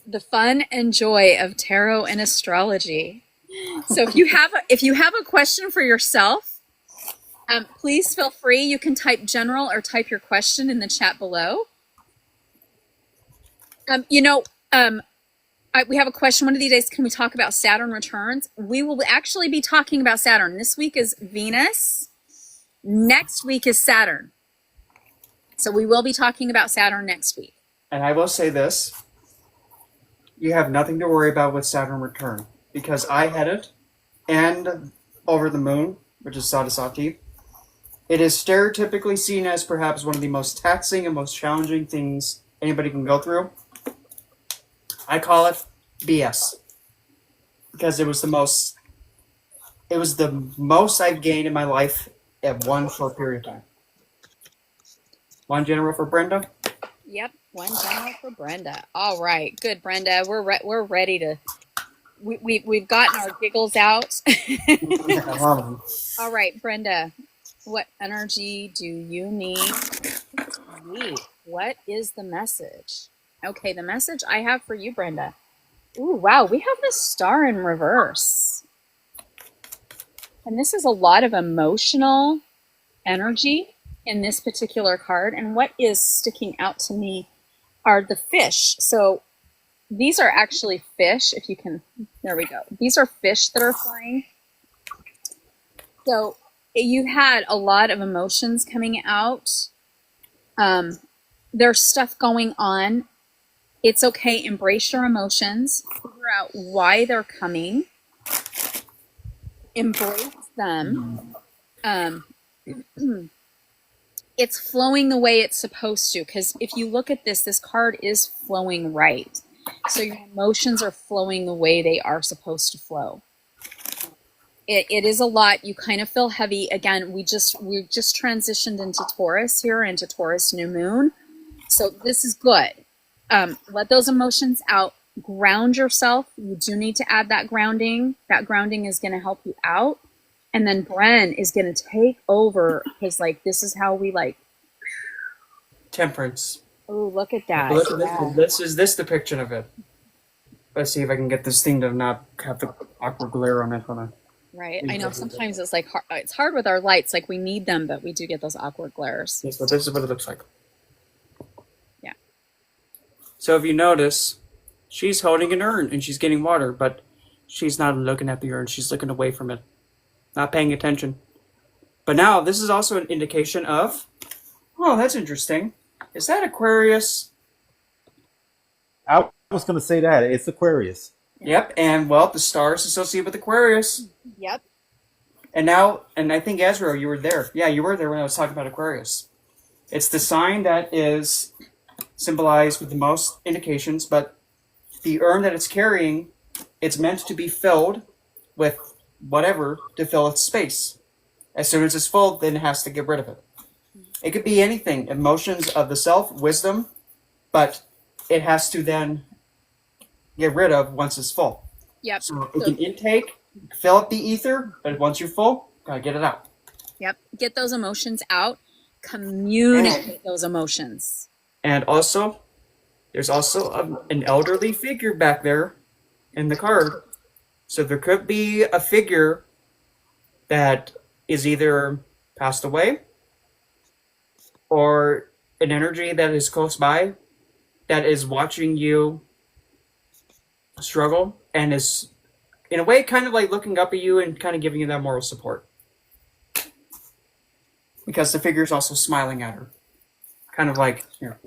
The fun and joy of tarot and astrology. So if you have a question for yourself, please feel free. You can type general or type your question in the chat below. We have a question. One of these days, can we talk about Saturn returns? We will actually be talking about Saturn. This week is Venus. Next week is Saturn. So we will be talking about Saturn next week. And I will say this. You have nothing to worry about with Saturn return. Because I had it, and over the moon, which is Sadasati, it is stereotypically seen as perhaps one of the most taxing and most challenging things anybody can go through. I call it BS. Because it was the most I've gained in my life at one short period of time. One general for Brenda? Yep, one general for Brenda. All right, good, Brenda. We're ready to. We've gotten our giggles out. All right, Brenda. What energy do you need? What is the message? Okay, the message I have for you, Brenda. Ooh, wow, we have the star in reverse. And this is a lot of emotional energy in this particular card. And what is sticking out to me are the fish. So these are actually fish, if you can, there we go. These are fish that are flying. So you had a lot of emotions coming out. There's stuff going on. It's okay, embrace your emotions, figure out why they're coming, embrace them. It's flowing the way it's supposed to, because if you look at this card is flowing right. So your emotions are flowing the way they are supposed to flow. It is a lot. You kind of feel heavy. Again, we've just transitioned into Taurus here, into Taurus new moon. So this is good. Let those emotions out. Ground yourself. You do need to add that grounding. That grounding is going to help you out. And then Bren is going to take over, because this is how we Temperance. Oh, look at that. This is this depiction of it. Let's see if I can get this thing to not have the awkward glare on it. Hold on. Right. I know sometimes it's it's hard with our lights. We need them, but we do get those awkward glares. Yes, but this is what it looks like. Yeah. So if you notice, she's holding an urn and she's getting water, but she's not looking at the urn. She's looking away from it, not paying attention. But now this is also an indication of, oh, that's interesting. Is that Aquarius? I was going to say that it's Aquarius. Yep, and well, the stars associated with Aquarius. Yep. And now, and I think Ezra, you were there. Yeah, you were there when I was talking about Aquarius. It's the sign that is symbolized with the most indications, but the urn that it's carrying, it's meant to be filled with whatever to fill its space. As soon as it's full, then it has to get rid of it. It could be anything, emotions of the self, wisdom, but it has to then get rid of once it's full. Yep. So it can intake, fill up the ether, but once you're full, gotta get it out. Yep. Get those emotions out. Communicate those emotions. And also, there's also an elderly figure back there in the card. So there could be a figure that is either passed away or an energy that is close by that is watching you struggle and is, in a way, kind of like looking up at you and kind of giving you that moral support. Because the figure is also smiling at her. Kind of like, here,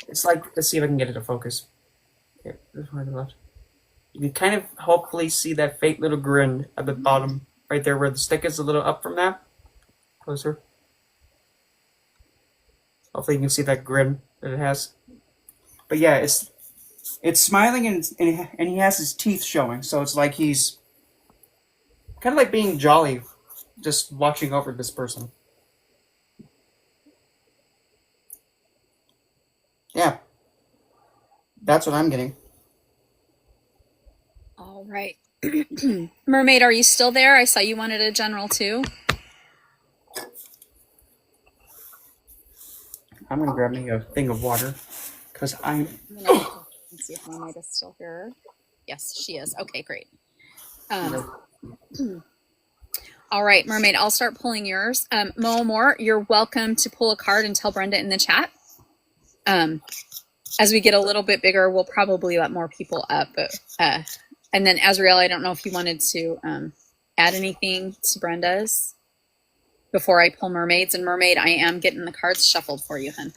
it's like, let's see if I can get it to focus. Okay, this one to the left. You can kind of hopefully see that fake little grin at the bottom, right there where the stick is a little up from that. Closer. Hopefully you can see that grin that it has. But yeah, it's smiling and he has his teeth showing, so it's like he's kind of like being jolly, just watching over this person. Yeah, that's what I'm getting. All right. Mermaid, are you still there? I saw you wanted a general too. I'm gonna grab me a thing of water because I'm gonna see if Mermaid is still here. Yes, she is. Okay, great. All right, Mermaid, I'll start pulling yours. Mo Moore, you're welcome to pull a card and tell Brenda in the chat. As we get a little bit bigger, we'll probably let more people up. But, and then Azrael, I don't know if you wanted to add anything to Brenda's before I pull Mermaid's. And Mermaid, I am getting the cards shuffled for you, hun.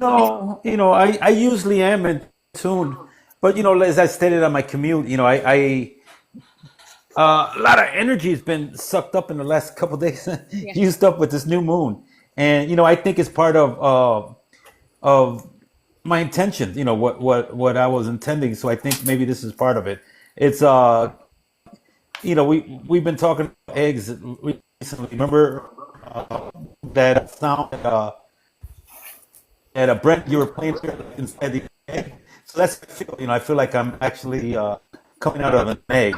No, I usually am in tune, but as I stated on my commute, I a lot of energy has been sucked up in the last couple of days, used up with this new moon, and I think it's part of my intention. What I was intending. So I think maybe this is part of it. It's we've been talking about eggs recently. Remember that sound that Brent, you were playing inside the egg. So that's I feel like I'm actually coming out of an egg.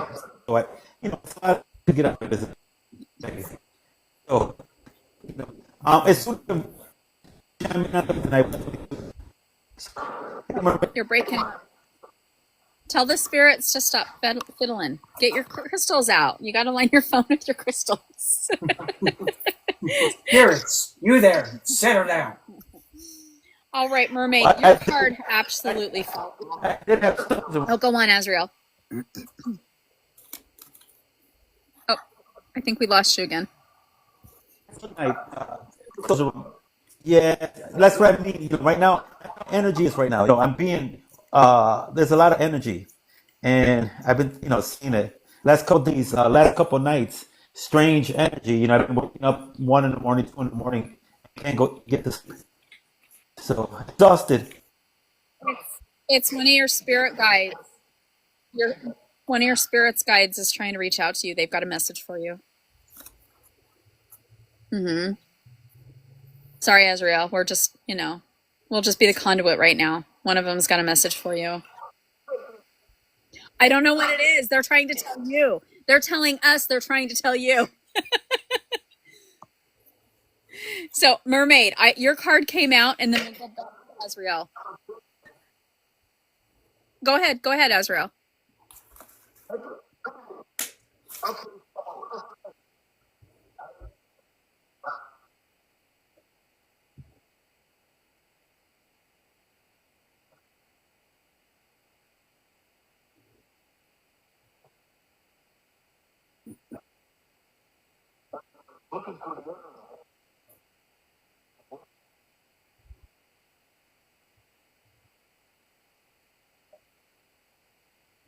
So it's hard to get out of this egg. So it's sort of You're breaking up. Tell the spirits to stop fiddling. Get your crystals out. You got to line your phone with your crystals. Spirits, you there, settle down. All right, Mermaid, your card absolutely fell. Oh, go on, Azrael. Oh, I think we lost you again. Yeah, that's what I mean. Right now, energy is right now. I'm being there's a lot of energy, and I've been seeing it last couple days, last couple nights. Strange energy. I've been waking up 1 in the morning, 2 in the morning, can't go get to sleep. So exhausted. It's one of your spirit guides. One of your spirit's guides is trying to reach out to you. They've got a message for you. Sorry, Azrael. We're just, we'll just be the conduit right now. One of them's got a message for you. I don't know what it is. They're trying to tell you. They're telling us. They're trying to tell you. So, Mermaid, your card came out, and then we'll go back to Azrael. Go ahead, Azrael.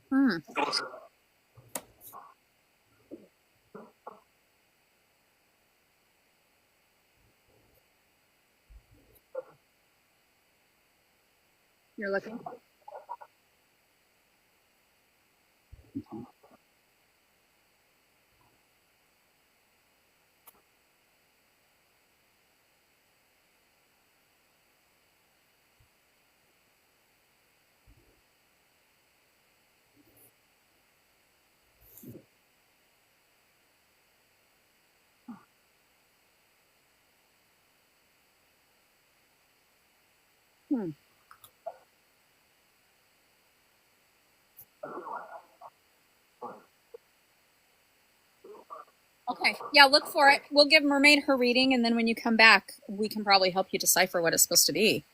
Hmm. You're looking. Hmm. Okay. Yeah, look for it. We'll give Mermaid her reading, and then when you come back, we can probably help you decipher what it's supposed to be.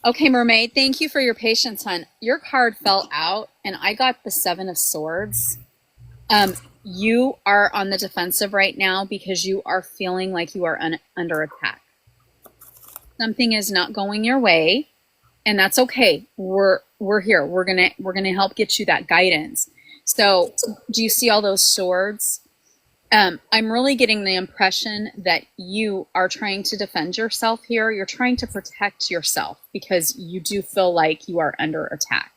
Okay, Mermaid, thank you for your patience, hon. Your card fell out, and I got the Seven of Swords. You are on the defensive right now because you are feeling like you are under attack. Something is not going your way, and that's okay. We're here. We're gonna help get you that guidance. So, do you see all those swords? I'm really getting the impression that you are trying to defend yourself here. You're trying to protect yourself because you do feel like you are under attack.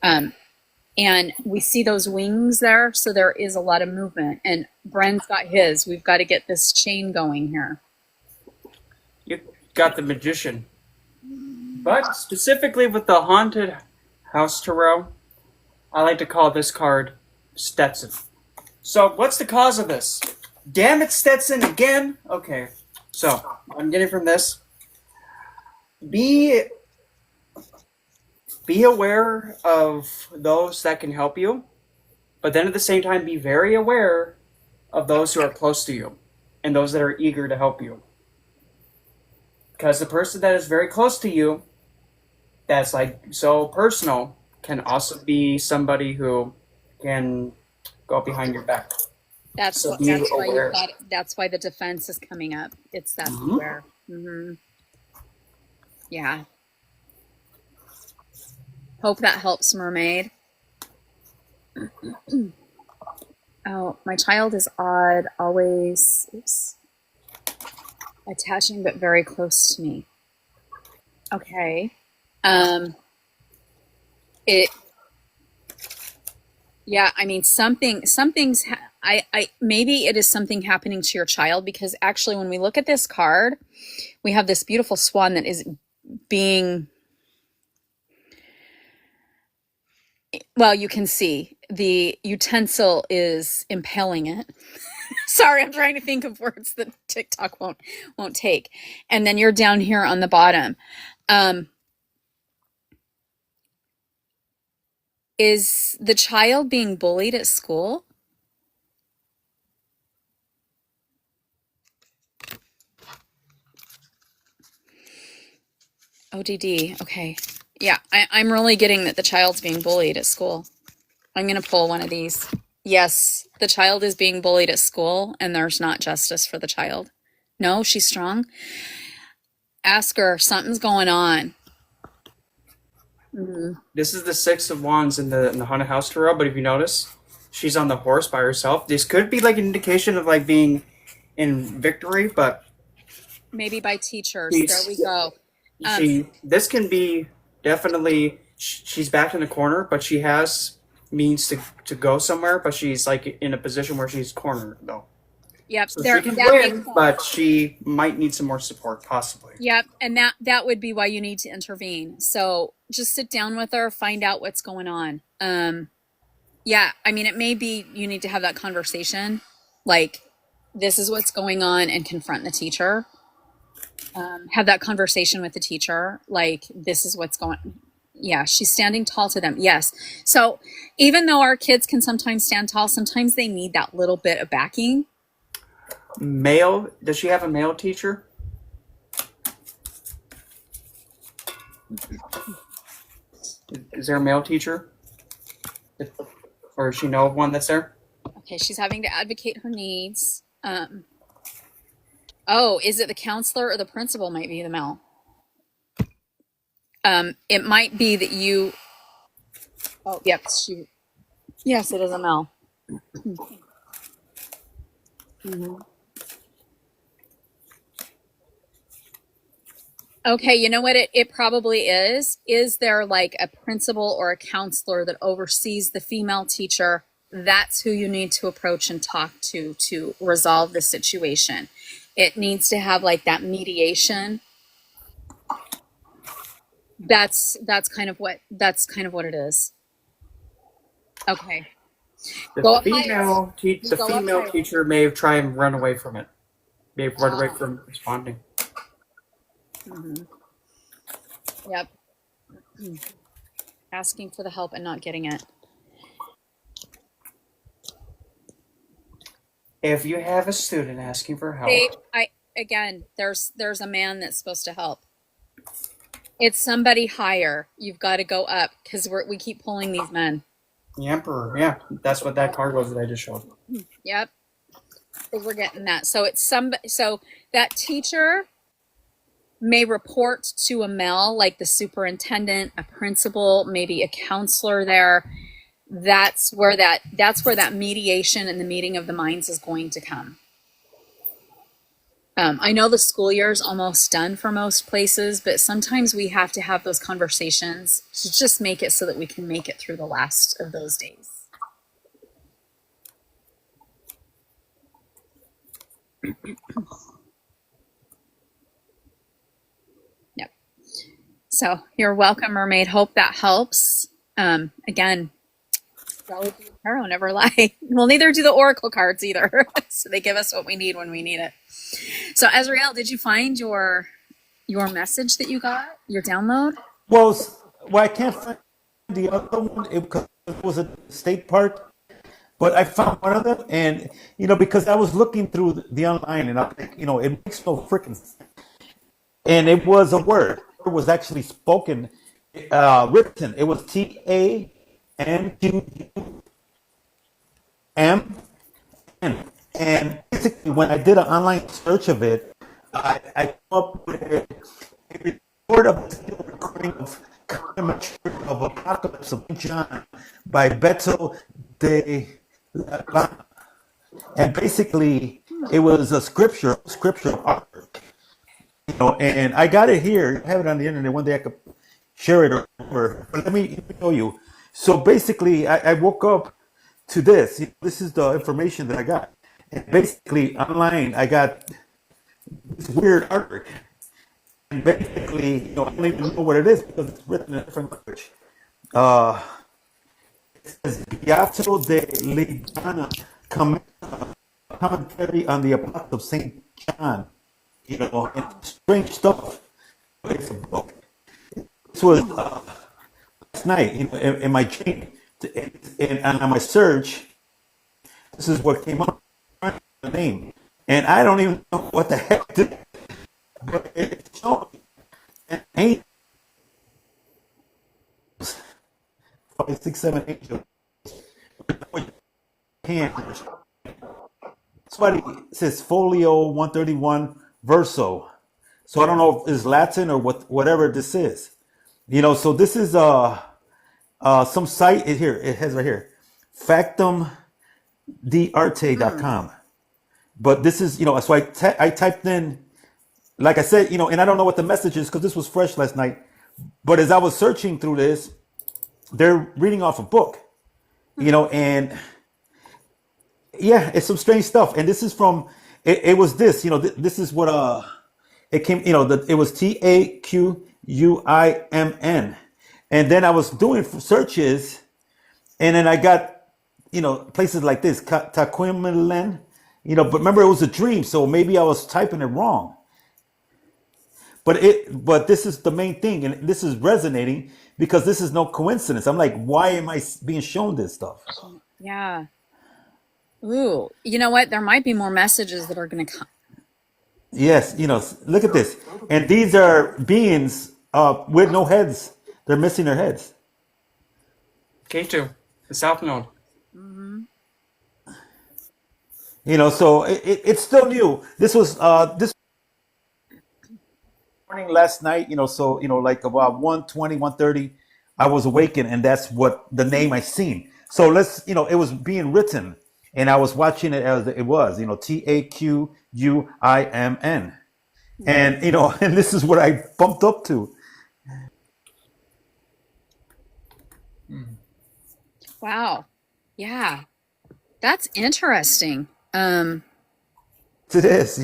And we see those wings there, so there is a lot of movement. And Bren's got his. We've got to get this chain going here. You got the Magician. But specifically with the Haunted House Tarot, I like to call this card Stetson. So, what's the cause of this? Damn it, Stetson, again? Okay, so, I'm getting from this. Be aware of those that can help you, but then at the same time, be very aware of those who are close to you and those that are eager to help you. Because the person that is very close to you, that's like so personal, can also be somebody who can go behind your back. That's So that's why the defense is coming up. It's that beware. Mm-hmm. Yeah. Hope that helps, Mermaid. Oh, my child is odd, always attaching but very close to me. Okay. Yeah, I mean something's maybe it is something happening to your child, because actually when we look at this card, we have this beautiful swan that is being, well, you can see the utensil is impaling it. Sorry, I'm trying to think of words that TikTok won't take. And then you're down here on the bottom. Is the child being bullied at school? ODD. Okay. Yeah, I'm really getting that the child's being bullied at school. I'm going to pull one of these. Yes, the child is being bullied at school, and there's not justice for the child. No, she's strong. Ask her. Something's going on. Mm-hmm. This is the Six of Wands in the Haunted House Tarot, but if you notice, she's on the horse by herself. This could be like an indication of like being in victory, but maybe by teachers. There we go. This can be definitely, she's back in the corner, but she has means to go somewhere, but she's like in a position where she's cornered though. Yep. So she can win, but she might need some more support, possibly. Yep, and that would be why you need to intervene. So just sit down with her, find out what's going on. Yeah, I mean, it may be you need to have that conversation, like, this is what's going on, and confront the teacher. Have that conversation with the teacher, like, this is what's going on. Yeah, she's standing tall to them. Yes. So even though our kids can sometimes stand tall, sometimes they need that little bit of backing. Male? Does she have a male teacher? Is there a male teacher? Or does she know of one that's there? Okay, she's having to advocate her needs. Oh, is it the counselor or the principal might be the male? It might be that you. Oh, yep. Yes, it is a male. Mm-hmm. Okay, you know what it probably is? Is there like a principal or a counselor that oversees the female teacher? That's who you need to approach and talk to resolve the situation. It needs to have like that mediation. That's kind of what it is. Okay. The female teacher may have tried and run away from it. May have run away from responding. Mm-hmm. Yep. Asking for the help and not getting it. If you have a student asking for help, there's a man that's supposed to help. It's somebody higher. You've got to go up because we keep pulling these men. The Emperor, yeah, that's what that card was that I just showed. Yep, we're getting that. So So that teacher may report to a male, like the superintendent, a principal, maybe a counselor. There, that's where that mediation and the meeting of the minds is going to come. I know the school year is almost done for most places, but sometimes we have to have those conversations to just make it so that we can make it through the last of those days. Yep. So you're welcome, Mermaid. Hope that helps. Again, tarot never lie. We'll neither do the oracle cards either. So they give us what we need when we need it. So Azrael, did you find your message that you got, your download? Well, I can't find the other one because it was a state park, but I found one of them, and because I was looking through the online, and I think it makes no freaking sense. And it was a word. It was actually spoken, written. It was TANQUM. And basically, when I did an online search of it, I came up with a report of the recording of Apocalypse of John by Beto de la Plana. And basically, it was a scripture of art. And I got it here. I have it on the internet. One day I could share it or whatever. But let me show you. So basically, I woke up to this. This is the information that I got. And basically, online, I got this weird artwork. And basically, I don't even know what it is because it's written in a different language. It says Beato de Legana commentary on the Apostle of St. John. And strange stuff. It's a book. This was last night in my dream. And on my search, this is what came up. The name, and I don't even know what the heck it is, but it's showing an angel, 5, 6, 7 angels. Somebody says folio 131 verso, so I don't know if it's Latin or whatever this is. So this is some site here. It has right here, factumdarte.com. But this is, so I typed in, like I said, and I don't know what the message is because this was fresh last night. But as I was searching through this, they're reading off a book, and yeah, it's some strange stuff. And this is from, it was this, this is what, it came, it was TAQUIMN. And then I was doing searches, and then I got, places like this, Taquimilen. But remember it was a dream, so maybe I was typing it wrong. But this is the main thing, and this is resonating because this is no coincidence. I'm like, why am I being shown this stuff? Yeah. Ooh, you know what? There might be more messages that are going to come. Yes, look at this. And these are beings with no heads. They're missing their heads. K2. The South Node. So it's still new. This was this morning last night. So like about 1:20, 1:30, I was awakened, and that's what the name I seen. So it was being written, and I was watching it as it was. TAQUIMN, and and this is what I bumped up to. Wow. Yeah. That's interesting. It is,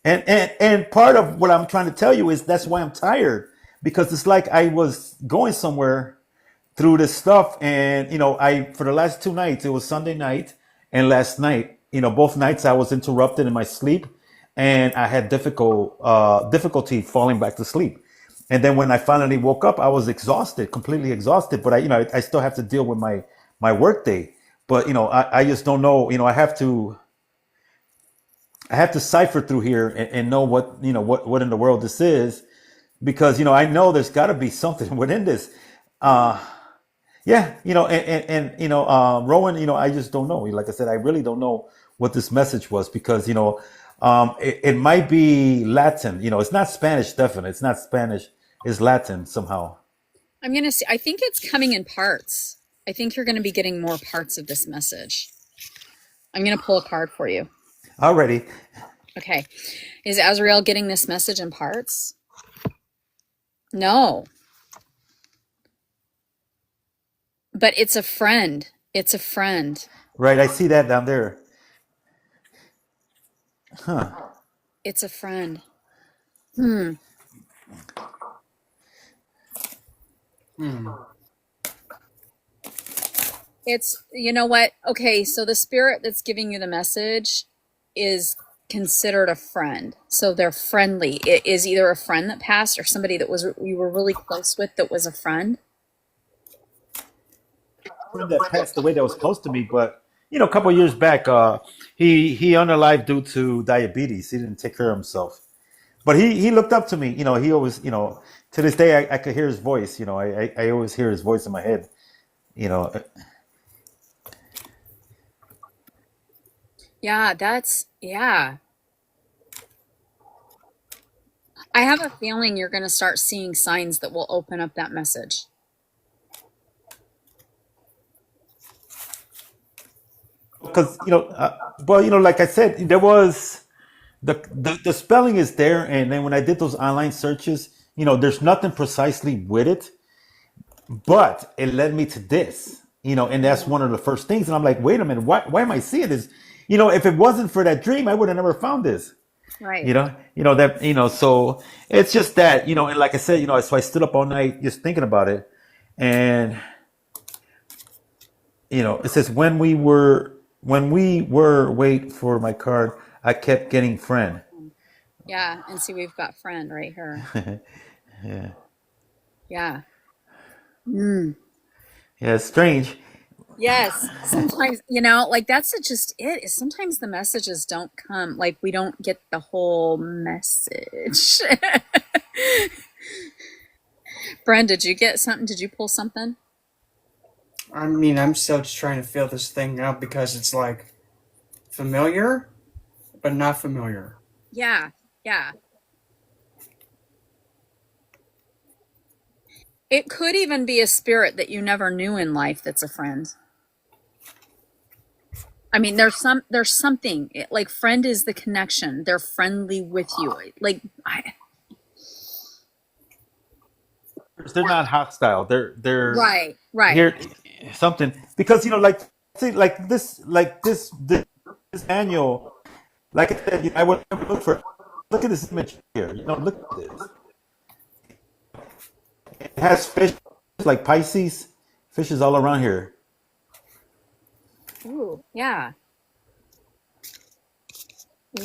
and part of what I'm trying to tell you is that's why I'm tired, because it's like I was going somewhere through this stuff, and I for the last 2 nights, it was Sunday night and last night, both nights I was interrupted in my sleep, and I had difficulty falling back to sleep. And then when I finally woke up, I was exhausted, completely exhausted. But I still have to deal with my work day. But I just don't know. I have to cipher through here and know what in the world this is, because I know there's got to be something within this. Yeah, Rowan, I just don't know. Like I said, I really don't know what this message was, because it might be Latin. It's not Spanish, definitely. It's not Spanish. It's Latin somehow. I'm going to see. I think it's coming in parts. I think you're going to be getting more parts of this message. I'm going to pull a card for you. Already. Okay. Is Azrael getting this message in parts? No. But it's a friend. It's a friend. Right. I see that down there. Huh. It's a friend. It's, you know what? Okay, so the spirit that's giving you the message is considered a friend. So they're friendly. It is either a friend that passed or somebody that you were really close with that was a friend. Friend that passed away that was close to me, but a couple of years back, he unalived due to diabetes. He didn't take care of himself, but he looked up to me. He always, to this day, I could hear his voice. I always hear his voice in my head. Yeah, yeah. I have a feeling you're going to start seeing signs that will open up that message. Because like I said, there was the spelling is there, and then when I did those online searches, there's nothing precisely with it, but it led me to this, and that's one of the first things. And I'm like, wait a minute, why am I seeing this? If it wasn't for that dream, I would have never found this. Right. So it's just that, and like I said, so I stood up all night just thinking about it, and it says when we were wait for my card, I kept getting friend. Yeah, and see, we've got friend right here. Yeah. Yeah. Yeah, it's strange. Yes. Sometimes, like that's just it. Is sometimes the messages don't come, like we don't get the whole message. Bren, did you get something? Did you pull something? I mean, I'm still just trying to feel this thing out, because it's like familiar, but not familiar. Yeah. Yeah. It could even be a spirit that you never knew in life that's a friend. I mean, there's something like friend is the connection. They're friendly with you. Like they're not hostile. They're right. Here something, because like see like this annual, like I said, I would look for. Look at this image here. Look at this. It has fish like Pisces, fishes all around here. Ooh, yeah.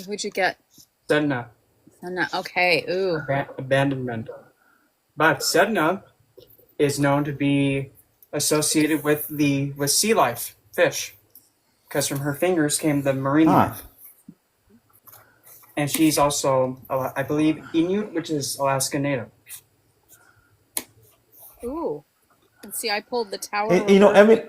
Who'd you get? Sedna. Okay. Ooh. Abandonment. But Sedna is known to be associated with sea life, fish, because from her fingers came the marine life. And she's also, I believe, Inuit, which is Alaska Native. Ooh. And see, I pulled the tower. I mean,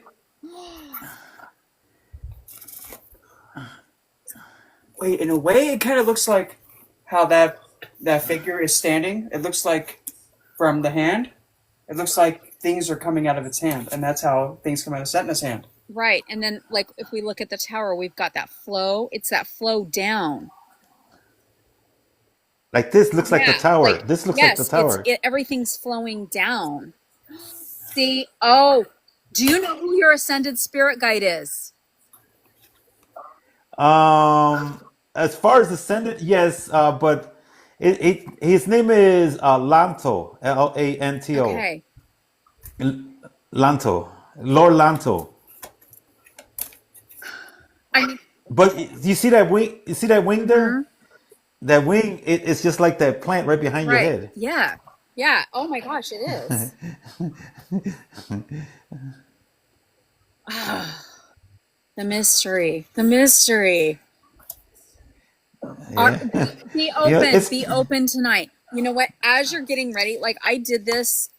Wait, in a way, it kind of looks like how that figure is standing. It looks like from the hand. It looks like things are coming out of its hand, and that's how things come out of Setna's hand. Right. And then, like, if we look at the tower, we've got that flow. It's that flow down. Like this looks like the Yeah, tower. like, This looks like the yes, tower. everything's flowing down. See? Oh, do you know who your ascended spirit guide is? As far as ascendant, yes, but his name is Lanto, Lanto, Okay. Lanto, Lord Lanto. I mean, But you see that wing? You see that wing there? That wing, it's just like that plant right behind your right. head. Yeah. Yeah. Oh my gosh, it is. The mystery. The mystery. Yeah, Be yeah, open. it's Be open tonight. You know what? As you're getting ready, like I did this,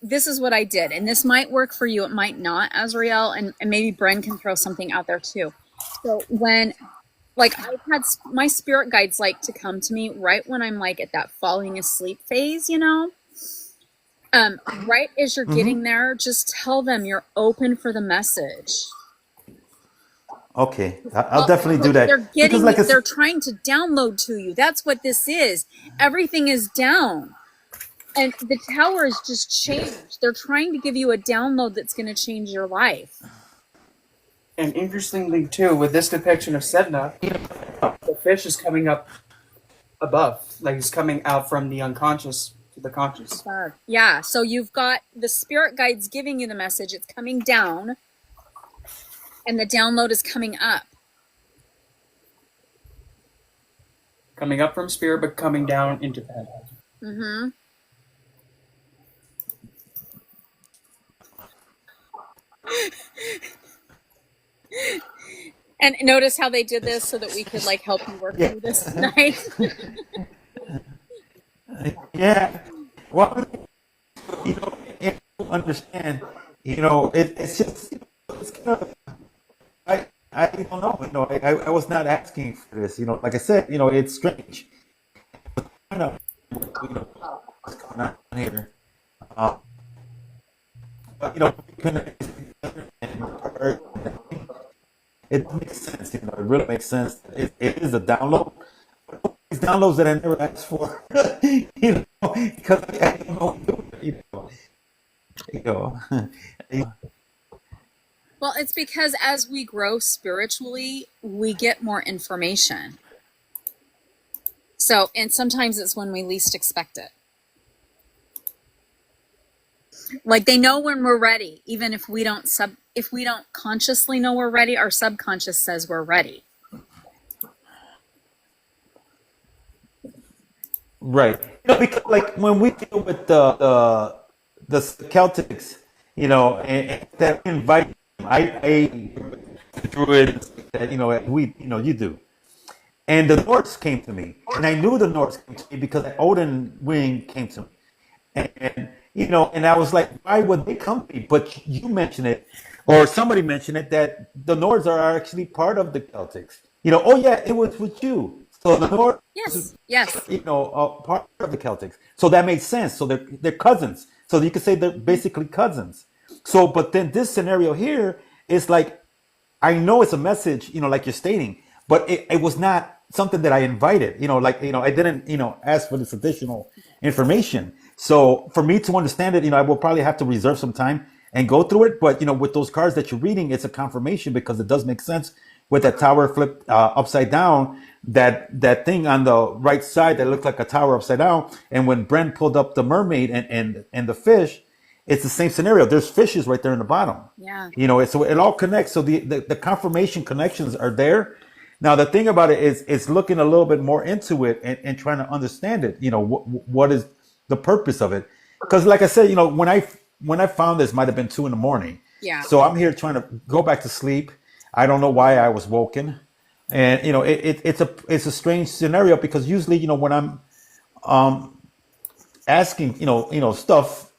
this is what I did, and this might work for you. It might not, Azrael, and maybe Bren can throw something out there too. So when, like, I've had my spirit guides like to come to me right when I'm like at that falling asleep phase, you know. Right as you're getting there, just tell them you're open for the message. okay. I'll definitely do that They're because, getting, like, they're trying to download to you. That's what this is. Everything is down. And the tower has just changed. They're trying to give you a download that's going to change your life. And interestingly, too, with this depiction of Sedna, the fish is coming up above, like it's coming out from the unconscious to the conscious. Yeah, so you've got the spirit guides giving you the message. It's coming down, and the download is coming up. Coming up from spirit, but coming down into the head. Mm-hmm. And notice how they did this so that we could like help you work through this tonight. yeah. Well, if you understand, it's just, it's kind of, I don't know, I was not asking for this, like I said, it's strange. I know, what's going on here. But, it makes sense, it really makes sense. It is a download. These downloads that I never asked for, because I don't know, Well, it's because as we grow spiritually, we get more information. So, and sometimes it's when we least expect it. Like they know when we're ready, even if we don't consciously know we're ready, our subconscious says we're ready. Right. Because like when we deal with the Celtics, and that we invite them, I druids that we you do. And the Nords came to me. And I knew the Nords came to me because the Odin wing came to me. And and I was like, why would they come to me? But you mentioned it, or somebody mentioned it, that the Nords are actually part of the Celtics. Oh yeah, it was with you. So the Nords, yes, part of the Celtics. So that makes sense. So they're cousins. So you could say they're basically cousins. So, but then this scenario here is like, I know it's a message, like you're stating, but it was not something that I invited, I didn't, ask for this additional information. So for me to understand it, I will probably have to reserve some time and go through it. But, with those cards that you're reading, it's a confirmation because it does make sense with that tower flipped upside down, that thing on the right side that looked like a tower upside down. And when Brent pulled up the mermaid and the fish, it's the same scenario. There's fishes right there in the bottom. Yeah. So it all connects. So the confirmation connections are there. Now, the thing about it is looking a little bit more into it and trying to understand it. What is the purpose of it? Because like I said, when I found this might have been 2 a.m. Yeah. So I'm here trying to go back to sleep. I don't know why I was woken. And, it's a strange scenario because usually, when I'm asking, stuff,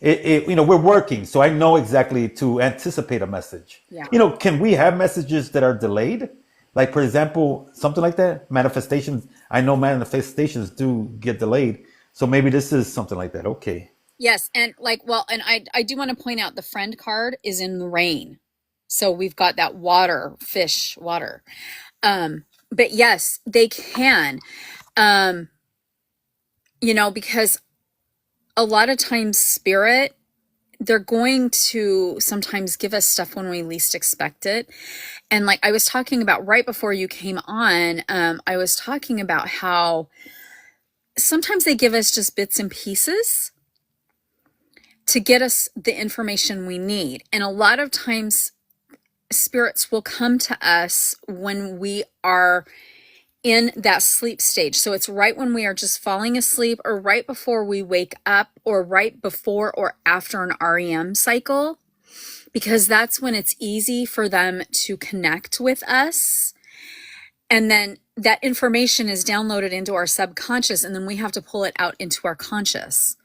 we're working. So I know exactly to anticipate a message. Yeah. Can we have messages that are delayed? Like, for example, something like that. Manifestations. I know manifestations do get delayed. So maybe this is something like that. Okay. Yes, and like, well, and I do want to point out the friend card is in the rain. So we've got that water, fish, water. But yes, they can. Um, because a lot of times spirit, they're going to sometimes give us stuff when we least expect it. And like I was talking about right before you came on, I was talking about how sometimes they give us just bits and pieces to get us the information we need. And a lot of times spirits will come to us when we are in that sleep stage. So it's right when we are just falling asleep, or right before we wake up, or right before or after an REM cycle, because that's when it's easy for them to connect with us. And then that information is downloaded into our subconscious, and then we have to pull it out into our conscious.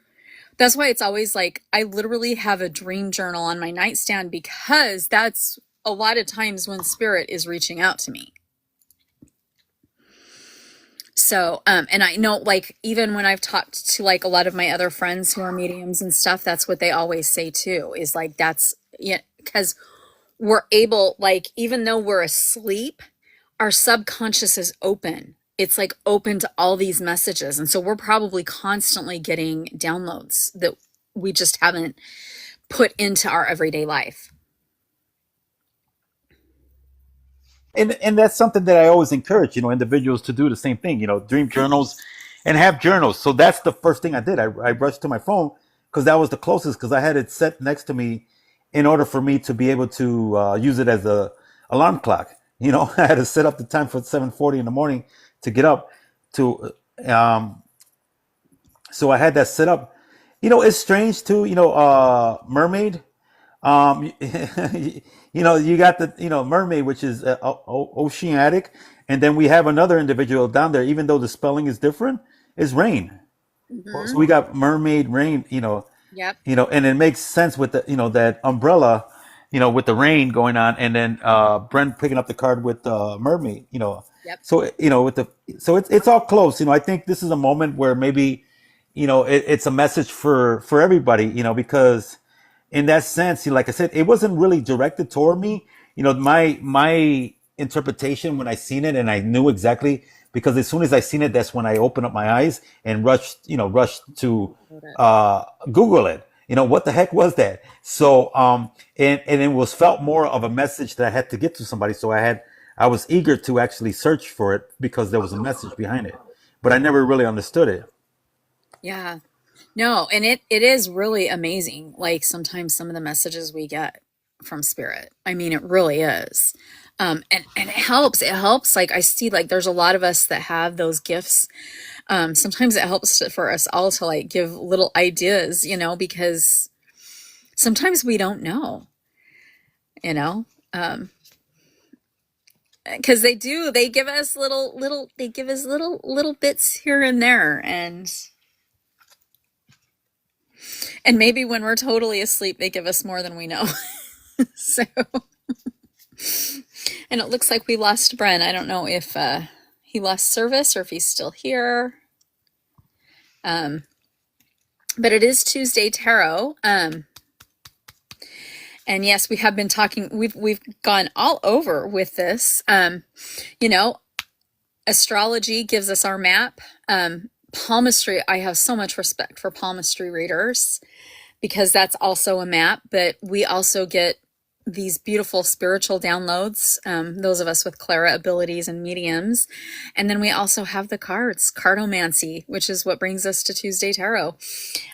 That's why it's always like, I literally have a dream journal on my nightstand, because that's a lot of times when spirit is reaching out to me. So, and I know, like, even when I've talked to like a lot of my other friends who are mediums and stuff, that's what they always say too, is like, that's, yeah, because we're able, like, even though we're asleep, our subconscious is open. It's like open to all these messages. And so we're probably constantly getting downloads that we just haven't put into our everyday life. And that's something that I always encourage, individuals to do the same thing, dream journals and have journals. So that's the first thing I did. I rushed to my phone because that was the closest, because I had it set next to me in order for me to be able to use it as a alarm clock. I had to set up the time for 7:40 in the morning to get up to, so I had that set up. It's strange too, mermaid. You got the mermaid, which is oceanic, and then we have another individual down there. Even though the spelling is different, is rain. Mm-hmm. So we got mermaid, rain. Yep. And it makes sense with the that umbrella, with the rain going on, and then Brent picking up the card with mermaid. Yep. So it's all close. I think this is a moment where maybe it's a message for everybody. Because in that sense, like I said, it wasn't really directed toward me. My interpretation when I seen it, and I knew exactly, because as soon as I seen it, that's when I opened up my eyes and rushed to Google it. What the heck was that? So and it was felt more of a message that I had to get to somebody. So I was eager to actually search for it because there was a message behind it, but I never really understood it. Yeah. No, and it is really amazing. Like sometimes some of the messages we get from spirit. I mean, it really is. And it helps. It helps. Like I see, like there's a lot of us that have those gifts. Sometimes it helps for us all to like give little ideas, because sometimes we don't know, you know, because they give us little bits here and there, and maybe when we're totally asleep, they give us more than we know. So, and it looks like we lost Bren. I don't know if he lost service or if he's still here. But it is Tuesday Tarot. And yes, we have been talking. We've gone all over with this. Astrology gives us our map. Palmistry. I have so much respect for palmistry readers, because that's also a map, but we also get these beautiful spiritual downloads, those of us with Clara abilities and mediums. And then we also have the cards, cardomancy, which is what brings us to Tuesday Tarot.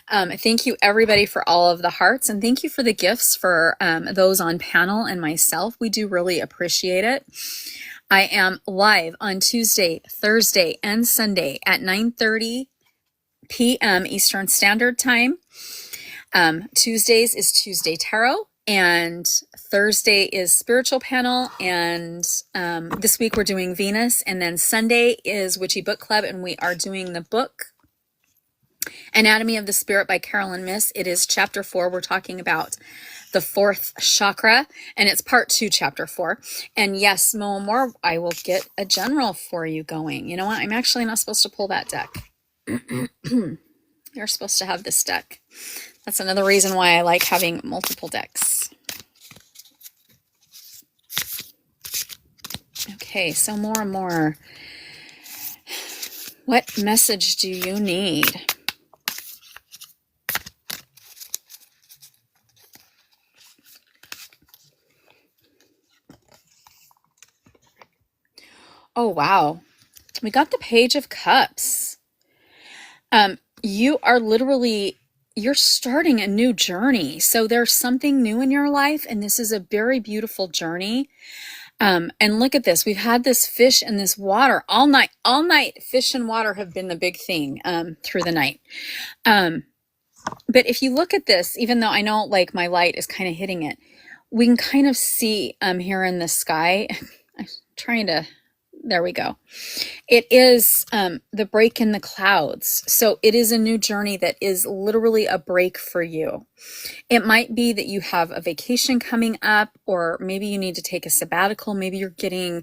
Thank you everybody for all of the hearts, and thank you for the gifts for those on panel and myself. We do really appreciate it. I am live on Tuesday, Thursday, and Sunday at 9:30 p.m. Eastern Standard Time. Tuesdays is Tuesday Tarot, and Thursday is Spiritual Panel, and this week we're doing Venus, and then Sunday is Witchy Book Club, and we are doing the book Anatomy of the Spirit by Carolyn Miss. It is chapter 4. We're talking about the fourth chakra, and it's part 2, chapter 4. And yes, more, I will get a general for you going. You know what? I'm actually not supposed to pull that deck. You're supposed to have this deck. That's another reason why I like having multiple decks. Okay, so more and more. What message do you need? Oh, wow. We got the Page of Cups. You are literally, you're starting a new journey. So there's something new in your life, and this is a very beautiful journey. And look at this. We've had this fish and this water all night. All night, fish and water have been the big thing through the night. But if you look at this, even though I know like my light is kind of hitting it, we can kind of see here in the sky. I'm trying to, there we go. It is the break in the clouds. So it is a new journey that is literally a break for you. It might be that you have a vacation coming up, or maybe you need to take a sabbatical. Maybe you're getting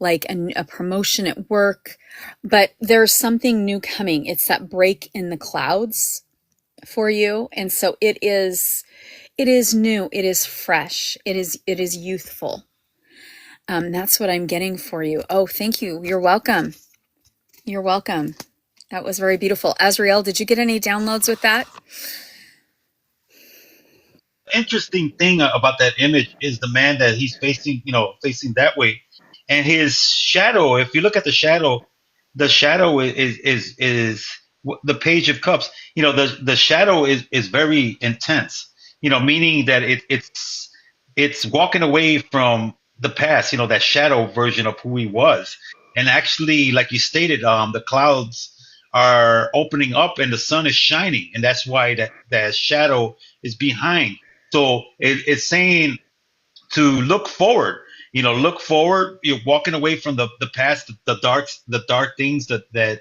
like a promotion at work, but there's something new coming. It's that break in the clouds for you. And so it is new. It is fresh. It is youthful. That's what I'm getting for you. Oh, thank you. You're welcome. You're welcome. That was very beautiful. Azrael, did you get any downloads with that? Interesting thing about that image is the man that he's facing, facing that way, and his shadow. If you look at the shadow is the Page of Cups. The shadow is very intense. Meaning that it's walking away from the past. That shadow version of who he was, and actually, like you stated, the clouds are opening up and the sun is shining, and that's why that shadow is behind. So it's saying to look forward. Look forward. You're walking away from the past, the dark things that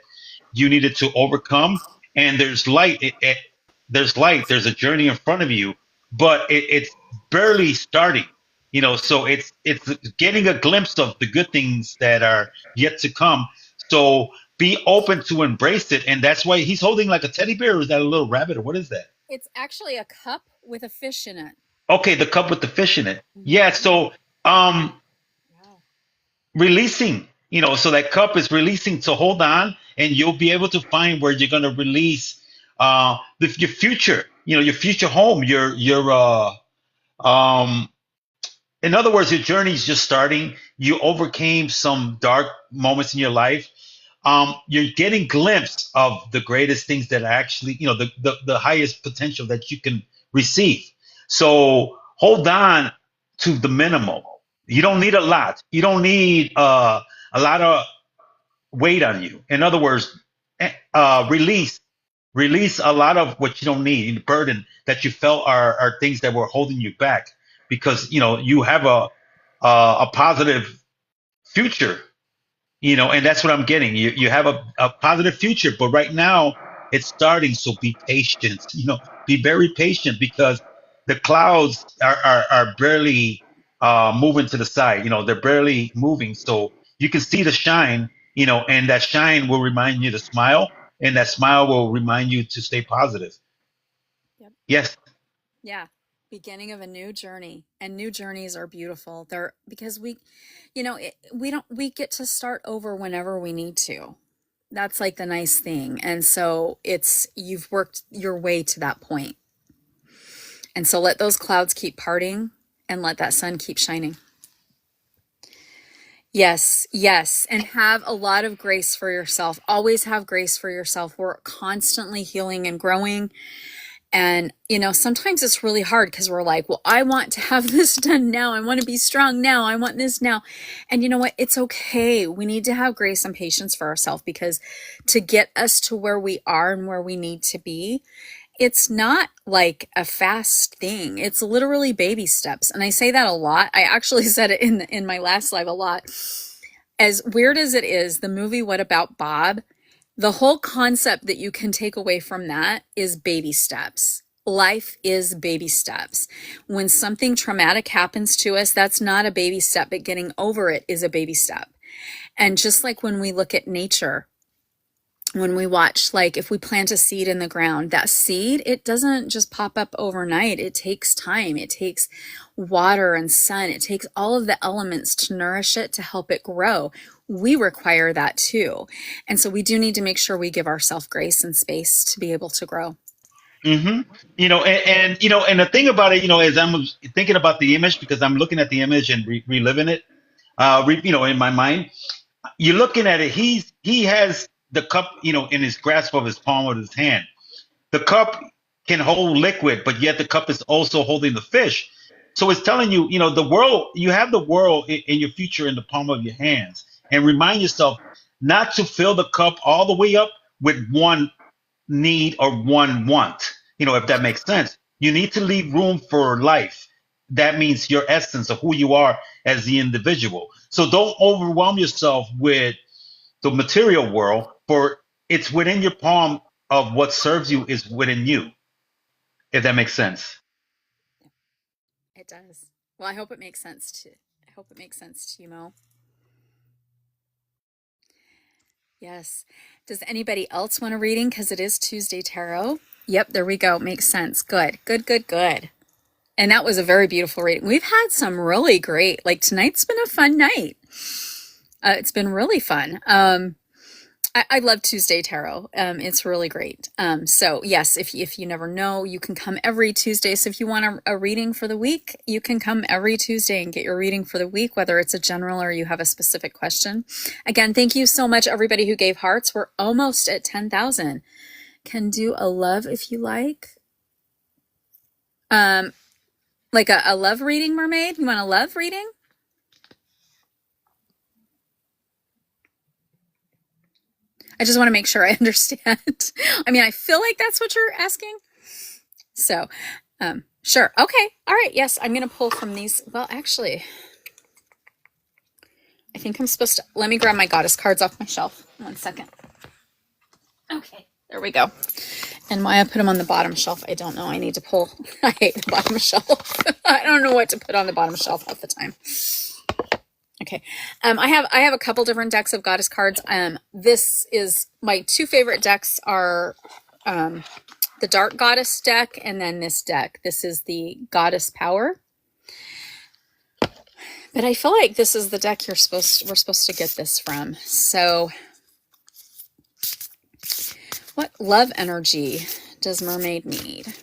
you needed to overcome. And there's light. There's light. There's a journey in front of you, but it's barely starting. So it's getting a glimpse of the good things that are yet to come. So be open to embrace it, and that's why he's holding like a teddy bear. Or is that a little rabbit, or what is that? It's actually a cup with a fish in it. Okay, the cup with the fish in it. Yeah, so um releasing, so that cup is releasing to hold on, and you'll be able to find where you're gonna release your future, your future home, your um in other words, your journey is just starting. You overcame some dark moments in your life. You're getting glimpse of the greatest things that are actually, the highest potential that you can receive. So hold on to the minimum. You don't need a lot. You don't need a lot of weight on you. In other words, release a lot of what you don't need, the burden that you felt are things that were holding you back, because you have a positive future, and that's what I'm getting. You have a positive future, but right now it's starting. So be patient, be very patient, because the clouds are barely moving to the side. They're barely moving. So you can see the shine, and that shine will remind you to smile, and that smile will remind you to stay positive. Yep. Yes. Yeah. Beginning of a new journey, and new journeys are beautiful. They're because we get to start over whenever we need to. That's like the nice thing. And so you've worked your way to that point. And so let those clouds keep parting and let that sun keep shining. Yes, yes. And have a lot of grace for yourself. Always have grace for yourself. We're constantly healing and growing. And, sometimes it's really hard because we're like, well, I want to have this done now. I want to be strong now. I want this now. And you know what? It's okay. We need to have grace and patience for ourselves, because to get us to where we are and where we need to be, it's not like a fast thing. It's literally baby steps. And I say that a lot. I actually said it in my last live a lot. As weird as it is, the movie What About Bob? The whole concept that you can take away from that is baby steps. Life is baby steps. When something traumatic happens to us, that's not a baby step, but getting over it is a baby step. And just like when we look at nature, when we watch, like if we plant a seed in the ground, that seed, it doesn't just pop up overnight. It takes time. It takes water and sun. It takes all of the elements to nourish it, to help it grow. We require that too. And so we do need to make sure we give ourselves grace and space to be able to grow. Mm-hmm. And the thing about it, as I'm thinking about the image, because I'm looking at the image and reliving it, in my mind, you're looking at it. He has the cup, in his grasp of his palm of his hand. The cup can hold liquid, but yet the cup is also holding the fish. So it's telling you, the world. You have the world in your future in the palm of your hands, and remind yourself not to fill the cup all the way up with one need or one want, if that makes sense. You need to leave room for life. That means your essence of who you are as the individual. So don't overwhelm yourself with the material world, for it's within your palm of what serves you is within you, if that makes sense. It does. Well, I hope it makes sense to you, Mo. Yes. Does anybody else want a reading? Because it is Tuesday Tarot. Yep, there we go. Makes sense. Good. And that was a very beautiful reading. We've had some really great, like tonight's been a fun night. It's been really fun. I love Tuesday Tarot. It's really great. So yes, if you never know, you can come every Tuesday. So if you want a reading for the week, you can come every Tuesday and get your reading for the week, whether it's a general or you have a specific question. Again, thank you so much, everybody who gave hearts. We're almost at 10,000. Can do a love if you like. Like a love reading, Mermaid? You want a love reading? I just want to make sure I understand. I mean, I feel like that's what you're asking. So, sure. Okay. All right. Yes, I'm going to pull from these. Well, actually, I think I'm supposed to. Let me grab my goddess cards off my shelf. 1 second. Okay. There we go. And why I put them on the bottom shelf, I don't know. I need to pull. I hate the bottom shelf. I don't know what to put on the bottom shelf half the time. Okay. I have a couple different decks of goddess cards. This is my two favorite decks are the Dark Goddess deck and then this deck. This is the Goddess Power. But I feel like this is the deck we're supposed to get this from. So what love energy does Mermaid need?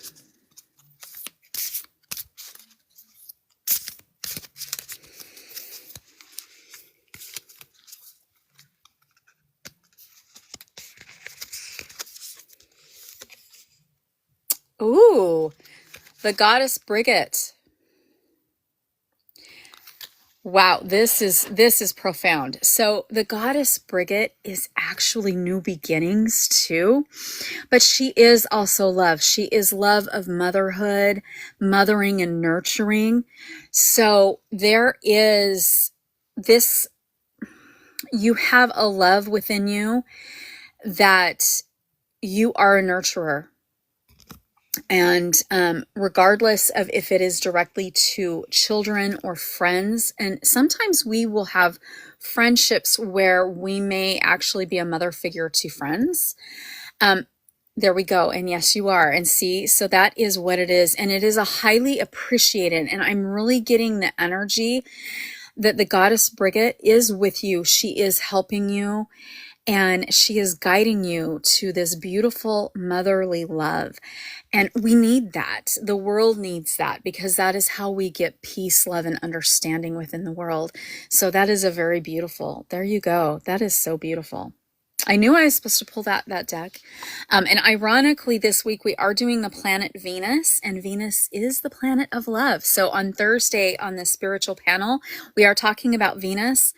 Ooh, the Goddess Brigette. Wow, this is profound. So the Goddess Brigette is actually new beginnings too, but she is also love. She is love of motherhood, mothering and nurturing. So there is this, you have a love within you that you are a nurturer. And regardless of if it is directly to children or friends, and sometimes we will have friendships where we may actually be a mother figure to friends. There we go. And yes, you are. And see, so that is what it is. And it is a highly appreciated. And I'm really getting the energy that the Goddess Brigette is with you. She is helping you. And she is guiding you to this beautiful motherly love. And we need that. The world needs that because that is how we get peace, love, and understanding within the world. So that is a very beautiful, there you go. That is so beautiful. I knew I was supposed to pull that deck. And ironically, this week we are doing the planet Venus, and Venus is the planet of love. So on Thursday on the spiritual panel, we are talking about Venus.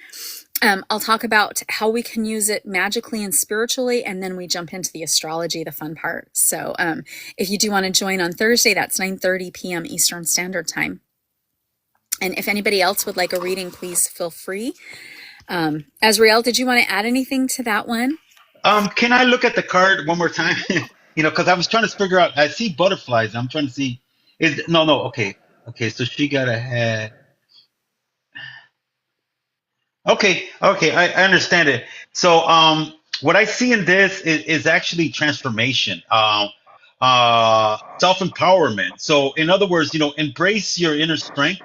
I'll talk about how we can use it magically and spiritually, and then we jump into the astrology, the fun part. So if you do want to join on Thursday, that's 9:30 p.m. Eastern Standard Time. And if anybody else would like a reading, please feel free. Azrael, did you want to add anything to that one? Can I look at the card one more time? Because I was trying to figure out. I see butterflies. I'm trying to see. Is no, no. Okay, okay. So she got a head. Okay, okay. I understand it. So, what I see in this is actually transformation. Self empowerment. So, in other words, embrace your inner strength.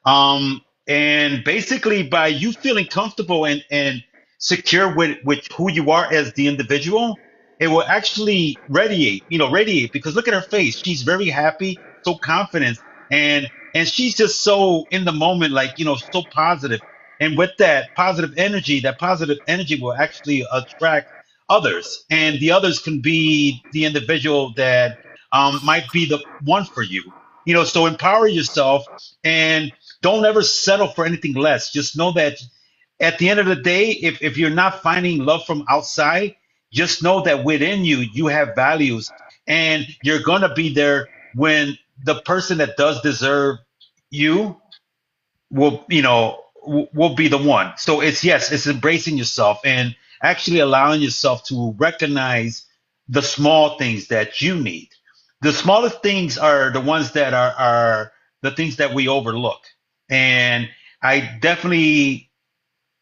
And basically, by you feeling comfortable and secure with who you are as the individual, it will actually radiate. Because look at her face; she's very happy, so confident, and she's just so in the moment, like so positive. And with that positive energy will actually attract others, and the others can be the individual that might be the one for you. So empower yourself and don't ever settle for anything less. Just know that at the end of the day, if you're not finding love from outside, just know that within you, you have values and you're going to be there when the person that does deserve you will be the one. So it's embracing yourself and actually allowing yourself to recognize the small things that you need. The smallest things are the ones that are the things that we overlook. And I definitely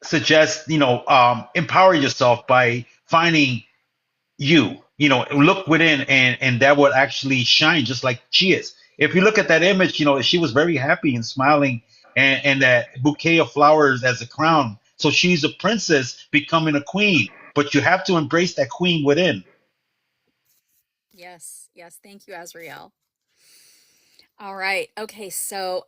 suggest empower yourself by finding look within, and that would actually shine just like she is. If you look at that image, she was very happy and smiling, and that bouquet of flowers as a crown. So she's a princess becoming a queen, but you have to embrace that queen within. Yes, yes. Thank you, Azrael. All right. Okay. So,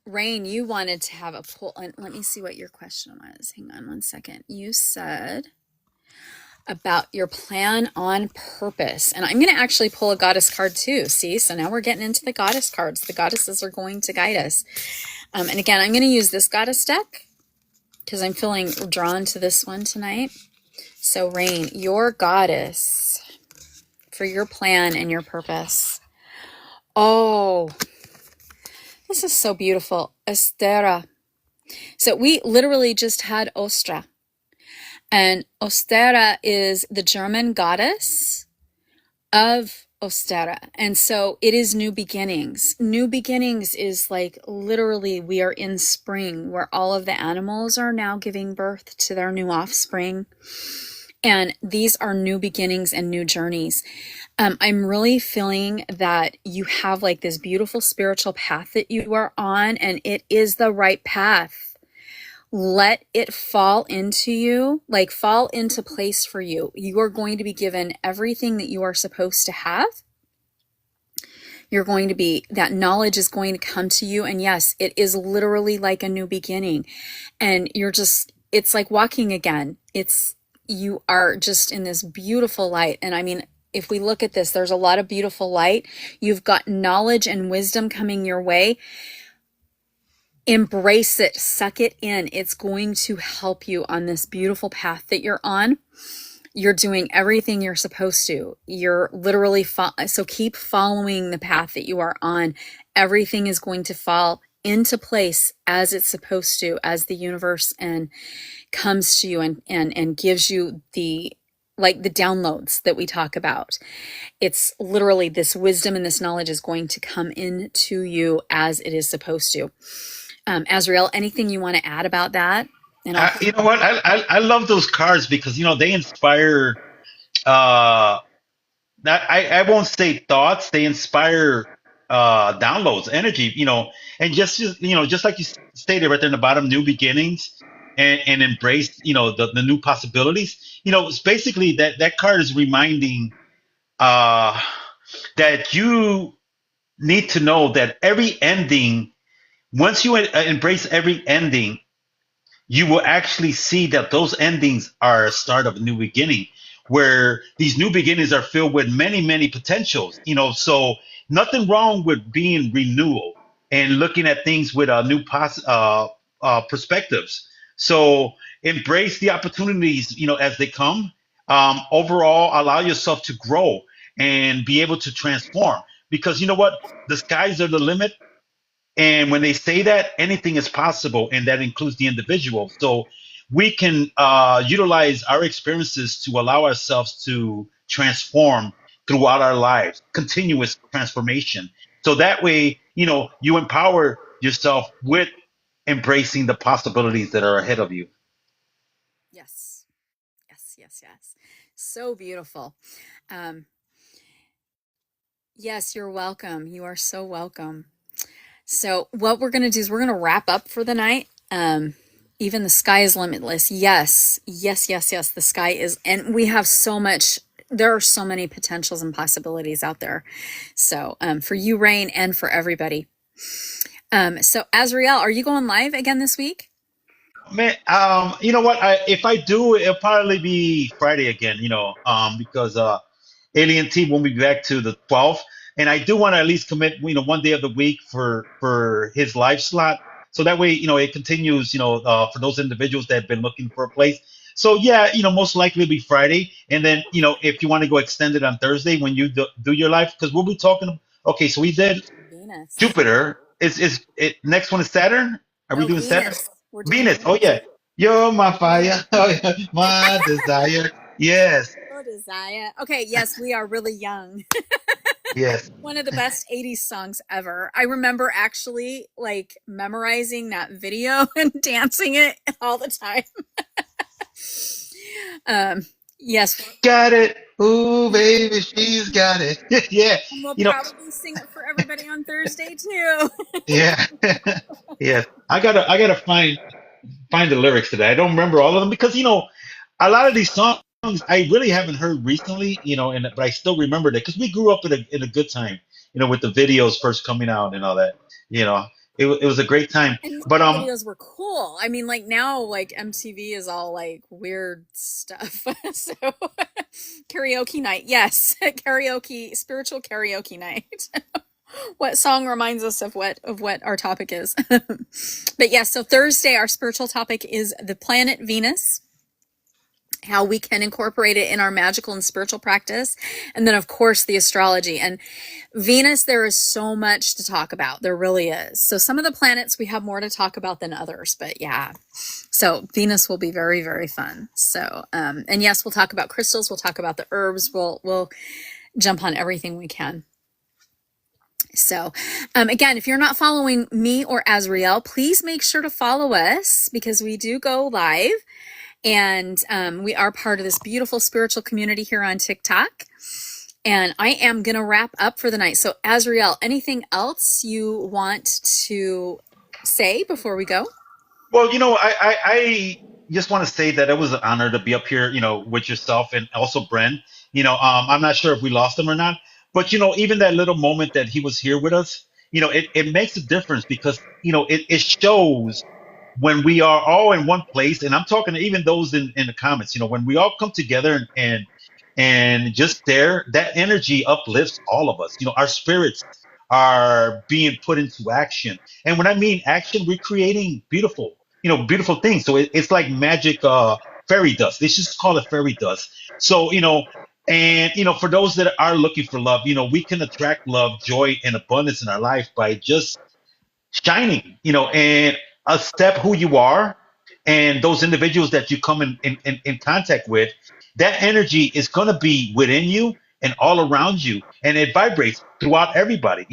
Rain, you wanted to have a poll. And let me see what your question was. Hang on one second. You said about your plan on purpose. And I'm going to actually pull a goddess card too. See? So now we're getting into the goddess cards. The goddesses are going to guide us. And again, I'm going to use this goddess deck because I'm feeling drawn to this one tonight. So, Rain, your goddess for your plan and your purpose. Oh, this is so beautiful. Estera. So we literally just had Ostra. And Ostera is the German goddess of Ostera. And so it is new beginnings. New beginnings is like literally we are in spring where all of the animals are now giving birth to their new offspring. And these are new beginnings and new journeys. I'm really feeling that you have like this beautiful spiritual path that you are on, and it is the right path. Let it fall into you, like fall into place for you. You are going to be given everything that you are supposed to have. That knowledge is going to come to you. And yes, it is literally like a new beginning. And it's like walking again. You are just in this beautiful light. And I mean, if we look at this, there's a lot of beautiful light. You've got knowledge and wisdom coming your way. Embrace it, suck it in. It's going to help you on this beautiful path that you're on. You're doing everything you're supposed to. You're literally, so keep following the path that you are on. Everything is going to fall into place as it's supposed to, as the universe and comes to you and gives you the downloads that we talk about. It's literally this wisdom and this knowledge is going to come into you as it is supposed to. Azrael, anything you want to add about that? And You know what? I love those cards because they inspire. Uh, I won't say thoughts. They inspire downloads, energy. And just like you stated right there in the bottom, new beginnings, and embrace the new possibilities. It's basically that card is reminding uh, that you need to know that every ending. Once you embrace every ending, you will actually see that those endings are a start of a new beginning, where these new beginnings are filled with many, many potentials. So nothing wrong with being renewal and looking at things with new perspectives. So embrace the opportunities, as they come. Overall, allow yourself to grow and be able to transform. Because you know what? The skies are the limit, and when they say that, anything is possible, and that includes the individual. So we can utilize our experiences to allow ourselves to transform throughout our lives, continuous transformation. So that way, you empower yourself with embracing the possibilities that are ahead of you. Yes. Yes, yes, yes. So beautiful. Um, yes, you're welcome. You are so welcome. So what we're going to do is we're going to wrap up for the night. Even the sky is limitless. Yes, yes, yes, yes. The sky is, and we have so much. There are so many potentials and possibilities out there. So for you, Rain, and for everybody. So Azriel, are you going live again this week? Man, you know what? If I do, it'll probably be Friday again. Because Alien T won't be back to the 12th, and I do want to at least commit, one day of the week for his live slot, so that way, it continues. For those individuals that have been looking for a place. So yeah, most likely it'll be Friday, and then if you want to go extended on Thursday when you do your live, because we'll be talking. Okay, so we did Venus. Jupiter. Is it next one is Saturn? Are we No, doing Saturn? Venus. We're doing Venus. Oh Venus. yeah. You're my fire. Oh, yeah. My desire. Yes. Oh, desire. Okay, yes, we are really young. Yes. One of the best 80s songs ever. I remember actually like memorizing that video and dancing it all the time. Yes. Got it. Ooh, baby, she's got it. Yeah. And we'll You know, probably sing it for everybody on Thursday too. yeah. Yes. I gotta find the lyrics to that. I don't remember all of them because a lot of these songs I really haven't heard recently, but I still remember that because we grew up in a good time, with the videos first coming out and all that. You know, it was a great time. And But videos were cool. I mean, like now, like MTV is all like weird stuff. So karaoke night, yes, karaoke, spiritual karaoke night. What song reminds us of what our topic is? But yes, so Thursday, our spiritual topic is the planet Venus, how we can incorporate it in our magical and spiritual practice. And then, of course, the astrology. And Venus, there is so much to talk about. There really is. So some of the planets we have more to talk about than others, but yeah. So Venus will be very, very fun. So, and yes, we'll talk about crystals. We'll talk about the herbs. We'll jump on everything we can. So, again, if you're not following me or Azriel, please make sure to follow us because we do go live. And we are part of this beautiful spiritual community here on TikTok. And I am going to wrap up for the night. So, Azriel, anything else you want to say before we go? Well, I just want to say that it was an honor to be up here, with yourself and also Bren. I'm not sure if we lost him or not, but even that little moment that he was here with us, it makes a difference because it shows when we are all in one place, and I'm talking to even those in the comments, when we all come together and just there, that energy uplifts all of us. Our spirits are being put into action. And when I mean action, we're creating beautiful things. So it's like magic fairy dust. They just call it fairy dust. So, and for those that are looking for love, we can attract love, joy, and abundance in our life by just shining, and accept who you are and those individuals that you come in contact with, that energy is going to be within you and all around you. And it vibrates throughout everybody,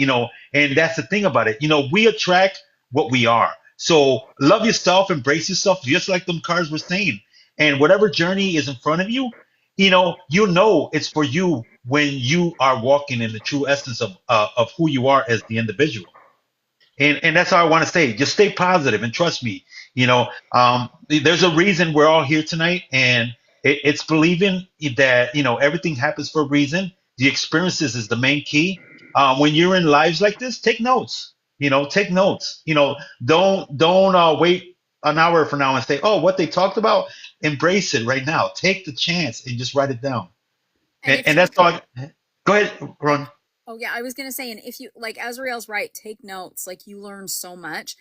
and that's the thing about it. We attract what we are. So love yourself, embrace yourself, just like them cards were saying. And whatever journey is in front of you, it's for you when you are walking in the true essence of who you are as the individual. And that's all I want to say. Just stay positive and trust me. There's a reason we're all here tonight, and it's believing that everything happens for a reason. The experiences is the main key. When you're in lives like this, take notes. Take notes. Don't wait an hour from now and say, "Oh, what they talked about." Embrace it right now. Take the chance and just write it down. And if And that's all. Go ahead, Ron. Oh yeah, I was gonna say, and if you like, Azrael's right, take notes. Like you learn so much.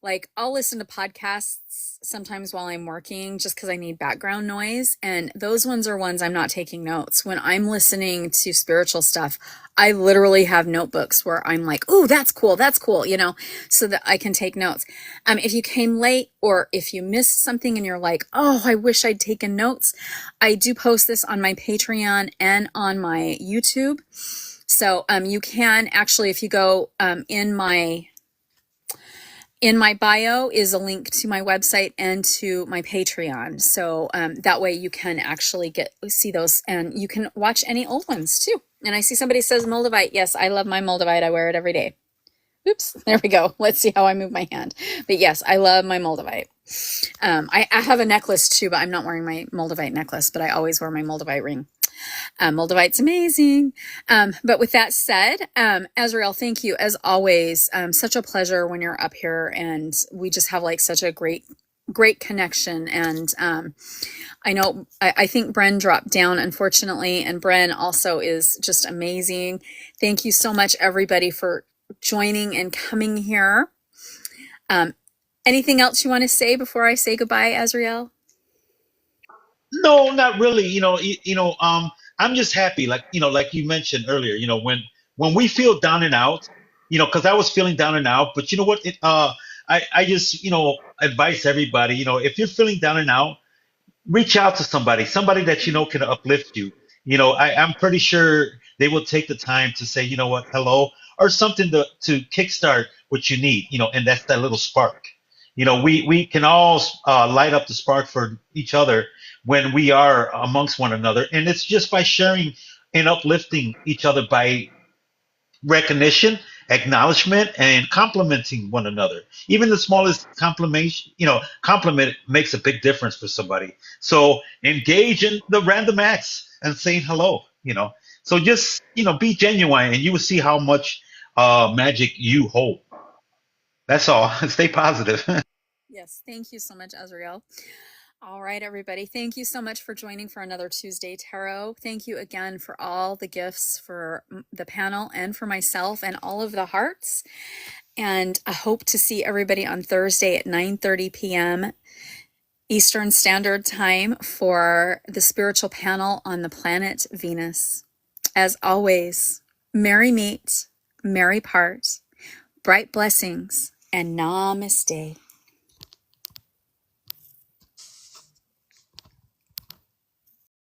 Like I'll listen to podcasts sometimes while I'm working just because I need background noise. And those ones are ones I'm not taking notes. When I'm listening to spiritual stuff, I literally have notebooks where I'm like, "Ooh, that's cool," so that I can take notes. If you came late or if you missed something and you're like, "Oh, I wish I'd taken notes," I do post this on my Patreon and on my YouTube. So you can actually, if you go in my bio is a link to my website and to my Patreon. So that way you can actually see those, and you can watch any old ones too. And I see somebody says Moldavite. Yes, I love my Moldavite. I wear it every day. Oops, there we go. Let's see how I move my hand. But yes, I love my Moldavite. I have a necklace too, but I'm not wearing my Moldavite necklace, but I always wear my Moldavite ring. Moldavite's amazing. But with that said, Azrael, thank you as always. Such a pleasure when you're up here, and we just have like such a great connection. And I think Bren dropped down, unfortunately, and Bren also is just amazing. Thank you so much, everybody, for joining and coming here. Anything else you want to say before I say goodbye, Azrael? No, not really. I'm just happy, like like you mentioned earlier. When we feel down and out, because I was feeling down and out. But you know what? I just advise everybody. If you're feeling down and out, reach out to somebody that can uplift you. I'm pretty sure they will take the time to say, you know what, hello, or something to kickstart what you need, and that's that little spark. We can all light up the spark for each other when we are amongst one another, and it's just by sharing and uplifting each other by recognition, acknowledgement, and complimenting one another. Even the smallest compliment makes a big difference for somebody. So engage in the random acts and saying hello. So just, be genuine and you will see how much magic you hold. That's all. Stay positive. Yes, thank you so much, Azrael. All right, everybody. Thank you so much for joining for another Tuesday Tarot. Thank you again for all the gifts for the panel and for myself and all of the hearts. And I hope to see everybody on Thursday at 9:30 p.m. Eastern Standard Time for the spiritual panel on the planet Venus. As always, merry meet, merry part, bright blessings, and namaste.